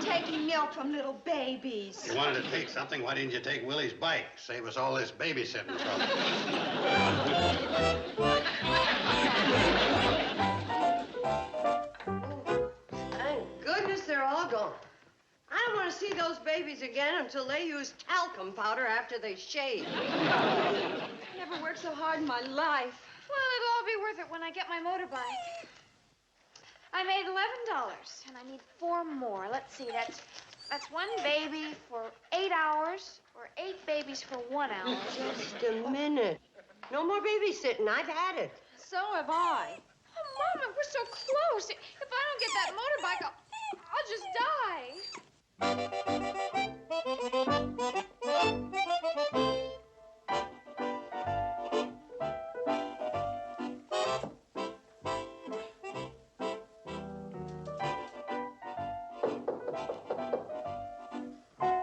Taking milk from little babies. If you wanted to take something, why didn't you take Willie's bike? Save us all this babysitting trouble. Thank goodness they're all gone. I don't want to see those babies again until they use talcum powder after they shave. I never worked so hard in my life. Well, it'll all be worth it when I get my motorbike. I made $11, and I need 4 more. Let's see, that's 1 baby for 8 hours, or 8 babies for 1 hour. Just a minute. No more babysitting. I've had it. So have I. Oh, Mama, we're so close. If I don't get that motorbike, I'll just die.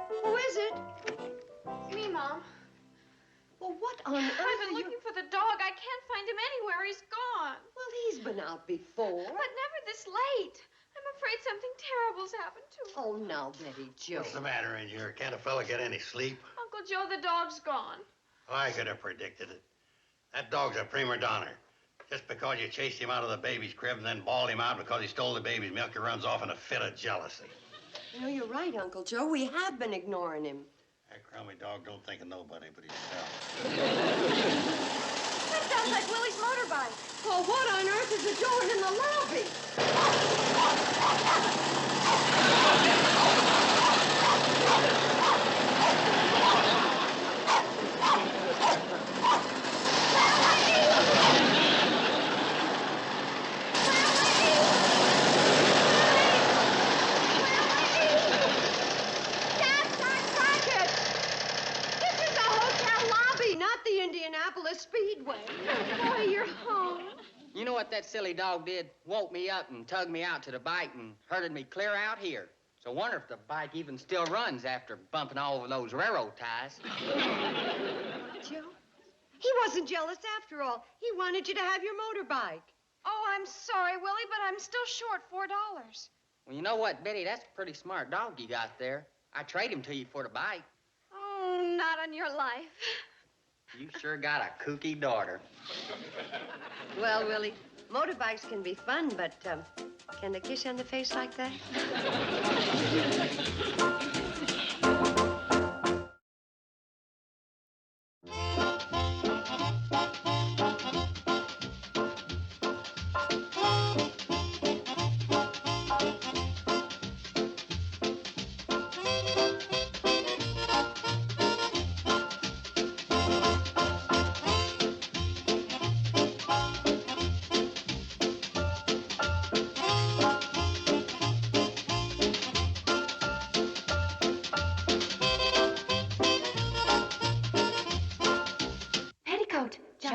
Who is it? Me, Mom. Well, what on earth I've been looking for the dog. I can't find him anywhere. He's gone. Well, he's been out before. But never this late. I'm afraid something terrible's happened to him. Oh, now, Betty Jo. What's the matter in here? Can't a fella get any sleep? Uncle Joe, the dog's gone. I could have predicted it. That dog's a prima donna. Just because you chased him out of the baby's crib and then bawled him out because he stole the baby's milk, he runs off in a fit of jealousy. You know, you're right, Uncle Joe. We have been ignoring him. That crummy dog don't think of nobody but himself. That sounds like Willie's motorbike. Well, what on earth is it doing in the lobby? Speedway. Oh, boy, you're home. You know what that silly dog did? Woke me up and tugged me out to the bike and herded me clear out here. So I wonder if the bike even still runs after bumping all over those railroad ties. Joe, he wasn't jealous after all. He wanted you to have your motorbike. Oh, I'm sorry, Willie, but I'm still short $4. Well, you know what, Betty? That's a pretty smart dog you got there. I trade him to you for the bike. Oh, not on your life. You sure got a kooky daughter. Well, Willie, motorbikes can be fun, but can they kiss you on the face like that?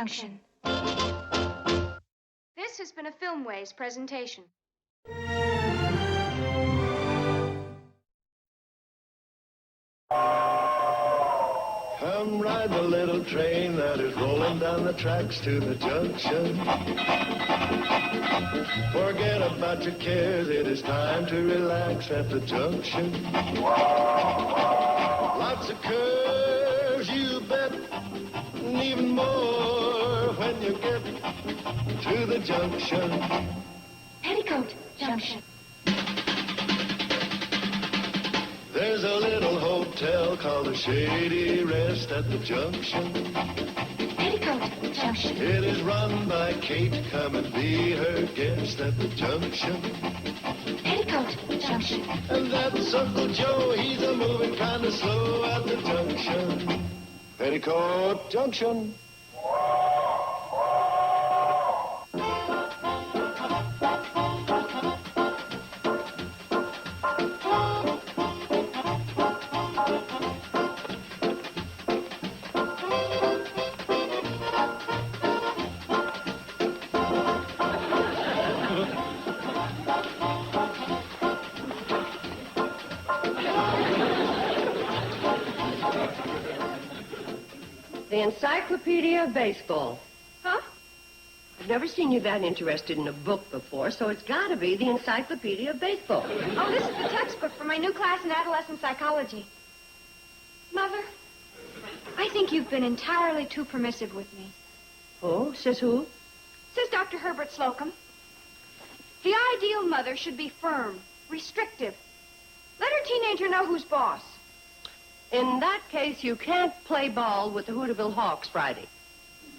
Junction. This has been a Filmways presentation. Come ride the little train that is rolling down the tracks to the junction. Forget about your cares, it is time to relax at the junction. Lots of curves, you bet, and even more when you get to the junction. Petticoat Junction. There's a little hotel called the Shady Rest at the junction. Petticoat Junction. It is run by Kate. Come and be her guest at the junction. Petticoat Junction. And that's Uncle Joe. He's a moving kind of slow at the junction. Petticoat Junction. The Encyclopedia of Baseball. Huh? I've never seen you that interested in a book before, so it's got to be the Encyclopedia of Baseball. Oh, this is the textbook for my new class in adolescent psychology. Mother, I think you've been entirely too permissive with me. Oh, says who? Says Dr. Herbert Slocum. The ideal mother should be firm, restrictive. Let her teenager know who's boss. In that case, you can't play ball with the Hooterville Hawks Friday.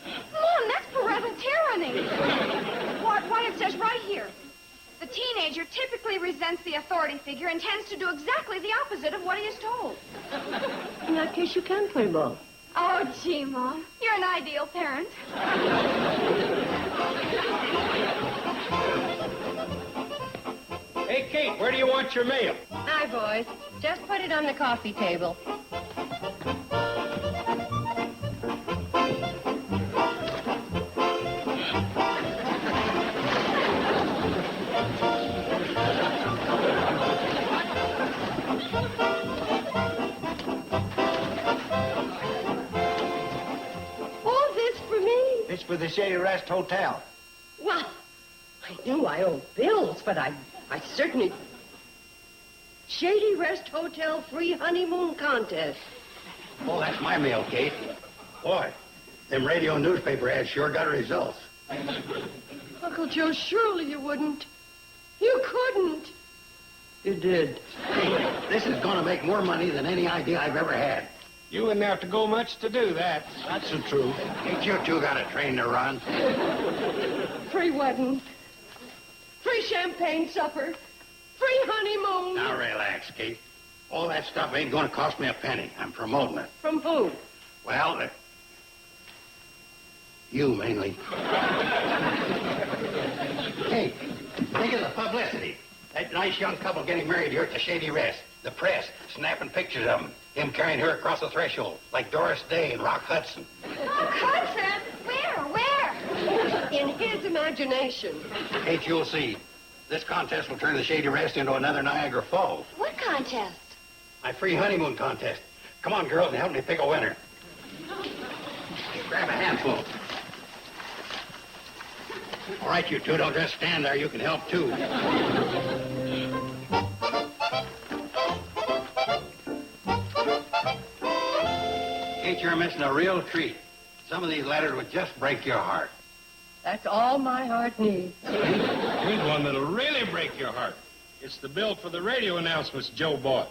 Mom, that's parental tyranny. Why, it says right here. The teenager typically resents the authority figure and tends to do exactly the opposite of what he is told. In that case, you can play ball. Oh, gee, Mom, you're an ideal parent. Hey, Kate, where do you want your mail? Hi, boys. Just put it on the coffee table. All this for me? It's for the Shady Rest Hotel. Well, I knew I owed bills, but I certainly... Shady Rest Hotel free honeymoon contest. Oh, that's my mail, Kate. Boy, them radio and newspaper ads sure got results. Uncle Joe, surely you wouldn't. You couldn't. You did. This is going to make more money than any idea I've ever had. You wouldn't have to go much to do that. That's the truth. Ain't you two got a train to run? Free wedding. Free champagne supper. Free honeymoon. Now relax, Kate. All that stuff ain't going to cost me a penny. I'm promoting it. From who? Well, you mainly. Hey, think of the publicity. That nice young couple getting married here at the Shady Rest. The press snapping pictures of them. Him carrying her across the threshold, like Doris Day and Rock Hudson. Oh, Hudson? Where? In his imagination. Kate, you'll see. This contest will turn the Shady Rest into another Niagara Falls. What contest? My free honeymoon contest. Come on, girls, and help me pick a winner. Grab a handful. All right, you two, don't just stand there. You can help, too. Kate, you're missing a real treat. Some of these letters would just break your heart. That's all my heart needs. Here's one that'll really break your heart. It's the bill for the radio announcements Joe bought.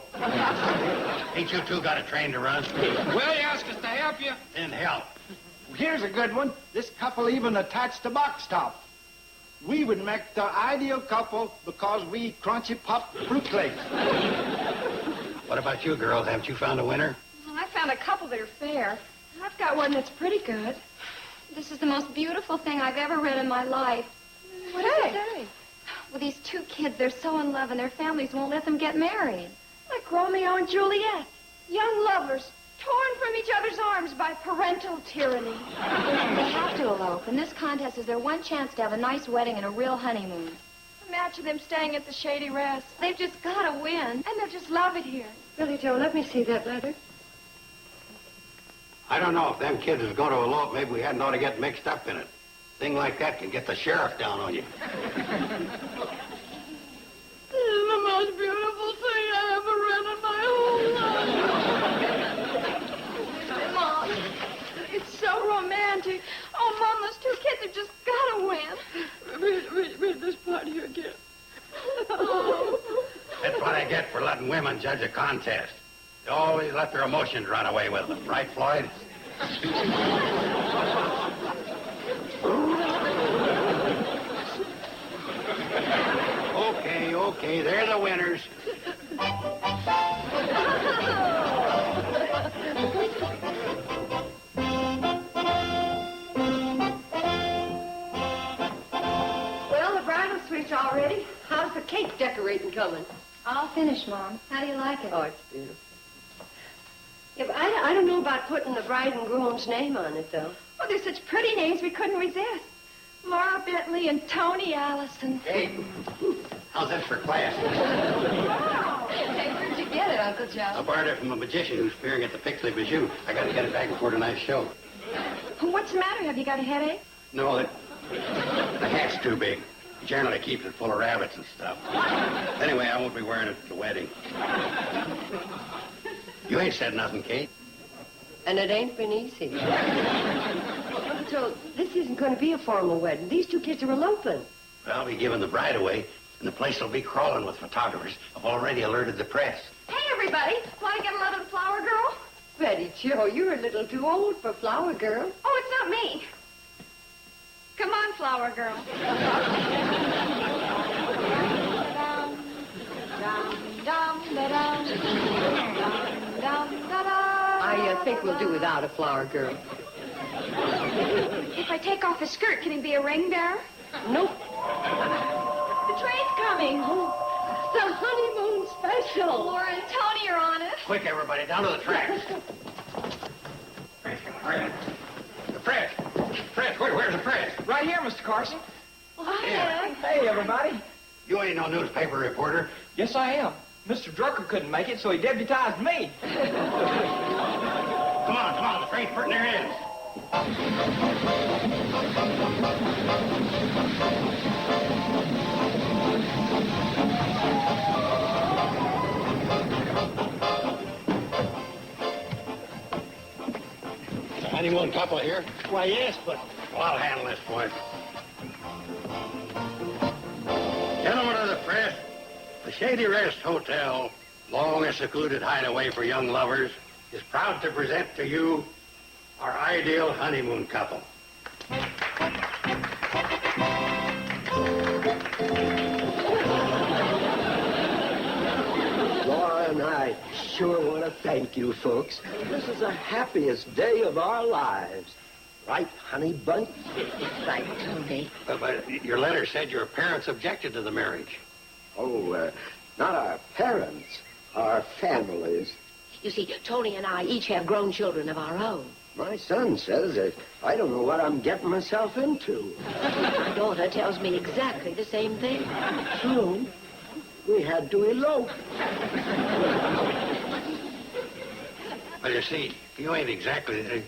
Ain't you two got a train to run? Well, you asked us to help you. Then help. Here's a good one. This couple even attached a box top. We would make the ideal couple because we crunchy pop fruit flakes. What about you, girls? Haven't you found a winner? Well, I found a couple that are fair. I've got one that's pretty good. This is the most beautiful thing I've ever read in my life. What does it say? Well, these two kids, they're so in love and their families won't let them get married. Like Romeo and Juliet. Young lovers, torn from each other's arms by parental tyranny. They have to elope, and this contest is their one chance to have a nice wedding and a real honeymoon. Imagine them staying at the Shady Rest. They've just got to win, and they'll just love it here. Billy Joe, let me see that letter. I don't know if them kids is going to elope. Maybe we hadn't ought to get mixed up in it. Thing like that can get the sheriff down on you. This is the most beautiful thing I ever read in my whole life. Mom, it's so romantic. Oh, Mom, those two kids have just got to win. Read this part here again. Oh. That's what I get for letting women judge a contest. They always let their emotions run away with them. Right, Floyd? Okay, they're the winners. Well, the bridal suite's all ready. How's the cake decorating coming? All finished, Mom. How do you like it? Oh, it's beautiful. Yeah, but I don't know about putting the bride and groom's name on it, though. Oh, they're such pretty names we couldn't resist. Laura Bentley and Tony Allison. Hey, how's this for class? Wow. Hey, where'd you get it, Uncle Joe? I borrowed it from a magician who's appearing at the Pixley Bijou. I got to get it back before tonight's show. What's the matter? Have you got a headache? No, the hat's too big. Generally keeps it full of rabbits and stuff. Anyway, I won't be wearing it at the wedding. You ain't said nothing, Kate. And it ain't been easy. So this isn't going to be a formal wedding. These two kids are eloping. Well, I'll be giving the bride away, and the place will be crawling with photographers. I've already alerted the press. Hey, everybody. Want to get a lot of the Flower Girl? Betty Joe, you're a little too old for Flower Girl. Oh, it's not me. Come on, Flower Girl. I think we'll do without a Flower Girl. If I take off his skirt, can he be a ring bearer? Nope. The train's coming. The honeymoon special. Laura and Tony are on it. Quick, everybody, down to the tracks. Where's the press? Right here, Mr. Carson. Yeah. Hey, everybody. You ain't no newspaper reporter. Yes, I am. Mr. Drucker couldn't make it, so he deputized me. Come on, the train's putting their ends. The honeymoon couple here? Why, yes, but... Well, I'll handle this point. Gentlemen of the press, the Shady Rest Hotel, long a secluded hideaway for young lovers, is proud to present to you our ideal honeymoon couple. Laura and I sure want to thank you folks. This is the happiest day of our lives. Right, honey bunch? Right, Tony. But your letter said your parents objected to the marriage. Oh, not our parents, our families. You see, Tony and I each have grown children of our own. My son says that I don't know what I'm getting myself into. My daughter tells me exactly the same thing. So, we had to elope. But you see, you ain't exactly...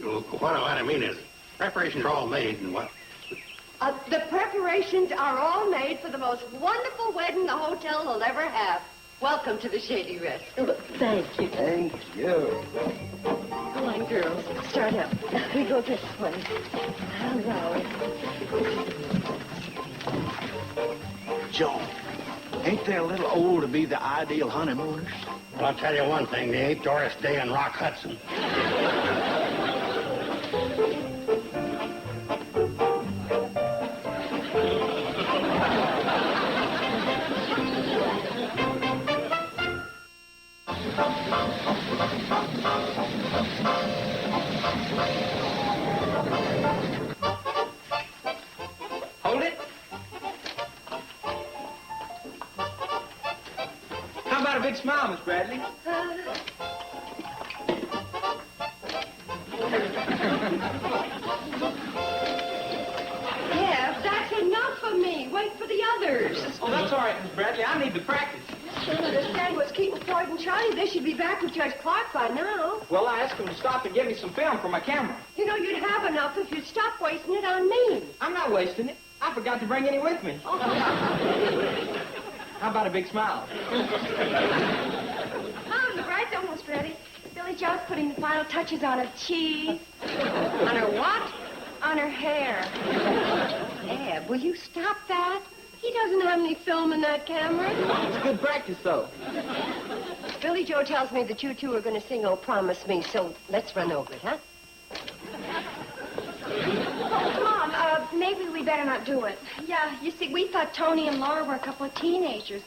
what I mean is, preparations are all made and what... The preparations are all made for the most wonderful wedding the hotel will ever have. Welcome to the Shady Rest. Thank you. Thank you. Come on, girls. Start up. We go this way. Hello. Joe, ain't they a little old to be the ideal honeymooners? Well, I'll tell you one thing. They ain't Doris Day and Rock Hudson. Hold it. How about a big smile, Miss Bradley? ready to practice. I don't understand what's keeping Floyd and Charlie. They should be back with Judge Clark by now. Well, I asked them to stop and give me some film for my camera. You know, you'd have enough if you'd stop wasting it on me. I'm not wasting it. I forgot to bring any with me. How about a big smile? Mom, the bride's almost ready. Billy Joe's putting the final touches on her cheese. On her what? On her hair. Eb, will you stop that? He doesn't have any film in that camera. It's good practice, though. Billy Joe tells me that you two are going to sing Oh Promise Me, so let's run over it, huh? Mom, maybe we better not do it. Yeah, you see, we thought Tony and Laura were a couple of teenagers,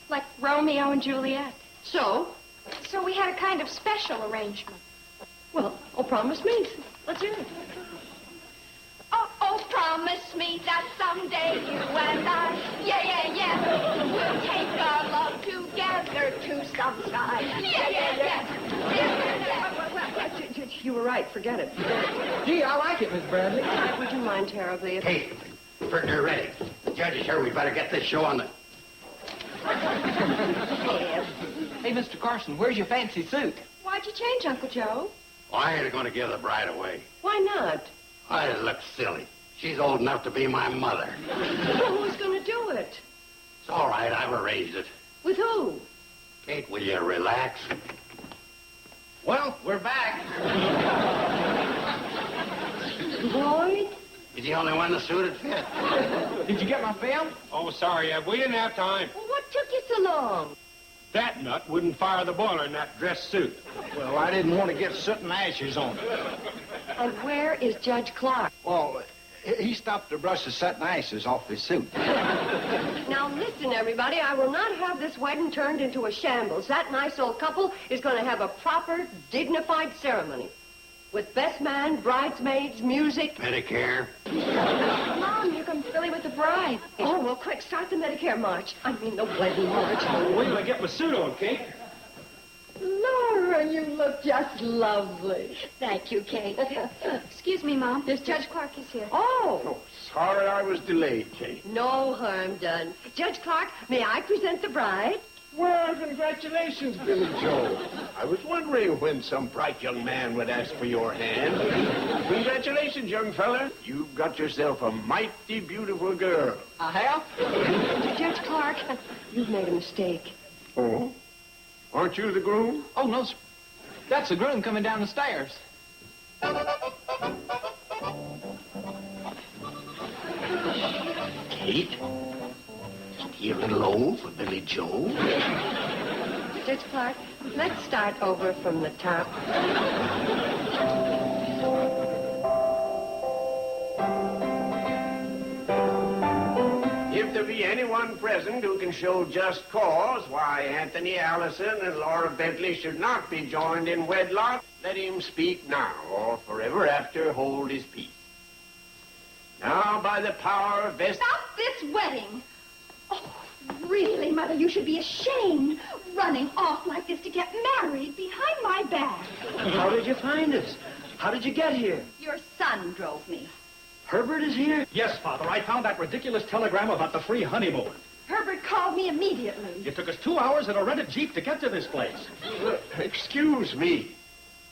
like Romeo and Juliet. So? So we had a kind of special arrangement. Well, Oh Promise Me. Let's hear it. Oh, promise me that someday you and I, we'll take our love together to some sky. You were right. Forget it. Gee, I like it, Miss Bradley. Would you mind terribly if... Hey, they're ready. The judge is here. We better get this show on the... Hey, Mr. Carson, where's your fancy suit? Why'd you change, Uncle Joe? Well, I ain't going to give the bride away. Why not? I look silly. She's old enough to be my mother. Well, who's going to do it? It's all right. I've arranged it. With who? Kate, will you relax? Well, we're back. Boyd? He's the only one the suit would fit. Did you get my film? Oh, sorry, Eb. We didn't have time. Well, what took you so long? That nut wouldn't fire the boiler in that dress suit. Well, I didn't want to get soot and ashes on it. And where is Judge Clark? Well, he stopped to brush the soot and ashes off his suit. Now, listen, everybody. I will not have this wedding turned into a shambles. That nice old couple is going to have a proper, dignified ceremony. With best man, bridesmaids, music. Medicare. Mom, here comes Billy with the bride. Oh, well, quick, start the Medicare march. I mean, the wedding march. Wait till I get my suit on, Kate. Laura, you look just lovely. Thank you, Kate. Excuse me, Mom. Judge Clark is here. Oh, Sorry I was delayed, Kate. no harm done. Judge Clark, may I present the bride? Well, congratulations, Billy Joe. I was wondering when some bright young man would ask for your hand. Congratulations, young fella. You've got yourself a mighty beautiful girl. I have? Judge Clark, you've made a mistake. Oh? Aren't you the groom? Oh, no, sir. That's the groom coming down the stairs. Kate? Isn't he a little old for Billy Joe? Judge Clark, let's start over from the top. If there be anyone present who can show just cause why Anthony Allison and Laura Bentley should not be joined in wedlock, let him speak now, or forever after hold his peace. Now, by the power vested... Stop this wedding! Oh, really, Mother, you should be ashamed running off like this to get married behind my back. How did you find us? How did you get here? Your son drove me. Herbert is here? Yes, Father. I found that ridiculous telegram about the free honeymoon. Herbert called me immediately. It took us 2 hours in a rented Jeep to get to this place. Excuse me.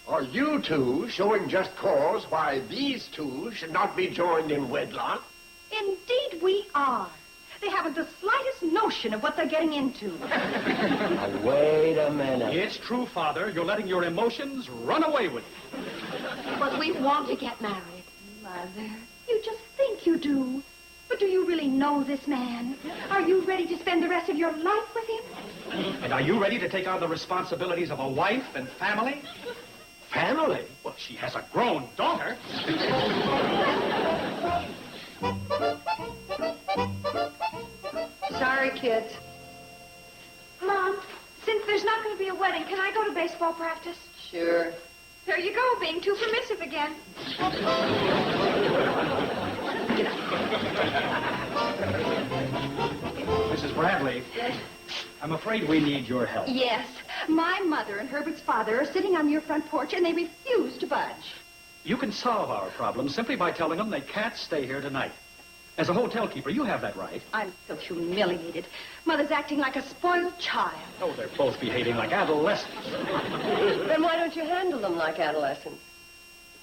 Are you two showing just cause why these two should not be joined in wedlock? Indeed we are. They haven't the slightest notion of what they're getting into. Now, wait a minute. It's true, Father. You're letting your emotions run away with you. But we want to get married. Mother, you just think you do. But do you really know this man? Are you ready to spend the rest of your life with him? And are you ready to take on the responsibilities of a wife and family? Family? Well, she has a grown daughter. Sorry, kids. Mom, since there's not going to be a wedding, can I go to baseball practice? Sure. There you go, being too permissive again. Mrs. Bradley, I'm afraid we need your help. Yes. My mother and Herbert's father are sitting on your front porch, and they refuse to budge. You can solve our problem simply by telling them they can't stay here tonight. As a hotel keeper, you have that right. I'm so humiliated. Mother's acting like a spoiled child. Oh, they're both behaving like adolescents. Then why don't you handle them like adolescents?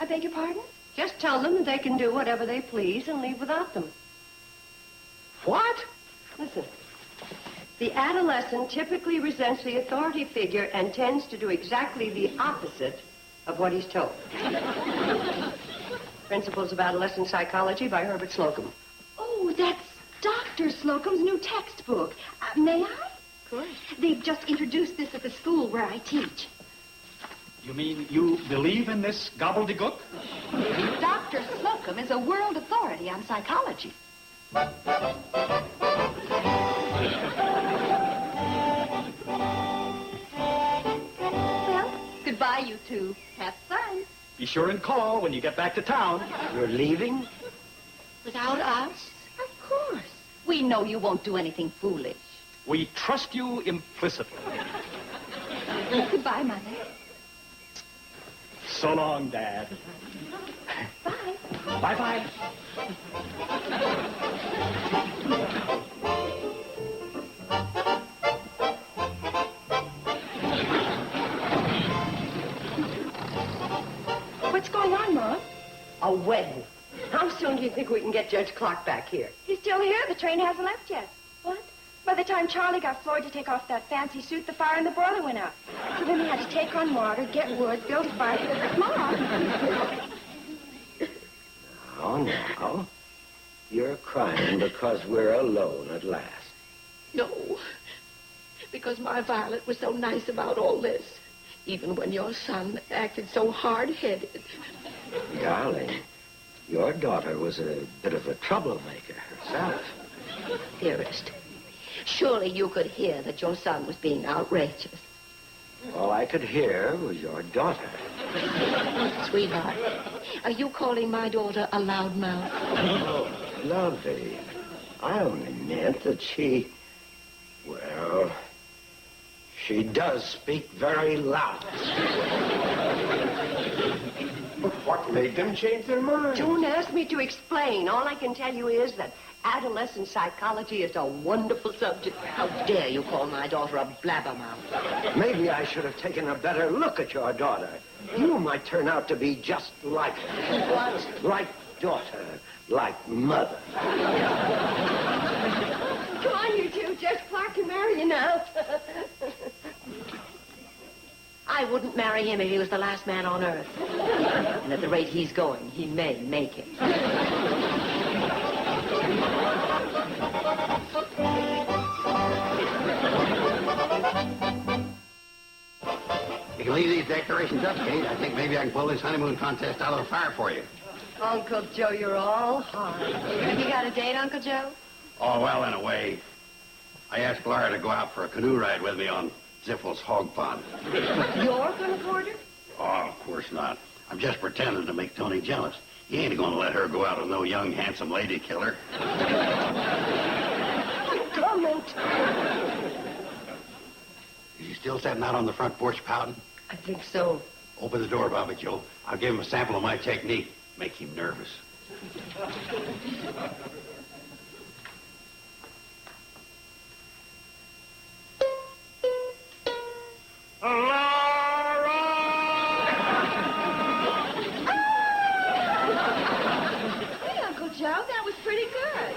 I beg your pardon? Just tell them that they can do whatever they please and leave without them. What? Listen. The adolescent typically resents the authority figure and tends to do exactly the opposite of what he's told. Principles of Adolescent Psychology by Herbert Slocum. Oh, that's Dr. Slocum's new textbook. May I? Of course. They've just introduced this at the school where I teach. You mean you believe in this gobbledygook? Dr. Slocum is a world authority on psychology. Well, goodbye, you two. Have fun. Be sure and call when you get back to town. You're leaving? Without us? Of course. We know you won't do anything foolish. We trust you implicitly. Goodbye, Mother. So long, Dad. Bye. Bye-bye. What's going on, Mom? A wedding. How soon do you think we can get Judge Clark back here? He's still here. The train hasn't left yet. What? By the time Charlie got Floyd to take off that fancy suit, the fire in the boiler went out. So then he had to take on water, get wood, build a fire. Mom! Now, you're crying because we're alone at last. No, because my Violet was so nice about all this, even when your son acted so hard-headed. Darling, your daughter was a bit of a troublemaker herself. Dearest, surely you could hear that your son was being outrageous. All I could hear was your daughter. Sweetheart, are you calling my daughter a loudmouth? Oh, lovey. I only meant that she... Well, she does speak very loud. But what made them change their minds? Don't ask me to explain. All I can tell you is that adolescent psychology is a wonderful subject. How dare you call my daughter a blabbermouth? Maybe I should have taken a better look at your daughter. You might turn out to be just like her. What? Like daughter, like mother. Come on, you two. Judge Clark can marry you now. I wouldn't marry him if he was the last man on earth. And at the rate he's going, he may make it. You can leave these decorations up, Kate. I think maybe I can pull this honeymoon contest out of the fire for you. Uncle Joe, you're all heart. You got a date, Uncle Joe? Oh, well, in a way. I asked Laura to go out for a canoe ride with me on Ziffel's hog pond. You're gonna court her? Oh, of course not. I'm just pretending to make Tony jealous. He ain't gonna let her go out with no young, handsome lady killer. Comment. Is he still sitting out on the front porch pouting? I think so. Open the door, Bobby Joe. I'll give him a sample of my technique. Make him nervous. Hey, Uncle Joe, that was pretty good.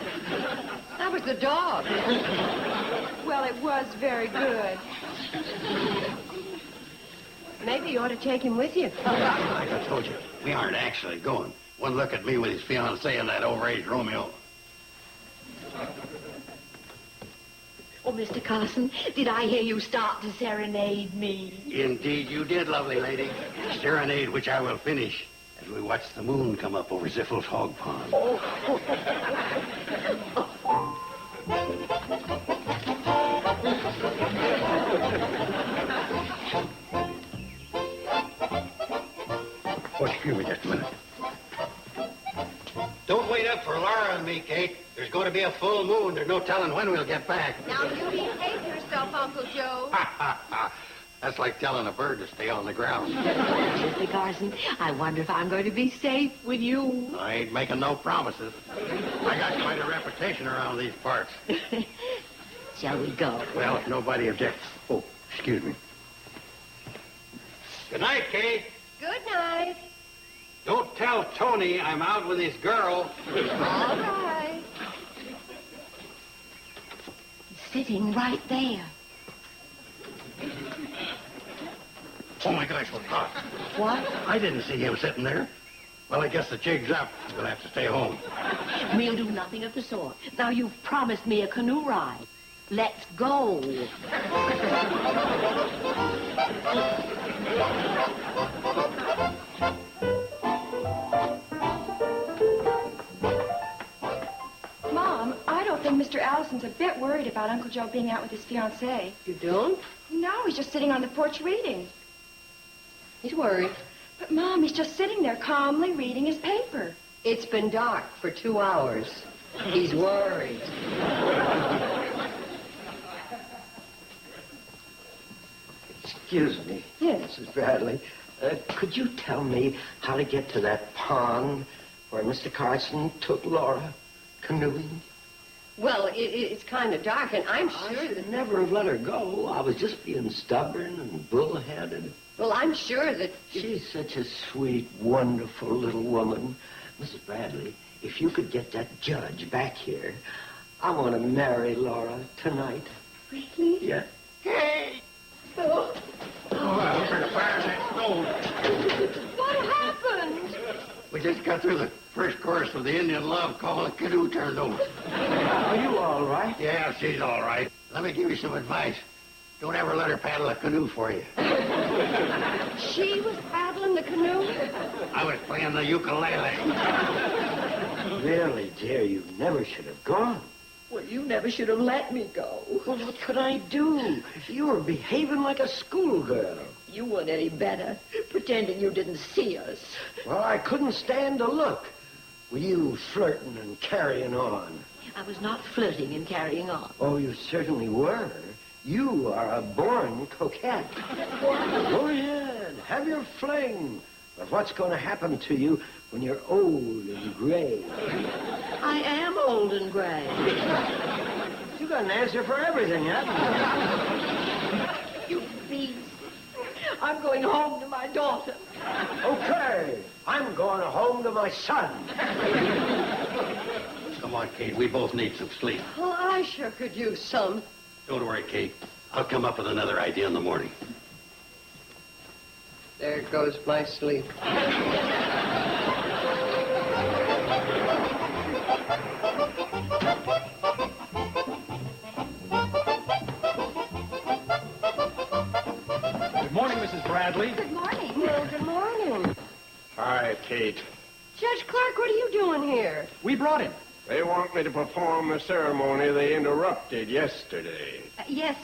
That was the dog. Well, it was very good. Maybe you ought to take him with you. Like I told you, we aren't actually going. One look at me with his fiancée and that overaged Romeo. Oh, Mr. Carson, did I hear you start to serenade me? Indeed you did, lovely lady. Serenade which I will finish as we watch the moon come up over Ziffel's hog pond. Oh. Oh, excuse me just a minute. Don't wait up for Laura and me, Kate. There's going to be a full moon. There's no telling when we'll get back. Now, you behave yourself, Uncle Joe. That's like telling a bird to stay on the ground. Mr. Carson, I wonder if I'm going to be safe with you. I ain't making no promises. I got quite a reputation around these parts. Shall we go? Well, if nobody objects. Oh, excuse me. Good night, Kate. Good night. Don't tell Tony I'm out with his girl. All right. Sitting right there. Oh, my gosh, what hot. What? I didn't see him sitting there. Well, I guess the jig's up. We'll have to stay home. We'll do nothing of the sort. Now, you've promised me a canoe ride. Let's go. Mom, I don't think Mr. Allison's a bit worried about Uncle Joe being out with his fiancée. You don't? No, he's just sitting on the porch reading. He's worried. But, Mom, he's just sitting there calmly reading his paper. It's been dark for 2 hours. He's worried. Excuse me. Yes. Mrs. Bradley, could you tell me how to get to that pond where Mr. Carson took Laura canoeing? Well, it's kind of dark, and I'm sure I should never have let her go. I was just being stubborn and bullheaded. Well, I'm sure that... She's such a sweet, wonderful little woman. Mrs. Bradley, if you could get that judge back here, I want to marry Laura tonight. Really? Yeah. Hey! Oh. Well, for the fire that stove. What happened? We just got through the first chorus of the Indian Love call. The canoe turned over. Are you all right? Yeah, she's all right. Let me give you some advice. Don't ever let her paddle a canoe for you. She was paddling the canoe? I was playing the ukulele. Really, dear, you never should have gone. Well, you never should have let me go. Well, what could I do? You were behaving like a schoolgirl. You weren't any better, pretending you didn't see us. Well, I couldn't stand to look with you flirting and carrying on. I was not flirting and carrying on. Oh, you certainly were. You are a born coquette. Go ahead, have your fling. But what's going to happen to you when you're old and gray? I am old and gray. You got an answer for everything, haven't you? You beast. I'm going home to my daughter. Okay, I'm going home to my son. Come on, Kate. We both need some sleep. Well, I sure could use some. Don't worry, Kate. I'll come up with another idea in the morning. There goes my sleep. Good morning, Mrs. Bradley. Good morning. Well, good morning. Hi, Kate. Judge Clark, what are you doing here? We brought him. They want me to perform a ceremony they interrupted yesterday. Yes,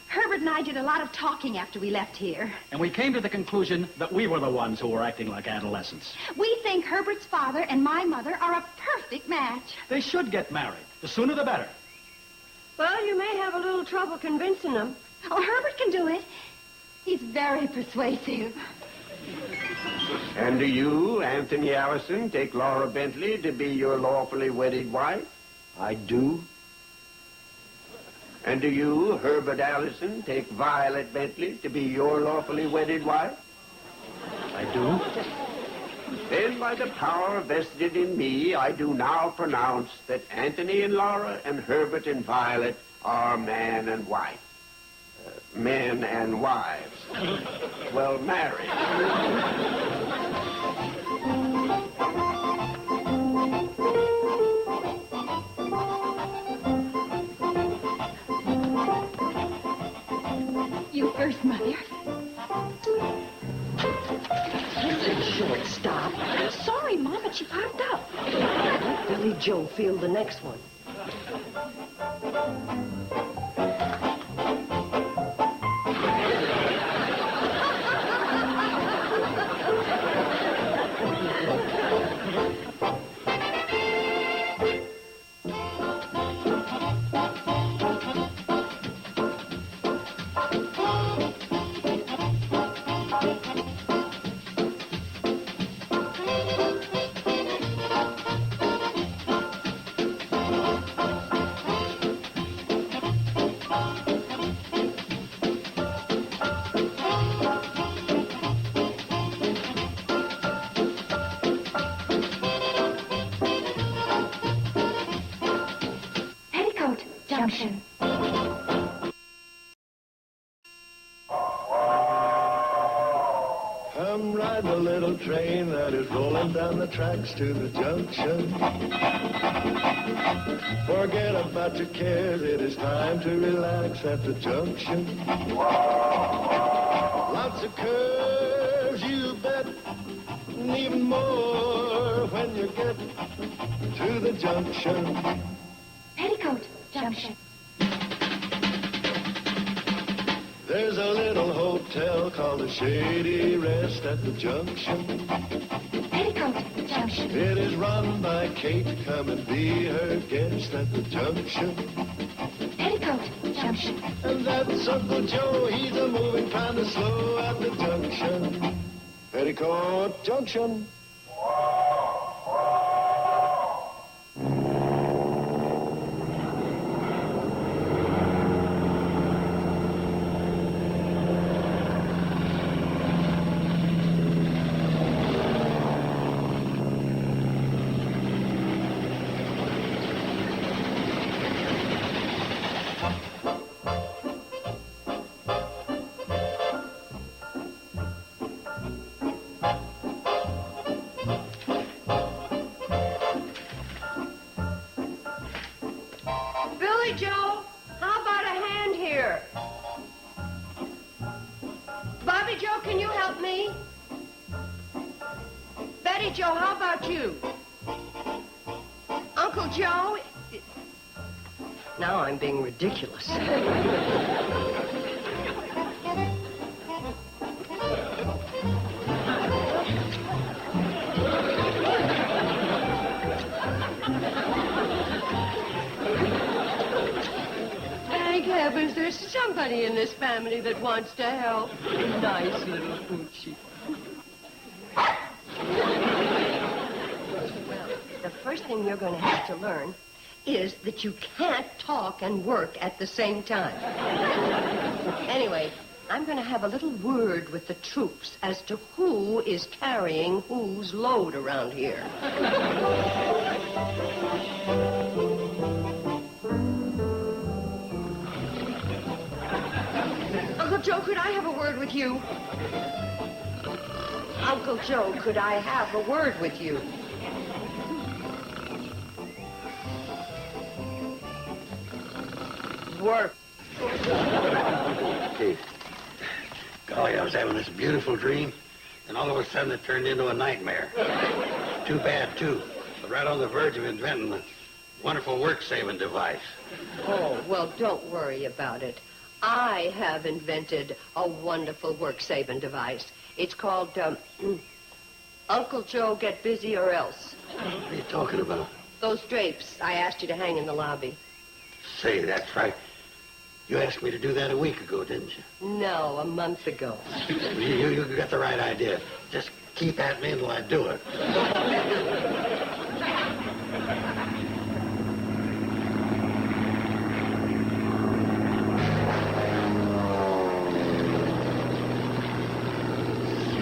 Herbert and I did a lot of talking after we left here. And we came to the conclusion that we were the ones who were acting like adolescents. We think Herbert's father and my mother are a perfect match. They should get married. The sooner the better. Well, you may have a little trouble convincing them. Oh, Herbert can do it. He's very persuasive. And do you, Anthony Allison, take Laura Bentley to be your lawfully wedded wife? I do. And do you, Herbert Allison, take Violet Bentley to be your lawfully wedded wife? I do. Then by the power vested in me, I do now pronounce that Anthony and Laura and Herbert and Violet are man and wife. Men and wives. Well, married. You first, Mother. Shortstop. Sorry, Mom, but she popped up. Let Billy Joe field the next one. Junction. I'm riding a little train that is rolling down the tracks to the junction. Forget about your cares, it is time to relax at the junction. Lots of curves, you bet, and even more when you get to the junction. Petticoat Junction. There's a little hotel called the Shady Rest at the junction. Petticoat Junction. It is run by Kate. Come and be her guest at the junction. Petticoat Junction. And that's Uncle Joe. He's a moving kind of slow at the junction. Petticoat Junction. Billy Joe, how about a hand here? Bobby Joe, can you help me? Betty Joe, how about you? Uncle Joe? Now I'm being ridiculous. Thank heavens there's somebody in this family that wants to help. Nice little poochie. Well, the first thing you're going to have to learn is that you can't talk and work at the same time. Anyway, I'm going to have a little word with the troops as to who is carrying whose load around here. Uncle Joe, could I have a word with you? Uncle Joe, could I have a word with you? Work. Hey, golly, I was having this beautiful dream, and all of a sudden it turned into a nightmare. Too bad, too. But right on the verge of inventing a wonderful work-saving device. Oh, well, don't worry about it. I have invented a wonderful work-saving device. It's called, Uncle Joe, get busy or else. What are you talking about? Those drapes I asked you to hang in the lobby. Say, that's right. You asked me to do that a week ago, didn't you? No, a month ago. You got the right idea. Just keep at me until I do it.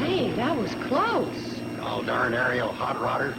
Hey, that was close. Oh, darn aerial hot rodder.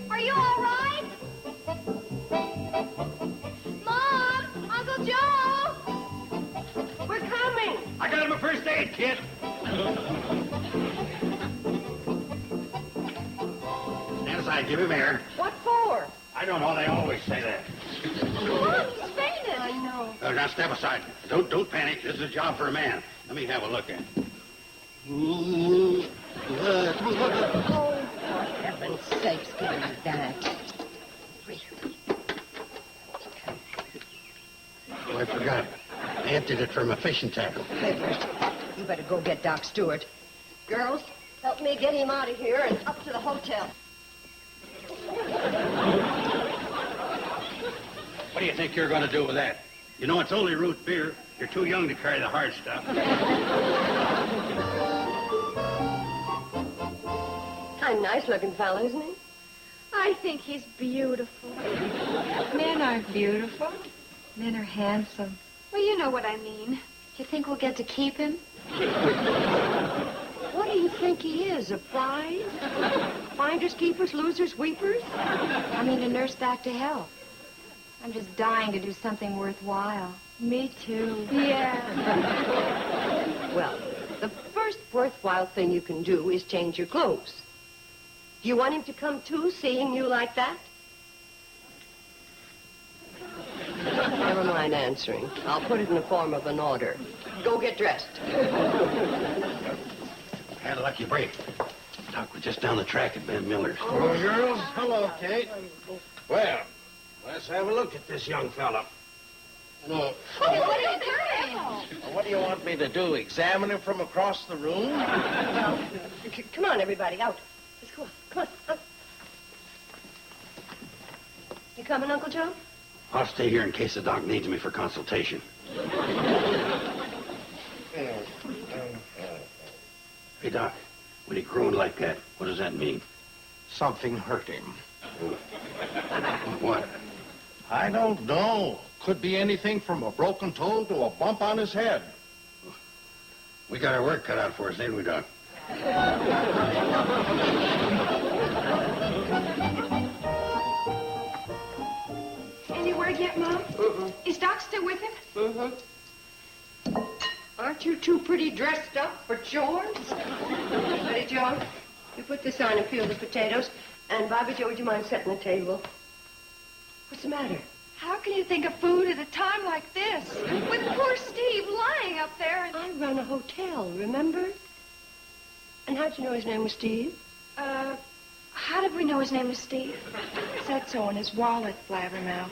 Are you all right? Mom! Uncle Joe! We're coming. I got him a first aid kit. Stand aside, give him air. What for? I don't know, they always say that. Mom, he's fainted. I know. Now step aside. Don't panic. This is a job for a man. Let me have a look at it. emptied it from a fishing tackle. Clifford, you better go get Doc Stewart. Girls, help me get him out of here and up to the hotel. What do you think you're going to do with that? You know it's only root beer. You're too young to carry the hard stuff. Kind of nice-looking fella, isn't he? I think he's beautiful. Men aren't beautiful. Men are handsome. Well, you know what I mean. Do you think we'll get to keep him? What do you think he is, a prize? Finders, keepers, losers, weepers? I mean, to nurse back to health. I'm just dying to do something worthwhile. Me too. Yeah. Well, the first worthwhile thing you can do is change your clothes. Do you want him to come too, seeing you like that? Never mind answering. I'll put it in the form of an order. Go get dressed. Had a lucky break. Doc was just down the track at Ben Miller's. Hello, girls. Hello, Kate. Well, let's have a look at this young fella. No. What are you doing? What do you want me to do? Examine him from across the room? Well, come on, everybody, out. Let's go. Come on, out. You coming, Uncle Joe? I'll stay here in case the doc needs me for consultation. Hey, Doc, when he groaned like that, what does that mean? Something hurt him. What? I don't know. Could be anything from a broken toe to a bump on his head. We got our work cut out for us, didn't we, Doc? Any word yet, Mom? Is Doc still with him? Aren't you too pretty dressed up for chores? Ready, Joe? You put this on and peel the potatoes. And, Bobby Joe, would you mind setting the table? What's the matter? How can you think of food at a time like this? With poor Steve lying up there and... I run a hotel, remember? And how'd you know his name was Steve? How did we know his name was Steve? Said so in his wallet, blabbermouth.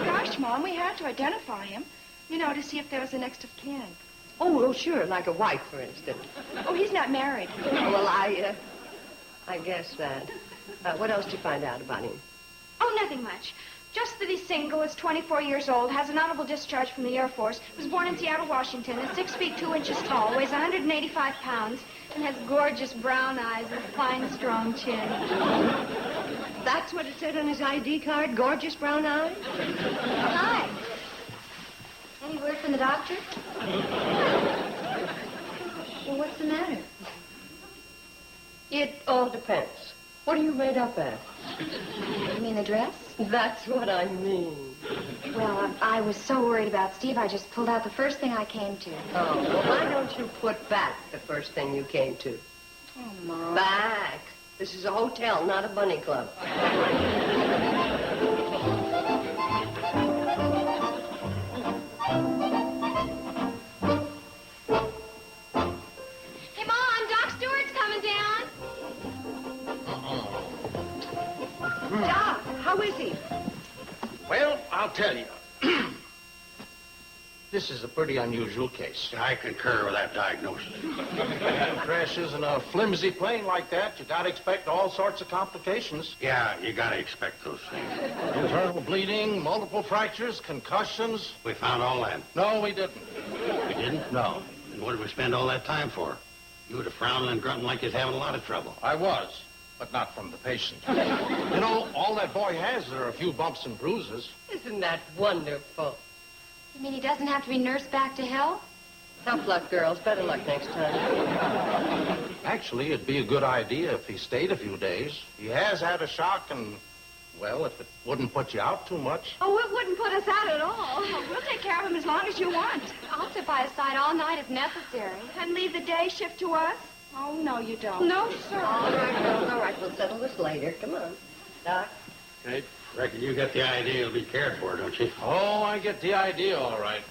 Gosh, Mom, we had to identify him. You know, to see if there was the next of kin. Oh, sure, like a wife, for instance. Oh, he's not married. Well, I guess that. What else did you find out about him? Oh, nothing much. Just that he's single, is 24 years old, has an honorable discharge from the Air Force, was born in Seattle, Washington, is 6 feet 2 inches tall, weighs 185 pounds, and has gorgeous brown eyes and a fine, strong chin. That's what it said on his ID card? Gorgeous brown eyes? Hi. Any word from the doctor? Well, what's the matter? It all depends. What are you made up as? You mean the dress? That's what I mean. Well, I was so worried about Steve, I just pulled out the first thing I came to. Oh, well, why don't you put back the first thing you came to? Oh, Mom. Back. This is a hotel, not a bunny club. Hey, Mom, Doc Stewart's coming down. Doc, how is he? Well, I'll tell you. This is a pretty unusual case. I concur with that diagnosis. Crashes in a flimsy plane like that, you gotta expect all sorts of complications. Yeah, you gotta expect those things. Internal bleeding, multiple fractures, concussions. We found all that. No, we didn't. We didn't? No. Then what did we spend all that time for? You would have frowning and grunting like he's having a lot of trouble. I was, but not from the patient. You know, all that boy has are a few bumps and bruises. Isn't that wonderful? You mean he doesn't have to be nursed back to health? Tough luck, girls. Better luck next time. Actually, it'd be a good idea if he stayed a few days. He has had a shock and, well, if it wouldn't put you out too much. Oh, it wouldn't put us out at all. We'll take care of him as long as you want. I'll sit by his side all night if necessary. And leave the day shift to us? Oh, no, you don't. No, sir. All right, girls, all right. We'll settle this later. Come on. Doc? Hey, reckon you got the idea he'll be cared for, don't you? Oh, I get the idea, all right.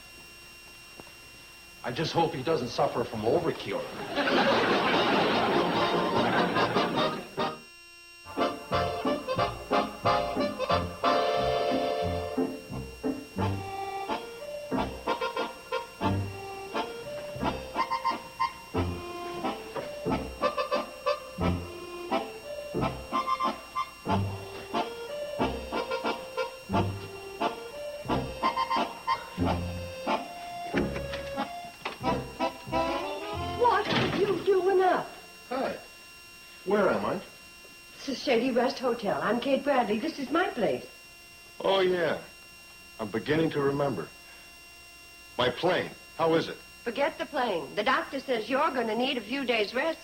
I just hope he doesn't suffer from overcure. you doing up? Hi. Where am I? This is Shady Rest Hotel. I'm Kate Bradley. This is my place. Oh, yeah. I'm beginning to remember. My plane. How is it? Forget the plane. The doctor says you're going to need a few days' rest.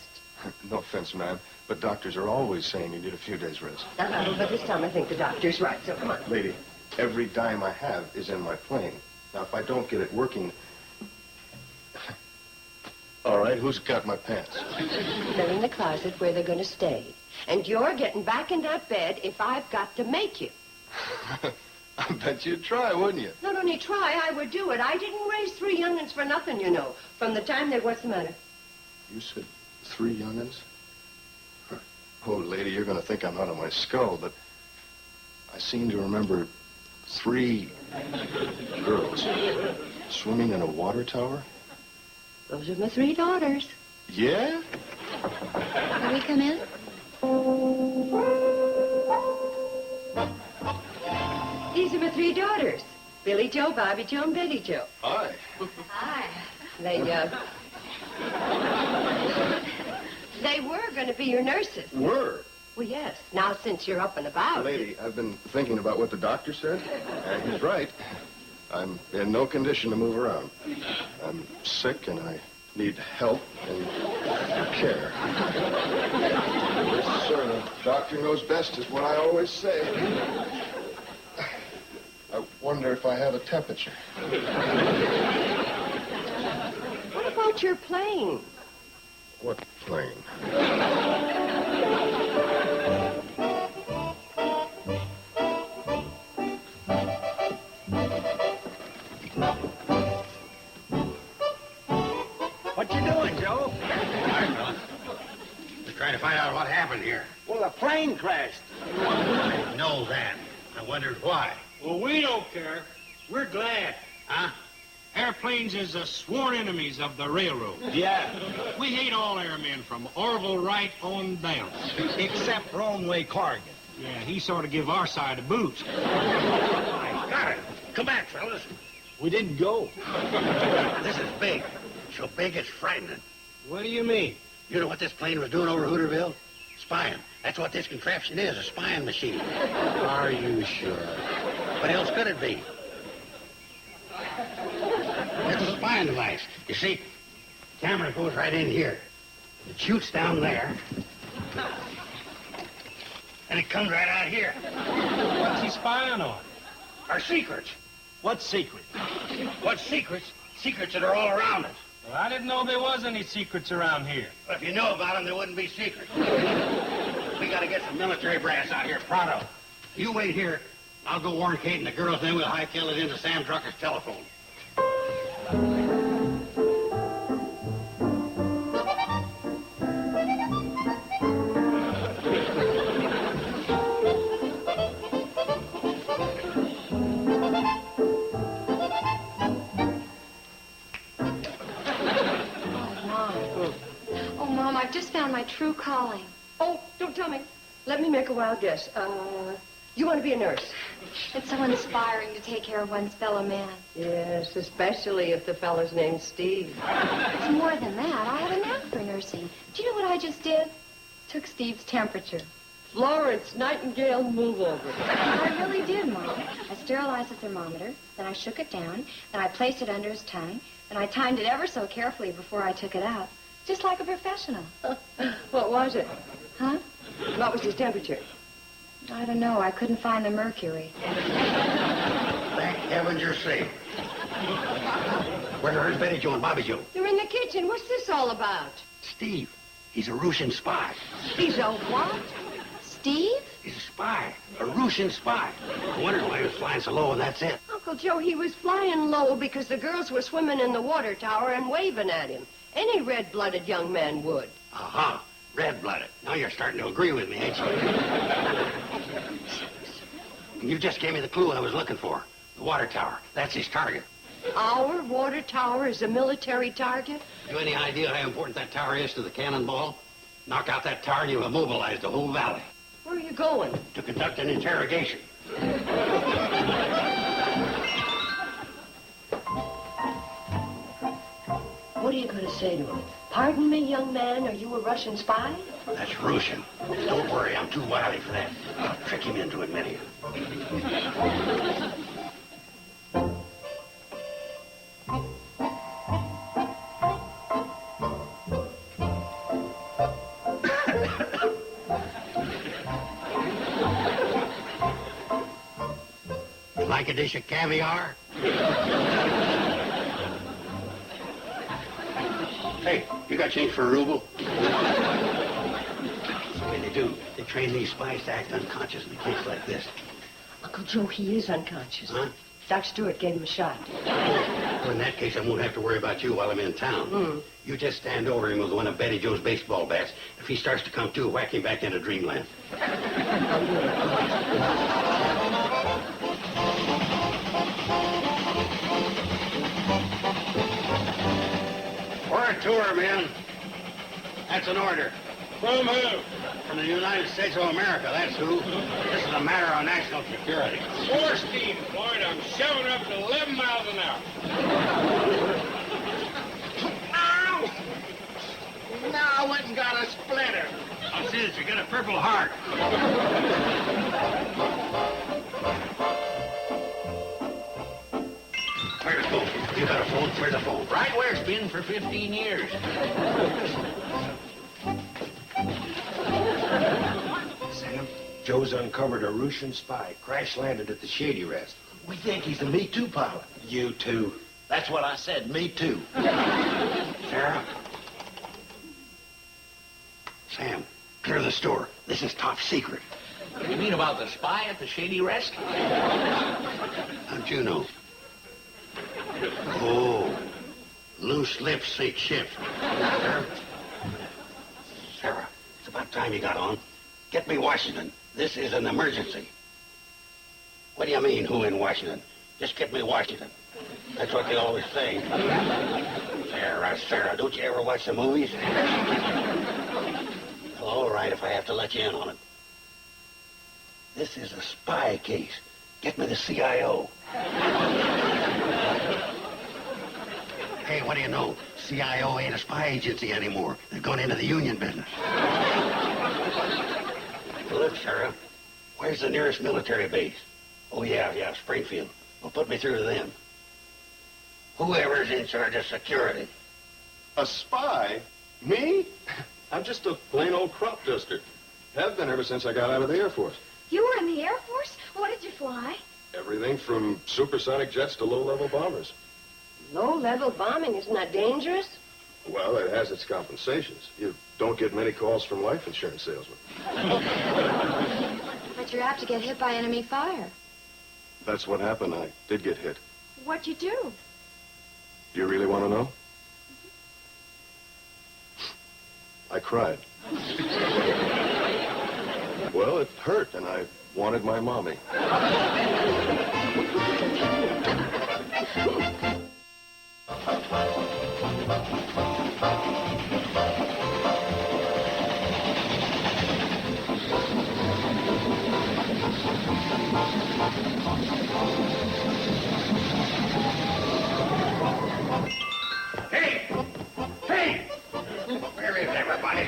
No offense, ma'am, but doctors are always saying you need a few days' rest. But this time I think the doctor's right, so come on. Lady, every dime I have is in my plane. Now, if I don't get it working... All right, who's got my pants? They're in the closet where they're going to stay. And you're getting back in that bed if I've got to make you. I bet you'd try, wouldn't you? Not only try, I would do it. I didn't raise 3 young'uns for nothing, you know. From the time they... What's the matter? You said 3 young'uns? Oh, lady, you're going to think I'm out of my skull, but I seem to remember 3 girls swimming in a water tower. Those are my 3 daughters. Yeah? Can we come in? These are my 3 daughters. Billy Joe, Bobby Joe, and Betty Joe. Hi. Hi. They were going to be your nurses. Were? Well, yes. Now, since you're up and about... Lady, I've been thinking about what the doctor said, and he's right. I'm in no condition to move around. I'm sick, and I need help and care. Yes, sir. The doctor knows best is what I always say. I wonder if I have a temperature. What about your plane? What plane? What you doing, Joe? All right, fella. Just trying to find out what happened here. Well, the plane crashed. I know that. I wondered why. Well, we don't care. We're glad. Huh? Airplanes is the sworn enemies of the railroad. Yeah. We hate all airmen from Orville Wright on down. Except Brownway Corrigan. Yeah, he sort of give our side a boost. I got it. Come back, fellas. We didn't go. This is big. So big it's frightening. What do you mean? You know what this plane was doing over Hooterville? Spying. That's what this contraption is, a spying machine. Are you sure? What else could it be? It's a spying device. You see, camera goes right in here. It shoots down there. And it comes right out here. What's he spying on? Our secrets. What secret? What secrets? Secrets that are all around us. Well, I didn't know there was any secrets around here. But if you know about them, there wouldn't be secrets. We gotta get some military brass out here, pronto. You wait here. I'll go warn Kate and the girls, then we'll hightail it into Sam Drucker's telephone. Oh, Mom, I've just found my true calling. Oh, don't tell me. Let me make a wild guess. You want to be a nurse? It's so inspiring to take care of one's fellow man. Yes, especially if the fellow's name's Steve. It's more than that. I have a knack for nursing. Do you know what I just did? Took Steve's temperature. Florence Nightingale, move over. I really did, Mom. I sterilized the thermometer, then I shook it down, then I placed it under his tongue, then I timed it ever so carefully before I took it out. Just like a professional. What was it? Huh? What was his temperature? I don't know. I couldn't find the mercury. Thank heavens you're safe. Where are Betty Joe and Bobby Joe? They're in the kitchen. What's this all about? Steve. He's a Russian spy. He's a what? Steve? He's a spy. A Russian spy. I wondered why he was flying so low, and that's it. Uncle Joe, he was flying low because the girls were swimming in the water tower and waving at him. Any red-blooded young man would. Aha. Red-blooded. Now you're starting to agree with me, ain't you? You just gave me the clue I was looking for. The water tower. That's his target. Our water tower is a military target? You any idea how important that tower is to the cannonball? Knock out that tower and you've immobilized the whole valley. Where are you going? To conduct an interrogation. What are you going to say to him? Pardon me, young man, are you a Russian spy? That's Russian. Don't worry, I'm too wily for that. I'll trick him into admitting it. You like a dish of caviar? Hey, you got change for a ruble? That's the way they do. They train these spies to act unconscious in a case like this. Uncle Joe, he is unconscious. Huh? Doc Stewart gave him a shot. Well, in that case, I won't have to worry about you while I'm in town. You just stand over him with one of Betty Jo's baseball bats. If he starts to come to, whack him back into dreamland. We're a tour, men. That's an order. From who? From the United States of America, that's who. This is a matter of national security. 4 steam, Floyd. I'm shoving up to 11 miles an hour. Ow! Now I went and got a splinter. I'll see that you get a Purple Heart. Where's the phone? You got a phone? Where's the phone? Right where it's been for 15 years. Sam, Joe's uncovered a Russian spy. Crash landed at the Shady Rest. We think he's the Me Too pilot. You too. That's what I said, Me Too. Sarah? Sam, clear the store. This is top secret. You mean about the spy at the Shady Rest? How'd you know? Oh, loose lips sink ship. Sarah, it's about time you got on. Get me Washington. This is an emergency. What do you mean, who in Washington? Just get me Washington. That's what they always say. Sarah, don't you ever watch the movies? Well, all right if I have to let you in on it. This is a spy case. Get me the CIO. Hey, what do you know? CIO ain't a spy agency anymore. They've gone into the union business. Look, Sarah, where's the nearest military base? Oh, yeah, Springfield. Well, put me through to them. Whoever's in charge of security. A spy? Me? I'm just a plain old crop duster. Have been ever since I got out of the Air Force. You were in the Air Force? What did you fly? Everything from supersonic jets to low-level bombers. Low-level bombing, isn't that dangerous? Well, it has its compensations. You don't get many calls from life insurance salesmen. But you're apt to get hit by enemy fire. That's what happened. I did get hit. What'd you do? Do you really want to know? I cried. Well, it hurt, and I wanted my mommy. Hey! Where is everybody?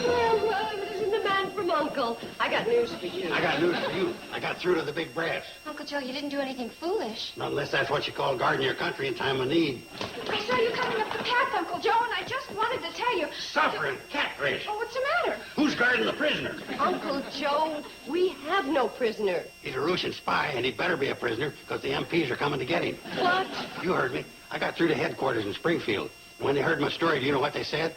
Well, it isn't the man from Uncle. I got news for you. I got news for you. I got through to the big brass. Uncle Joe, you didn't do anything foolish. Not unless that's what you call guarding your country in time of need. I saw you coming up the path, Uncle Joe, and I just wanted to tell you. Suffering catfish. Oh, what's the matter? Who's guarding the prisoner? Uncle Joe, we have no prisoner. He's a Russian spy, and he'd better be a prisoner, because the MPs are coming to get him. What? You heard me. I got through to headquarters in Springfield. When they heard my story, do you know what they said?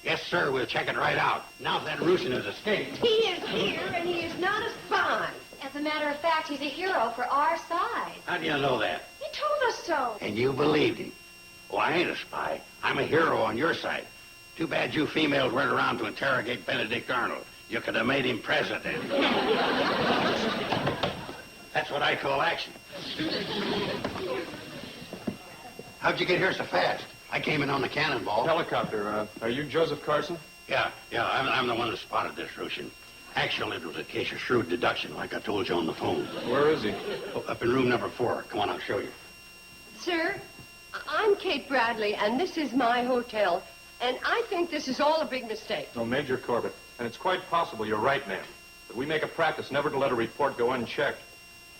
Yes, sir, we'll check it right out. Now that Russian has escaped. He is here, and he is not a spy. As a matter of fact, he's a hero for our side. How do you know that? He told us so. And you believed him. Oh, I ain't a spy. I'm a hero on your side. Too bad you females weren't around to interrogate Benedict Arnold. You could have made him president. That's what I call action. How'd you get here so fast? I came in on the cannonball. Helicopter, are you Joseph Carson? Yeah, I'm the one that spotted this Russian. Actually, it was a case of shrewd deduction, like I told you on the phone. Where is he? Oh, up in room number 4. Come on, I'll show you. Sir, I'm Kate Bradley, and this is my hotel. And I think this is all a big mistake. No, Major Corbett, and it's quite possible you're right, ma'am. But we make a practice never to let a report go unchecked.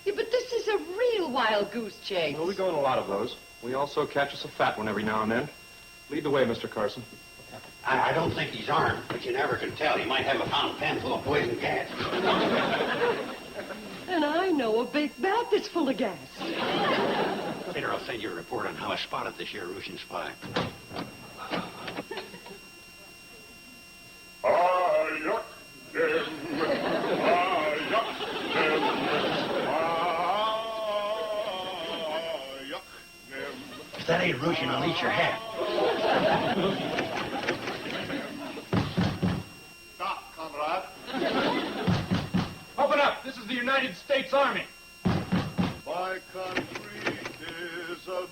Yeah, but this is a real wild goose chase. Well, we go in a lot of those. We also catch us a fat one every now and then. Lead the way, Mr. Carson. I don't think he's armed, but you never can tell. He might have a fountain pen full of poison gas. And I know a big bat that's full of gas. Later, I'll send you a report on how I spotted this here Russian spy. If that ain't Russian, I'll eat your hat. Stop, comrade. Open up! This is the United States Army. My country is a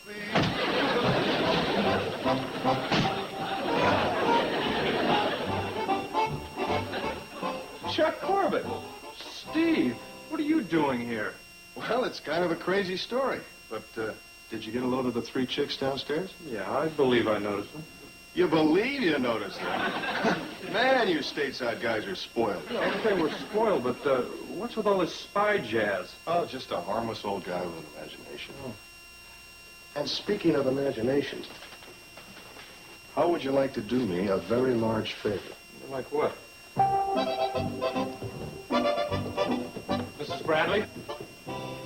Chuck Corbett. Steve, what are you doing here? Well, it's kind of a crazy story. But, did you get a load of the 3 chicks downstairs? Yeah, I believe I noticed them. You believe you noticed them? Man, you stateside guys are spoiled. Yeah, okay, we're spoiled, but what's with all this spy jazz? Oh, just a harmless old guy with an imagination. Oh. And speaking of imagination, how would you like to do me a very large favor? Like what? Mrs. Bradley,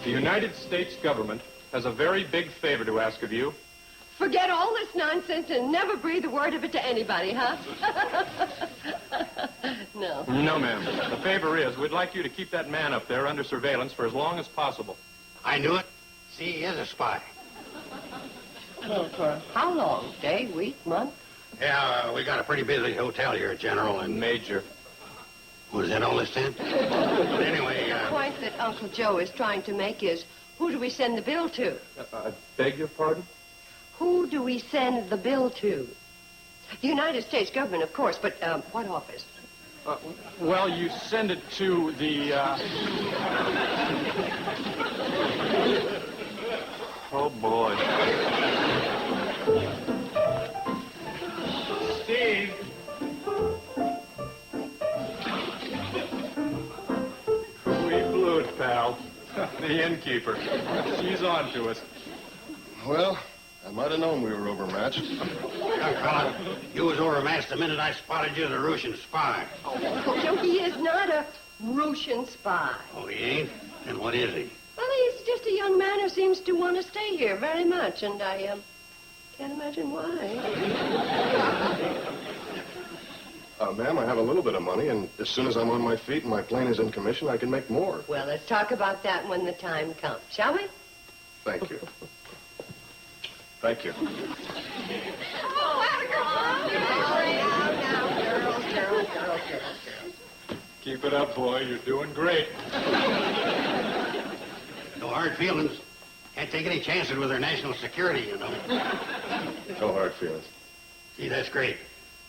the United States government has a very big favor to ask of you. Forget all this nonsense and never breathe a word of it to anybody, huh? No. No, ma'am. The favor is, we'd like you to keep that man up there under surveillance for as long as possible. I knew it. See, he is a spy. Well, for how long? Day, week, month? Yeah, we got a pretty busy hotel here, General, and... Major. Was that all this then? But anyway, The point that Uncle Joe is trying to make is, who do we send the bill to? I beg your pardon? Who do we send the bill to? The United States government, of course, but what office? Well, you send it to the, Oh, boy. Steve! We blew it, pal. The innkeeper. She's on to us. Well, I might have known we were overmatched. young fella, you was overmatched the minute I spotted you as a Russian spy. Oh, Joe, he is not a Russian spy. Oh, he ain't? Then what is he? Well, he's just a young man who seems to want to stay here very much, and I can't imagine why. Ma'am, I have a little bit of money, and as soon as I'm on my feet and my plane is in commission, I can make more. Well, let's talk about that when the time comes, shall we? Thank you. Thank you. Oh, girls. Keep it up, boy. You're doing great. No hard feelings. Can't take any chances with their national security, you know. No hard feelings. See, that's great.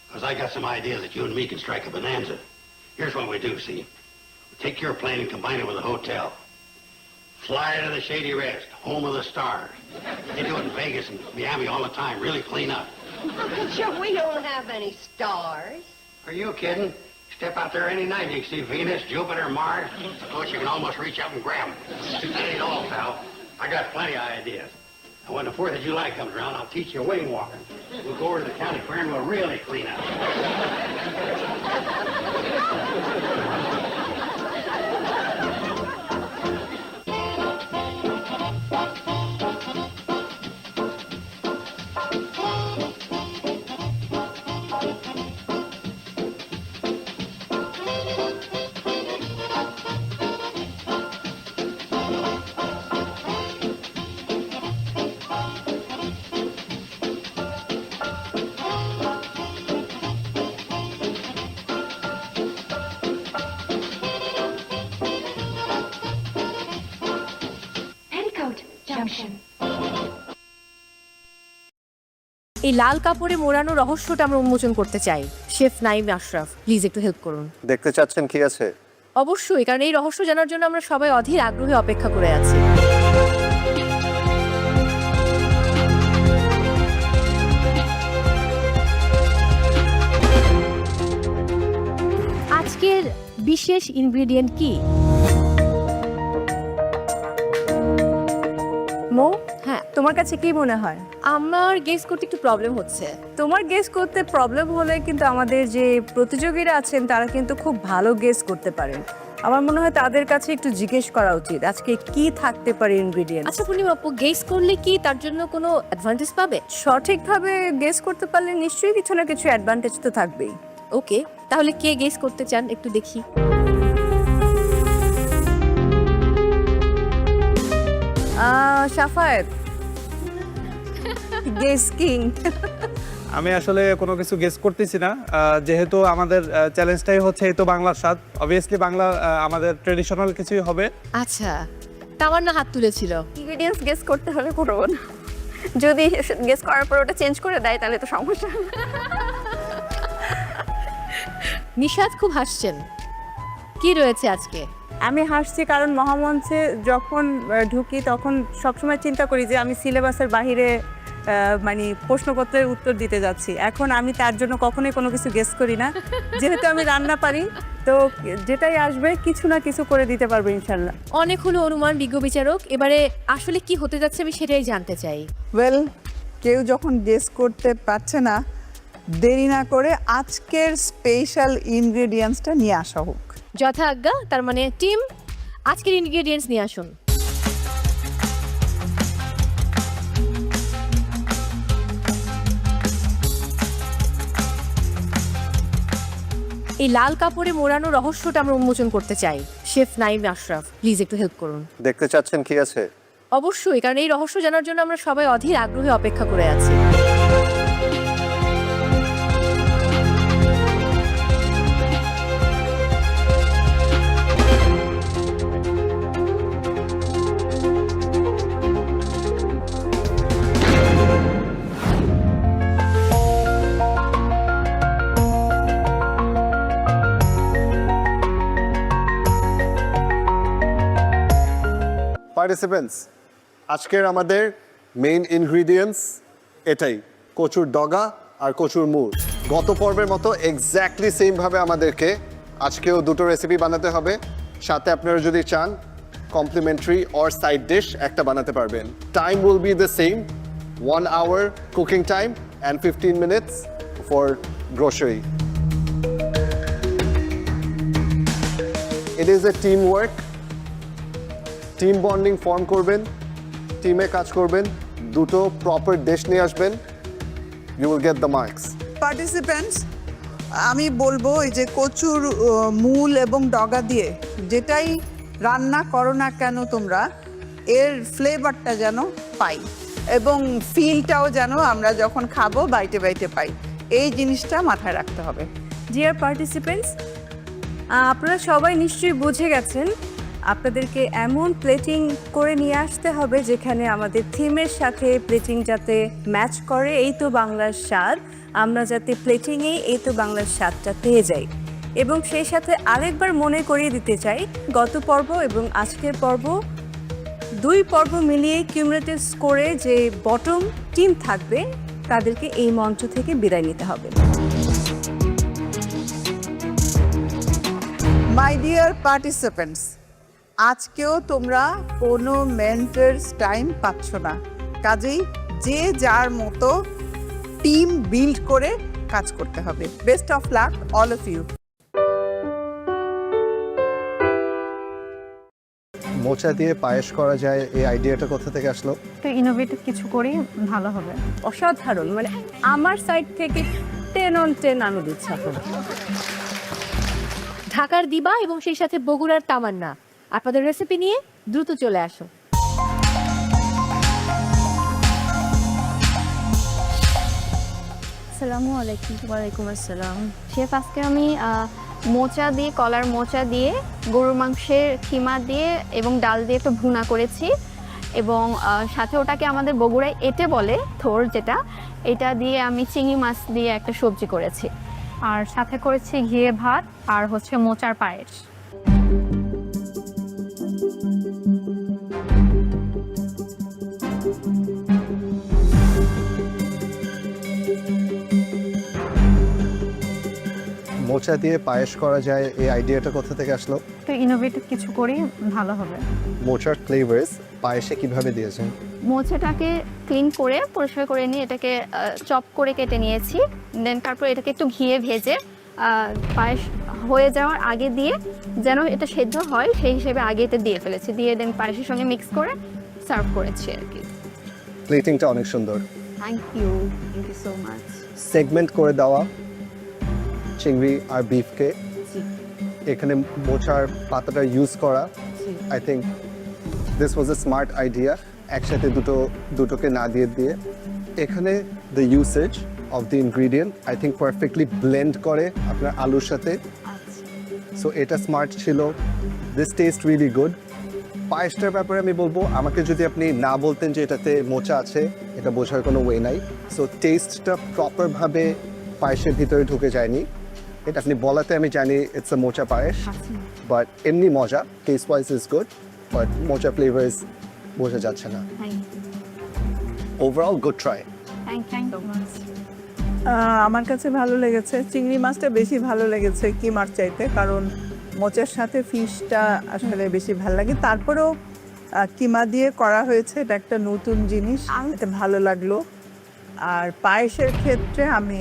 Because I got some ideas that you and me can strike a bonanza. Here's what we do, see. We take your plane and combine it with a hotel. Fly to the Shady Rest, home of the stars. They do it in Vegas and Miami all the time. Really clean up. Sure, we don't have any stars. Are you kidding? Step out there any night, you can see Venus, Jupiter, Mars. Of course, you can almost reach up and grab them. That ain't all, pal. I got plenty of ideas. And when the 4th of July comes around, I'll teach you wing walking. We'll go over to the county fair and we'll really clean up. Petticoat Junction. এই লাল কাপড়ে মোড়ানো রহস্যটা আমরা উন্মোচন করতে চাই। Chef Naim Ashraf, please একটু help করুন। দেখতে চাচ্ছেন কি আছে? অবশ্যই, কারণ এই রহস্য জানার জন্য আমরা সবাই অধীর আগ্রহে অপেক্ষা করে আছি। বিশেষ ইনগ্রেডিয়েন্ট কি? মো, হ্যাঁ, তোমার কাছে কি মনে হয়? আমার গেস করতে একটু প্রবলেম হচ্ছে। তোমার গেস করতে প্রবলেম হলে কিন্তু আমাদের যে প্রতিযোগীরা আছেন তারা কিন্তু খুব ভালো গেস করতে পারেন। আমার মনে হয় তাদের কাছে একটু জিজ্ঞেস করা উচিত আজকে কি থাকতে পারে ইনগ্রেডিয়েন্ট। আচ্ছা পূর্ণিমা আপু, গেস করলে কি তার জন্য কোনো অ্যাডভান্টেজ পাবে? সঠিকভাবে গেস করতে পারলে নিশ্চয়ই কিছু না কিছু অ্যাডভান্টেজ তো থাকবেই। ওকে, তাহলে কে গেস করতে চান একটু দেখি। Shafayet, guess king. আমি আসলে কোনো কিছু গেস করতেছি না, যেহেতু আমাদের চ্যালেঞ্জটাই হচ্ছে এই তো বাংলার স্বাদ, অবভিয়াসলি বাংলা আমাদের ট্রেডিশনাল কিছুই হবে। আচ্ছা, তামান্না হাত তুলেছিল। ইনগ্রেডিয়েন্টস গেস করতে হলে করবো না, যদি গেস করার পর ওটা চেঞ্জ করে দেয় তাহলে তো সমস্যা। নিশাদ খুব হাসছেন, কি রয়েছে আজকে? আমি হাসছি কারণ মহামঞ্চে যখন ঢুকি তখন সবসময় চিন্তা করি যে আমি সিলেবাসের বাহিরে মানে প্রশ্নপত্রের উত্তর দিতে যাচ্ছি। এখন আমি তার জন্য কখনোই কোনো কিছু গেস করি না, যেহেতু আমি রান্না পারি তো যেটাই আসবে কিছু না কিছু করে দিতে পারবো ইনশাল্লাহ। অনেক হলো অনুমান বিজ্ঞ বিচারক, এবারে আসলে কি হতে যাচ্ছে আমি সেটাই জানতে চাই। ওয়েল, কেউ যখন গেস করতে পারছে না, দেরি না করে আজকের স্পেশাল ইনগ্রেডিয়েন্টসটা নিয়ে আসা হোক। যথা আজ্ঞা, তার মানে টিম আজকের ইনগ্রেডিয়েন্টস নিয়ে আসুন। এই লাল কাপড়ে মোড়ানো রহস্যটা আমরা উন্মোচন করতে চাই। শেফ নাইম আশরাফ, প্লিজ একটু হেল্প করুন। দেখতে চাচ্ছেন কি আছে? অবশ্যই, কারণ এই রহস্য জানার জন্য আমরা সবাই অধীর আগ্রহে অপেক্ষা করে আছি। পার্টিসিপেন্টস, আজকের আমাদের মেইন ইনগ্রিডিয়েন্টস এটাই, কচুর ডগা আর কচুর মুড়। গত পর্বের মতো এক্স্যাক্টলি সেমভাবে আমাদেরকে আজকেও দুটো রেসিপি বানাতে হবে। সাথে আপনারা যদি চান কমপ্লিমেন্টারি অর সাইড ডিশ একটা বানাতে পারবেন। Time will be the same, 1 hour cooking time and 15 minutes for grocery. It is a team work, team bonding form করবেন, টিমে কাজ করবেন, দুটো প্রপার ডিশ নিয়ে আসবেন, you will get the marks. Participants, আমি বলবো এই যে কচুর মূল এবং ডগা দিয়ে যেটাই রান্না করো না কেন তোমরা, এর ফ্লেভারটা যেন পাই এবং ফিলটাও যেন আমরা যখন খাবো বাইটে বাইটে পাই, এই জিনিসটা মাথায় রাখতে হবে। ডিয়ার পার্টিসিপেন্টস, আপনারা সবাই নিশ্চয়ই বুঝে গেছেন আপনাদেরকে এমন প্লেটিং করে নিয়ে আসতে হবে যেখানে আমাদের থিমের সাথে প্লেটিং যাতে ম্যাচ করে। এই তো বাংলার স্বাদ, আমরা যাতে প্লেটিংয়ে এই তো বাংলার স্বাদটা পেয়ে যাই। এবং সেই সাথে আরেকবার মনে করিয়ে দিতে চাই, গত পর্ব এবং আজকের পর্ব, দুই পর্ব মিলিয়ে কিউমুলেটিভ স্কোরে যে বটম টিম থাকবে তাদেরকে এই মঞ্চ থেকে বিদায় নিতে হবে। মাই ডিয়ার পার্টিসিপেন্টস, আজকেও তোমরা কোনো মেন্টরস টাইম পাচ্ছ না, কাজেই যে যার মতো টিম বিল্ড করে কাজ করতে হবে। Best of luck all of you. মোচা দিয়ে পায়েস করা যায়, এই আইডিয়াটা কোথা থেকে আসলো? তো ইনোভেটিভ কিছু করেই ভালো হবে। অসাধারণ, মানে আমার সাইড থেকে 10 on 10 আমি দিচ্ছি। ঢাকার দিবা এবং সেই সাথে বগুড়ার তামান্না, আপনাদের রেসিপি নিয়ে দ্রুত চলে আসো। আসসালামু আলাইকুম। ওয়ালাইকুম আসসালাম। শেফ, আজকে আমি মোচা দিয়ে, কলার মোচা দিয়ে, গরুর মাংসের কিমা দিয়ে এবং ডাল দিয়ে একটু ভুনা করেছি এবং সাথে ওটাকে আমাদের বগুড়ায় এঁটে বলে, থোর যেটা, এটা দিয়ে আমি চিংড়ি মাছ দিয়ে একটা সবজি করেছি। আর সাথে করেছি ঘিয়ে ভাত আর হচ্ছে মোচার পায়েস। মোচা দিয়ে পায়েস করা যায় এই আইডিয়াটা কোথা থেকে আসলো? তো ইনোভেটিভ কিছু করি ভালো হবে। মোচার ফ্লেভার্স পায়েসে কিভাবে দিয়েছেন? মোচাটাকে ক্লিন করে পরিষ্কার করে নিয়ে এটাকে চপ করে কেটে নিয়েছি, দেন তারপর এটাকে একটু ঘিয়ে ভেজে পায়েস হয়ে যাওয়ার আগে দিয়ে যেন এটা সেদ্ধ হয় সেই হিসেবে আগে এটা দিয়ে ফেলেছি, দিয়ে দেন পায়েসের সঙ্গে মিক্স করে সার্ভ করেছি আর কি। প্লেটিংটা অনেক সুন্দর। Thank you so much. Segment করে দেওয়া চিংড়ি আর বিফকে এখানে মোচার পাতাটা ইউজ করা, I think this was a smart idea. একসাথে দুটোকে না দিয়ে এখানে the usage of the ingredient I think perfectly blend করে আপনার আলুর সাথে, সো এটা স্মার্ট ছিল। This taste really good. পায়েসটার ব্যাপারে আমি বলবো, আমাকে যদি আপনি না বলতেন যে এটাতে মোচা আছে, এটা বোঝার কোনো ওয়ে নাই। সো টেস্টটা প্রপারভাবে পায়েসের ভিতরে ঢুকে যায়নি, এটা আপনি বলাতে আমি জানি ইটস আ মোচা পায়েস, বাট এমনি মজা, taste wise is good, but মোচা ফ্লেভার্স বোঝা যাচ্ছে না। Overall good try. আমার কাছে ভালো লেগেছে, চিংড়ি মাছটা বেশি ভালো লেগেছে কিমার চাইতে, কারণ মোচার সাথে ফিশটা আসলে বেশি ভালো লাগে। তারপরেও কিমা দিয়ে করা হয়েছে, এটা একটা নতুন জিনিস, এটা ভালো লাগলো। আর পায়েসের ক্ষেত্রে আমি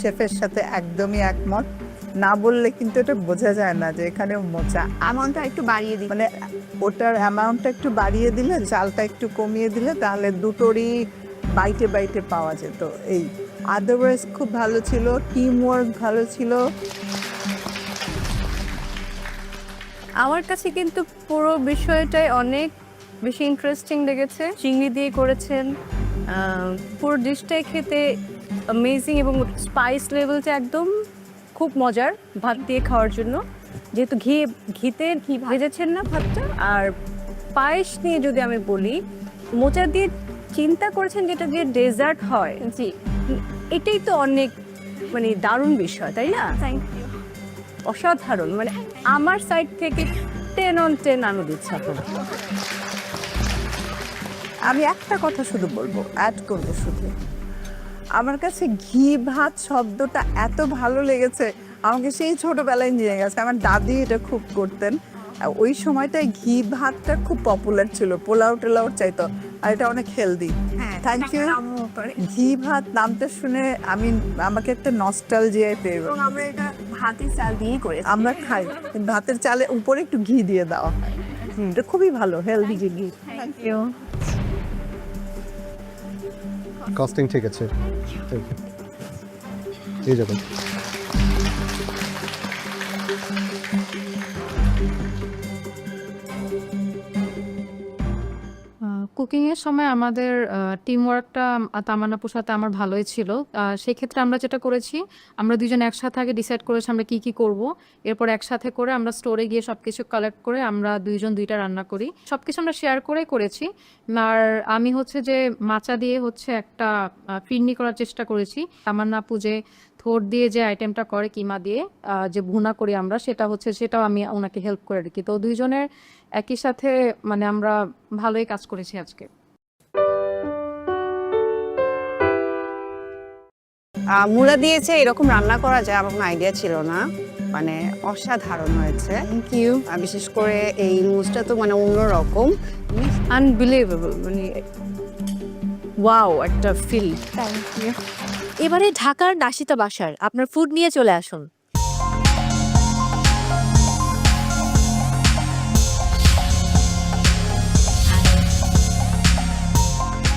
শেফের সাথে একদমই একমত। না বললে কিন্তু এটা বোঝা যায় না যে এখানে মোচা। অ্যামাউন্টটা একটু বাড়িয়ে দিই, মানে ওটার অ্যামাউন্টটা একটু বাড়িয়ে দিলে, চালটা একটু কমিয়ে দিলে, তাহলে দুটোরই বাইটে পাওয়া যেত। এই আদারওয়াইজ খুব ভালো ছিল, টিম ওয়ার্ক ভালো ছিল। আমার কাছে কিন্তু পুরো বিষয়টাই অনেক বেশি ইন্টারেস্টিং লেগেছে। চিংড়ি দিয়ে করেছেন, পুরো ডিশটাই খেতে অ্যামেজিং এবং স্পাইস লেভেলটা একদম খুব মজার ভাত দিয়ে খাওয়ার জন্য, যেহেতু ঘিতে ভেজেছেন না ভাতটা। আর পায়েস নিয়ে যদি আমি বলি, মোচা দিয়ে চিন্তা করেছেন যেটা দিয়ে ডেজার্ট হয়, জি এটাই তো অনেক দারুণ বিষয়, তাই না? থ্যাংক ইউ, অসাধারণ। আমার সাইড থেকে 10 on 10 আনন্দ ইচ্ছা করব। আমি একটা কথা শুধু বলবো, অ্যাড করবো শুধু, আমার কাছে ঘি ভাত শব্দটা এত ভালো লেগেছে, আমাকে সেই ছোটবেলায় নিয়ে গেছে। আমার দাদি এটা খুব করতেন, ওই সময়টায় ঘি ভাতটা খুব পপুলার ছিল, পোলাও টোলাও চাইতো, আর এটা অনেক হেলদি। Thank you. ঘি ভাত নামটা শুনে আমাকে একটা নস্টালজিয়ায় পেয়ে গেল। আমরা এটা ভাতের চাল দিয়েই করি, আমরা খাই ভাতের চালে উপরে একটু ঘি দিয়ে দেওয়া হয়, এটা খুবই ভালো, হেলদি যে ঘি। Thank you. কস্টিং ঠিক আছে, এই যাবেন। কুকিংয়ের সময় আমাদের টিম ওয়ার্কটা তামান্নাপুর সাথে আমার ভালোই ছিল। সেই ক্ষেত্রে আমরা যেটা করেছি, আমরা দুজন একসাথে আগে ডিসাইড করেছি আমরা কি করব, এরপর একসাথে করে আমরা স্টোরে গিয়ে সব কিছু কালেক্ট করে আমরা দুইজন দুইটা রান্না করি, সব কিছু আমরা শেয়ার করে করেছি। আর আমি যে মাচা দিয়ে একটা ফিরনি করার চেষ্টা করেছি। তামান্নাপু যে থোড় দিয়ে যে আইটেমটা করে কিমা দিয়ে যে ভুনা করি আমরা, সেটাও আমি ওনাকে হেল্প করে রাখি। তো দুইজনের একই সাথে আমরা ভালোই কাজ করেছি আজকে। মূলা দিয়েছে এরকম রান্না করা যায় আমার কোনো আইডিয়া ছিল না, অসাধারণ হয়েছে। Thank you. বিশেষ করে এই মুজটা তো অন্যরকম, আনবিলিভেবল, ওয়াও একটা ফিল। Thank you. এবারে ঢাকার নাশিতা বাসার আপনার ফুড নিয়ে চলে আসুন।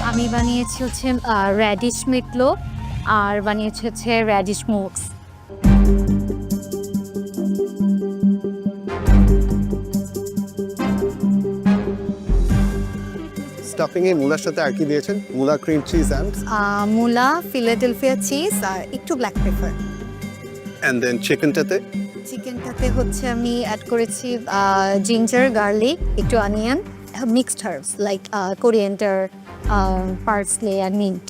আমি বানিয়েছি র্যাডিশ মিটলো আর বানিয়েছি র্যাডিশ মোক্স। স্টাফিং এ মূলার সাথে আর কি দিয়েছেন? মূলা ক্রিম চিজ এন্ড মূলা, ফিলাডেলফিয়া চিজ আর একটু ব্ল্যাক পেপার। এন্ড দেন চিকেনটাতে আমি অ্যাড করেছি জিঞ্জার, গার্লিক, একটু onion, mixed herbs like coriander, parsley আর মিন্ট।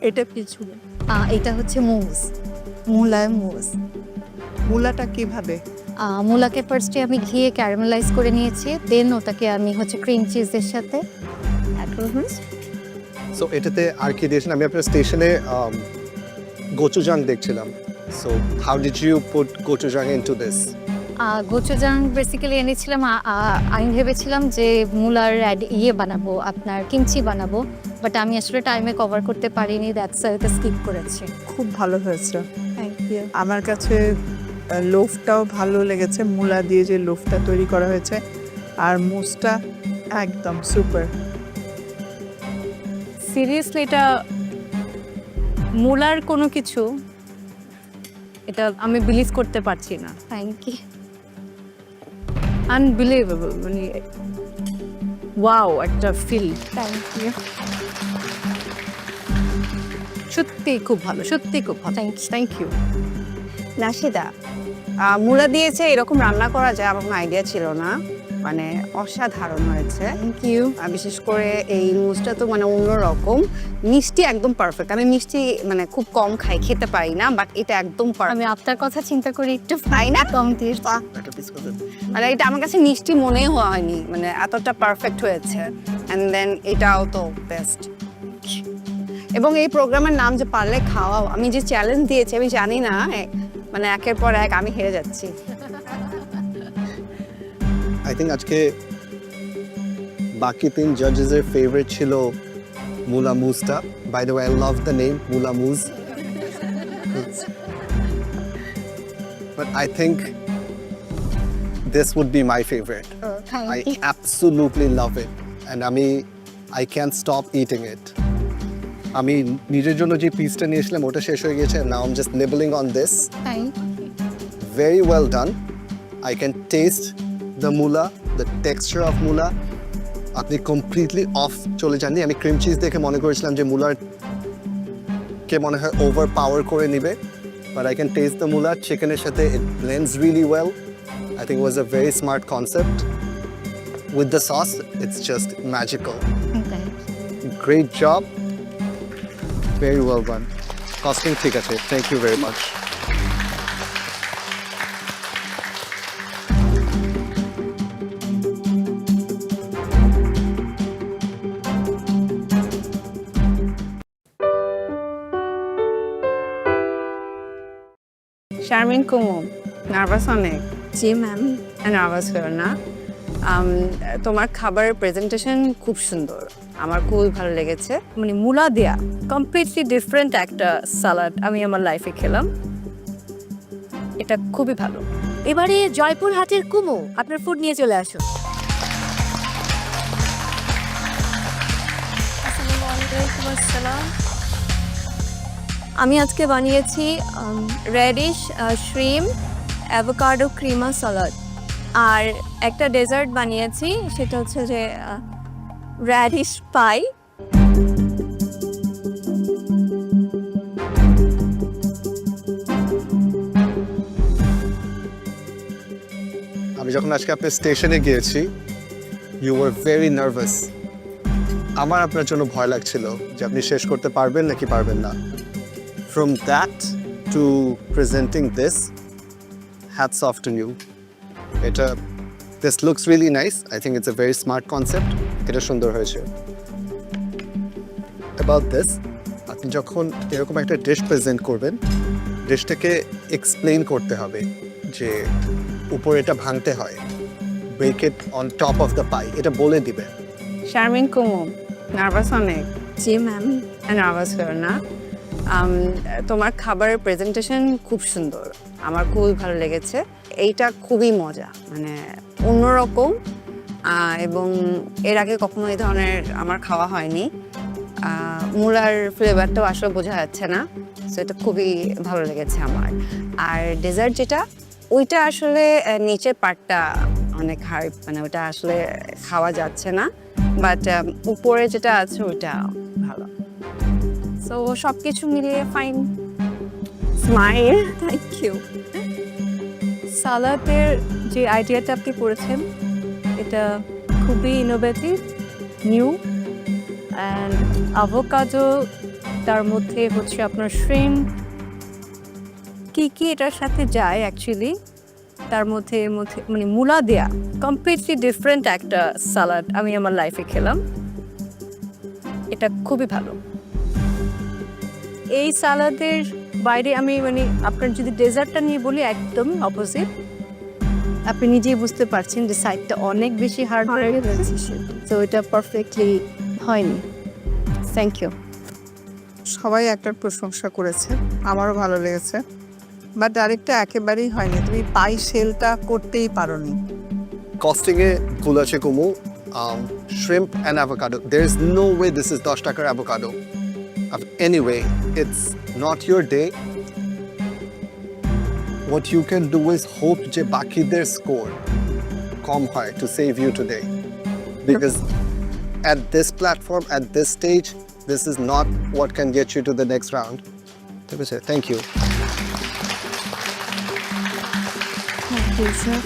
এটা কিছু এটা মুজ, মূলার মুজ। মূলাটা কিভাবে? মূলাকে ফার্স্টে আমি ঘিয়ে ক্যারামেলাইজ করে নিয়েছি, দেন ওটাকে আমি ক্রিম চিজের সাথে অ্যাড করব। সো এটাতে আর কি দিয়েছেন? আমি আপনার স্টেশনে গোচুজাং দেখছিলাম, So how did you put gochujang into this? Gochujang basically এনেছিলাম আমি ভেবেছিলাম যে মূলার ইয়ে বানাবো, আপনার কিমচি বানাবো, বাট আমি আসলে টাইমে কভার করতে পারিনি, দ্যাটস এটা স্কিপ করেছি। খুব ভালো হয়েছে, থ্যাংক ইউ। আমার কাছে লোফটাও ভালো লেগেছে, মূলা দিয়ে যে লোফটা তৈরি করা হয়েছে, আর মুসটা একদম সুপার। সিরিয়াসলি এটা মূলার কোনো কিছু, এটা আমি বিলিভ করতে পারছি না। Thank you. আনবিলিভেবল, মানে ওয়াও একটা ফিল। Thank you. সত্যি খুব ভালো, সত্যি খুব ভালো। Thank you. নাশিদা, মূলা দিয়েছে এরকম রান্না করা যায় আমার কোনো আইডিয়া ছিল না, মানে অসাধারণ হয়েছে। Thank you. বিশেষ করে এই মুসটা তো মানে অন্যরকম, মিষ্টি একদম পারফেক্ট। আমি মিষ্টি মানে খুব কম খাই, খেতে পারি না, বাট এটা একদম আমি আপনার কথা চিন্তা করি একটু তাই না, কম দিয়ে মানে এটা আমার কাছে মিষ্টি মনেই হয়নি, মানে এতটা পারফেক্ট হয়েছে। অ্যান্ড দেন এটাও তো বেস্ট। এবং এই প্রোগ্রামের নাম যে পারলে খাওয়াও, আমি যে চ্যালেঞ্জ দিয়েছি আমি জানি না, মানে একের পর এক আমি হেরে যাচ্ছি। I think আজকে বাকি 3 জাজেসের ফেভারিট ছিল মুলা মুসটা। By the way, I love the name Mula Moose. But I think this would be my favorite. I absolutely love it, and I can't stop eating it. আমি নিজের জন্য যে পিসটা নিয়েছিলাম ওটা শেষ হয়ে গেছে, now I'm just nibbling on this. Very well done. I can taste the mula, the texture of mula. আপনি কমপ্লিটলি অফ চলে যাননি। আমি ক্রিম চিজ দেখে মনে করেছিলাম যে মুলার কে মনে হয় ওভার পাওয়ার করে নিবে, but I can taste the মুলা। চিকেনের সাথে it blends really well. I think it was a very smart concept. With the sauce, it's just magical. Great job. Very well done. Costing ঠিক আছে. Thank you very much. Sharmin Kumu, nervous অনেক? জি ma'am. Nervous হয়েও না। তোমার খাবারের presentation খুব সুন্দর, আমার খুবই ভালো লেগেছে। মানে মূলা দেয়া কমপ্লিটলি ডিফারেন্ট একটা সালাড আমি আমার লাইফে খেলাম, এটা খুবই ভালো। এবারে জয়পুর হাটের কুমু, আপনার ফুড নিয়ে চলে আসুন। আমি আজকে বানিয়েছি রেডিশ শ্রিম অ্যাভোকাডো ক্রিমা সালাড, আর একটা ডেজার্ট বানিয়েছি, সেটা হচ্ছে যে রেডিশ পাই। আমি যখন আজকে আপনার স্টেশনে গিয়েছি, ইউ ওয়ার ভেরি নার্ভাস। আমার আপনার জন্য ভয় লাগছিল যে আপনি শেষ করতে পারবেন নাকি পারবেন না। From that to presenting this, hats off to you. This looks really nice. I think it's a very smart concept. এটা সুন্দর হয়েছে। About this, আপনি যখন এরকম একটা ডিশ প্রেজেন্ট করবেন, ডিশটাকে এক্সপ্লেইন করতে হবে যে উপরে এটা ভাঙতে হয়, break it on top of the pie, এটা বলে দিবে। শারমিন কুমু, নার্ভাস অনেক? জি ম্যাম। নার্ভাস হয়েও না। তোমার খাবারের প্রেজেন্টেশন খুব সুন্দর, আমার খুবই ভালো লেগেছে। এইটা খুবই মজা, মানে অন্যরকম, এবং এর আগে কখনো এই ধরনের আমার খাওয়া হয়নি। মূলার ফ্লেভারটাও আসলে বোঝা যাচ্ছে না, সো এটা খুবই ভালো লেগেছে আমার। আর ডেজার্ট যেটা, ওইটা আসলে নিচের পার্টটা অনেক হার্ড, মানে ওটা আসলে খাওয়া যাচ্ছে না, বাট উপরে যেটা আছে ওইটা ভালো। সো সব কিছু মিলিয়ে ফাইন। স্মাইল। Thank you. সালাদের যে আইডিয়াটা আপনি করেছেন, এটা খুবই ইনোভেটিভ, নিউ, অ্যান্ড অ্যাভোকাডো, তার মধ্যে হচ্ছে আপনার শ্রিম, কি কি এটার সাথে যায় অ্যাকচুয়ালি, তার মধ্যে মানে মূলা দেয়া কমপ্লিটলি ডিফারেন্ট একটা সালাড আমি আমার লাইফে খেলাম, এটা খুবই ভালো। এই সালাদের বাইরে আমি মানে আপনার যদি ডেজার্টটা নিয়ে বলি একদম অপোজিট। আপনি নিজেই বুঝতে পারছেন যে সাইডটা অনেক বেশি হার্ড হয়ে গেছে, তো এটা পারফেক্টলি হয়নি। Thank you. সবাই একটার প্রশংসা করেছে, আমারও ভালো লেগেছে, বাট আরেকটা একেবারেই হয়নি। তুমি পাই শেলটা করতেই পারোনি। কস্টিংয়ে ভুল আছে কুমু। Shrimp and avocado. There is no way this is 10 টাকার avocado. Anyway, it's not your day. What you can do is hope যে বাকিদের স্কোর কম হয় to save you today. Because at this platform, at this stage, this is not what can get you to the next round. Thank you. Thank you, sir.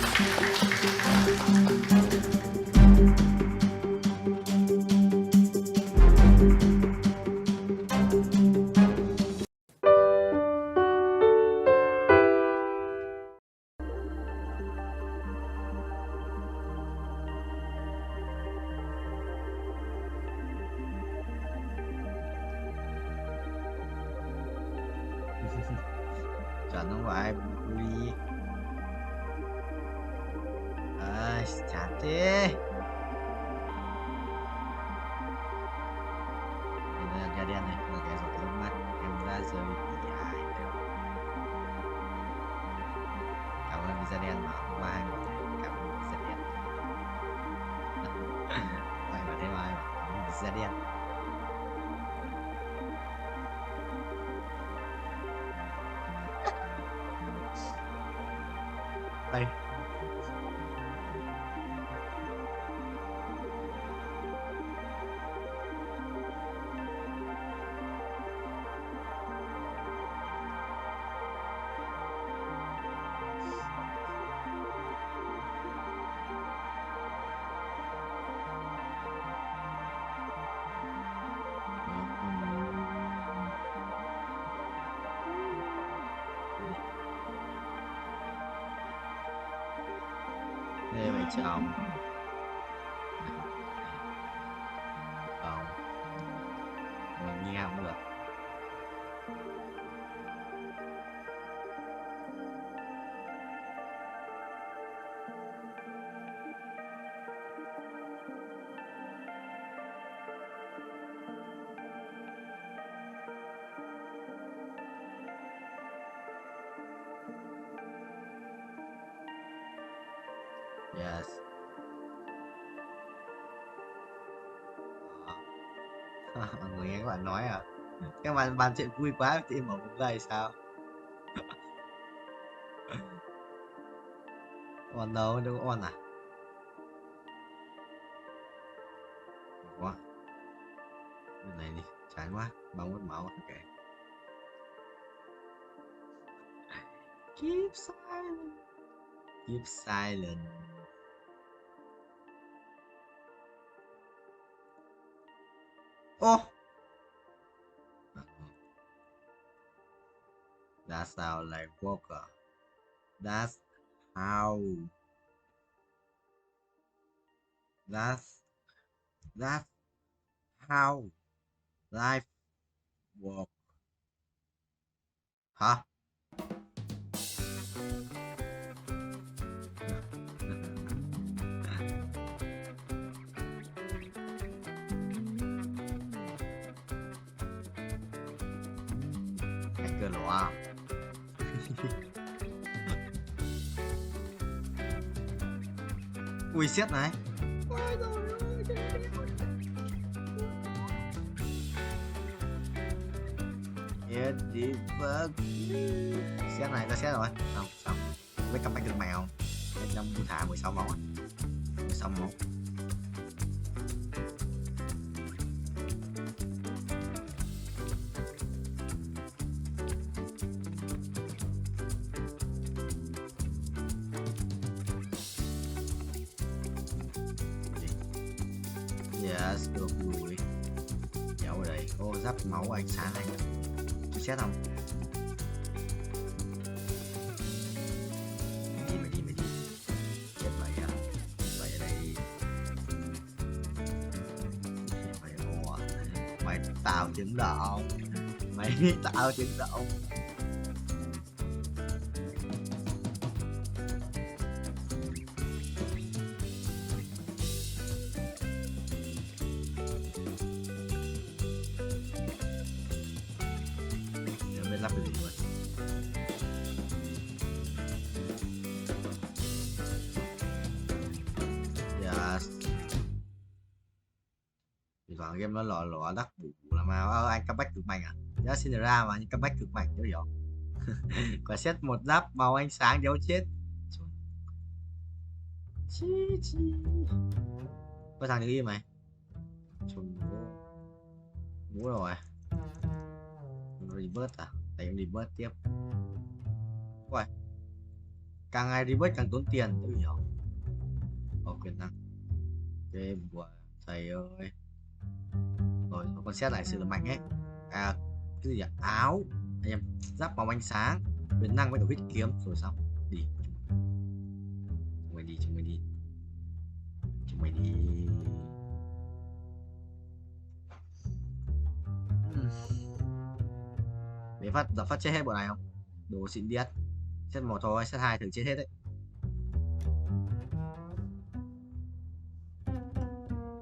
Trời nó vậy vui. Chả thế. Ra đen này, một cái giọt nước mắt em ra rơi thì ai đâu. Cảm ơn visa đen mà hôm qua anh bảo cảm ơn visa đen. Mày bảo thế mà anh bảo cảm ơn visa đen. Đây. Đây mày chồng. Không. Mình nghe không được. Yes. Mọi người nghe các bạn nói à? Các bạn bàn chuyện vui quá thì mở một giây sao? On đâu đâu có on à? Quá. Cái này đi, chán quá, bóng mất máu. Ok. Keep silent. Keep silent. Oh. That sounds like Walker. That's how. That's how life works. Hả? Cái lỗ à? Ui xét này. Yes, đi vâng. Xét này ta xét rồi. Xong, xong. Với cặp bách được mèo. Trong thả 16 máu. 16 máu. Yes, được vui. Dạo ở đây. Ô, giáp máu ánh sáng này. Chú xét không? Mày đi. Chết mày à. Mày ở đây đi. Mày ồ. Mày tạo chứng động. Mày tạo chứng động. giáp cái gì luôn. Yes. Thì còn game nó lọ lọ đắt bụ là mà anh comeback cực mạnh à? Giá xin ra mà anh comeback cực mạnh chứ hiểu. Quả set một giáp màu ánh sáng đéo chết. Có thằng được im mày. Chuẩn ngủ rồi. Revert à? Tại em revert tiếp. Ui. Càng ngày revert càng tốn tiền chứ hiểu. Có quyền năng. Ok của thầy ơi. Rồi con xét lại sự là mạnh ấy. À cái gì ạ? Áo anh em, giáp màu ánh sáng, quyền năng với cả huyết kiếm rồi xong đi. Chúng mày đi. Để phát chết hết bọn này không? Đồ xịn điết. Set 1 thôi, set 2 thử chết hết đấy.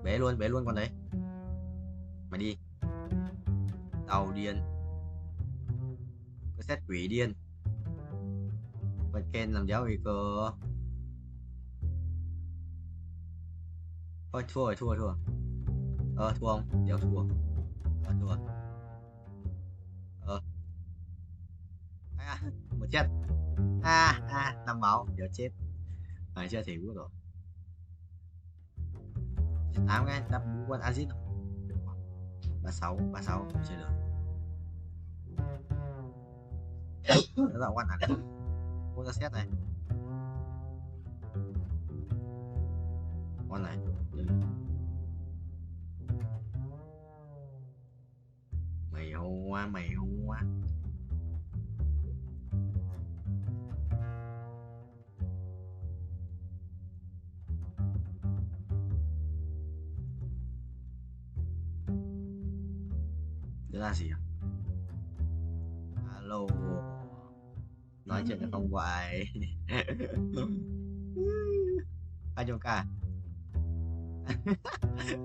Bế luôn con đấy. Mày đi. Đầu điên. Có set quỷ điên. Con Ken làm đéo gì cơ. Thôi thua. Thua không? Đéo thua. Thua. Một chết. 5 máu, giờ chết. Phải chưa thể cứu rồi. 8 cái đắp bú quân acid. 36 không chơi được. Nó dạo quan hẳn đấy. Cô ra xét này. Con này. Mày hoa. Đó là gì à? Alo. Nói chuyện là không hoài. Anh trong cả.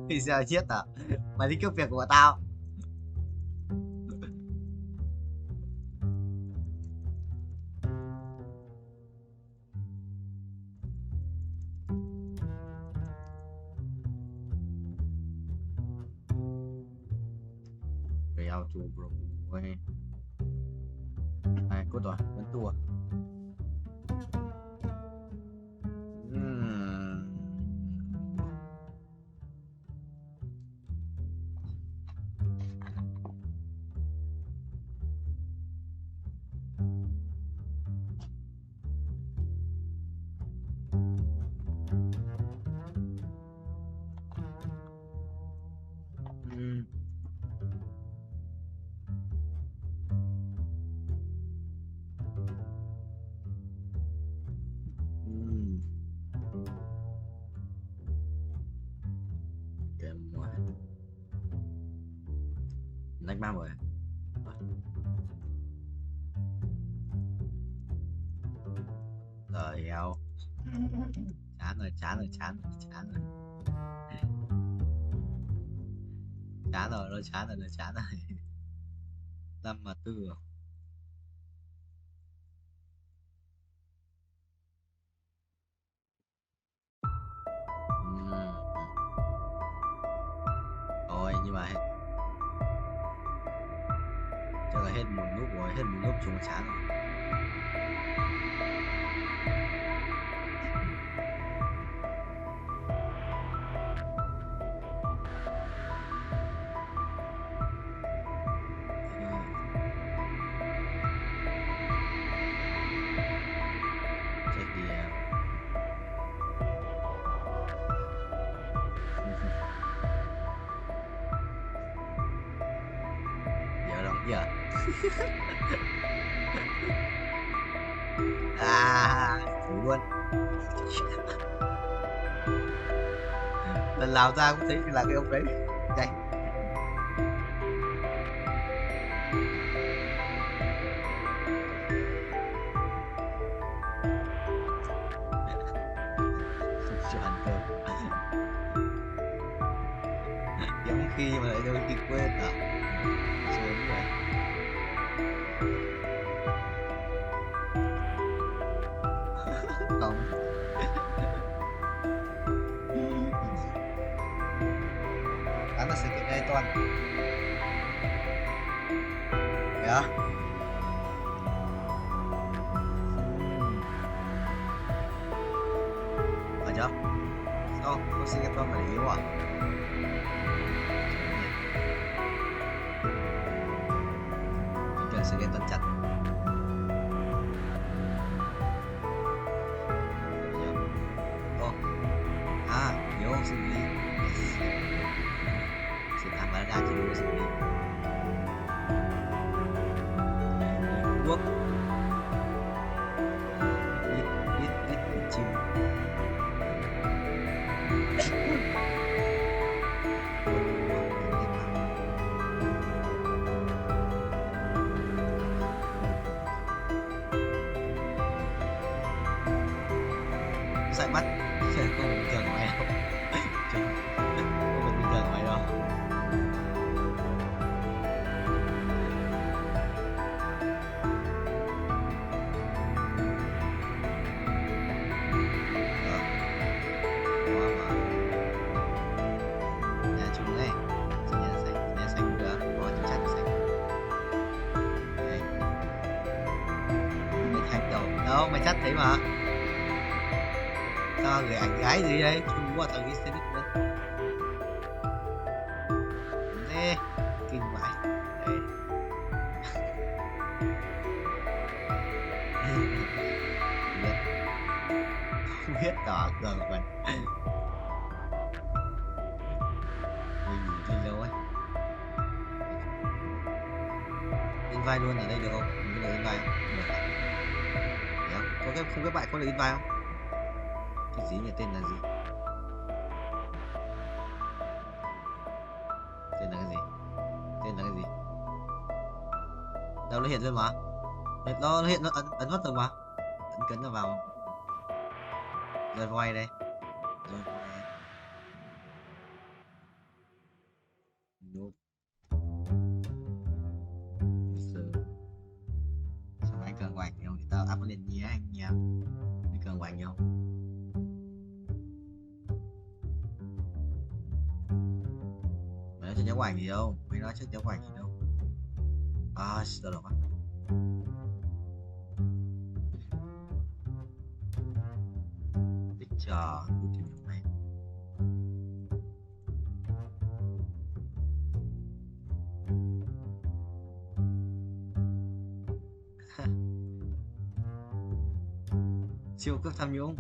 Thì sao chết à? Mày đi cướp việc của tao. Về auto bro. Cốt rồi, vẫn thua. Đánh 3 rồi. Rồi heo. Chán rồi. Chán rồi. Năm mà tư rồi. Rồi nhưng mà chắc là hết một nút chúng chán rồi. Check the giờ thử luôn. Lần nào ra cũng thấy là cái ông đấy nhanh. Giống khi mà lại đôi khi quên à. Sớm rồi. con. Kìa. Ở chưa? Sao? Có xin cái con mà để yếu à? Chỉ cần sự kiện tuần chặt. Yếu xử lý. Sự thảm bắn ra chỉ được xử lý. Quốc. Ít chim. Dạy mắt. Không bình thường mày đâu. Không bình thường mày đâu. Nhà chúng này, nhà xanh cũng được, có chắc chắn xanh. Đấy. Mày thạch đầu, đâu mày chắc thấy mà. Sao gửi ảnh gái gì đây? Chúng mua thằng Instagram luôn. Thế kinh vãi. Đây. Biết. Không biết đỏ cường mình. Mình nghỉ trên lâu ấy. In vai luôn ở đây được không? Mình có được in vai không? Được. Đấy không? Có cái không các bạn có được in vai không? Cái gì nhỉ? Tên là gì? Tên là cái gì? Tên là cái gì? Đâu nó hiện lên mà. Nó hiện nó ấn mất rồi mà. Ấn cấn nó vào. Rồi voi đây. Rồi voi. Nope. Sao anh cần quạch nhau thì tao up lên nhé anh nha. Anh cần quạch nhau. Mày nói cho nhớ quạch gì đâu. Mày nói trước nhớ quạch gì đâu. À, sợ rồi quá. Picture, tôi tìm được mày. Siêu cấp tham nhũng.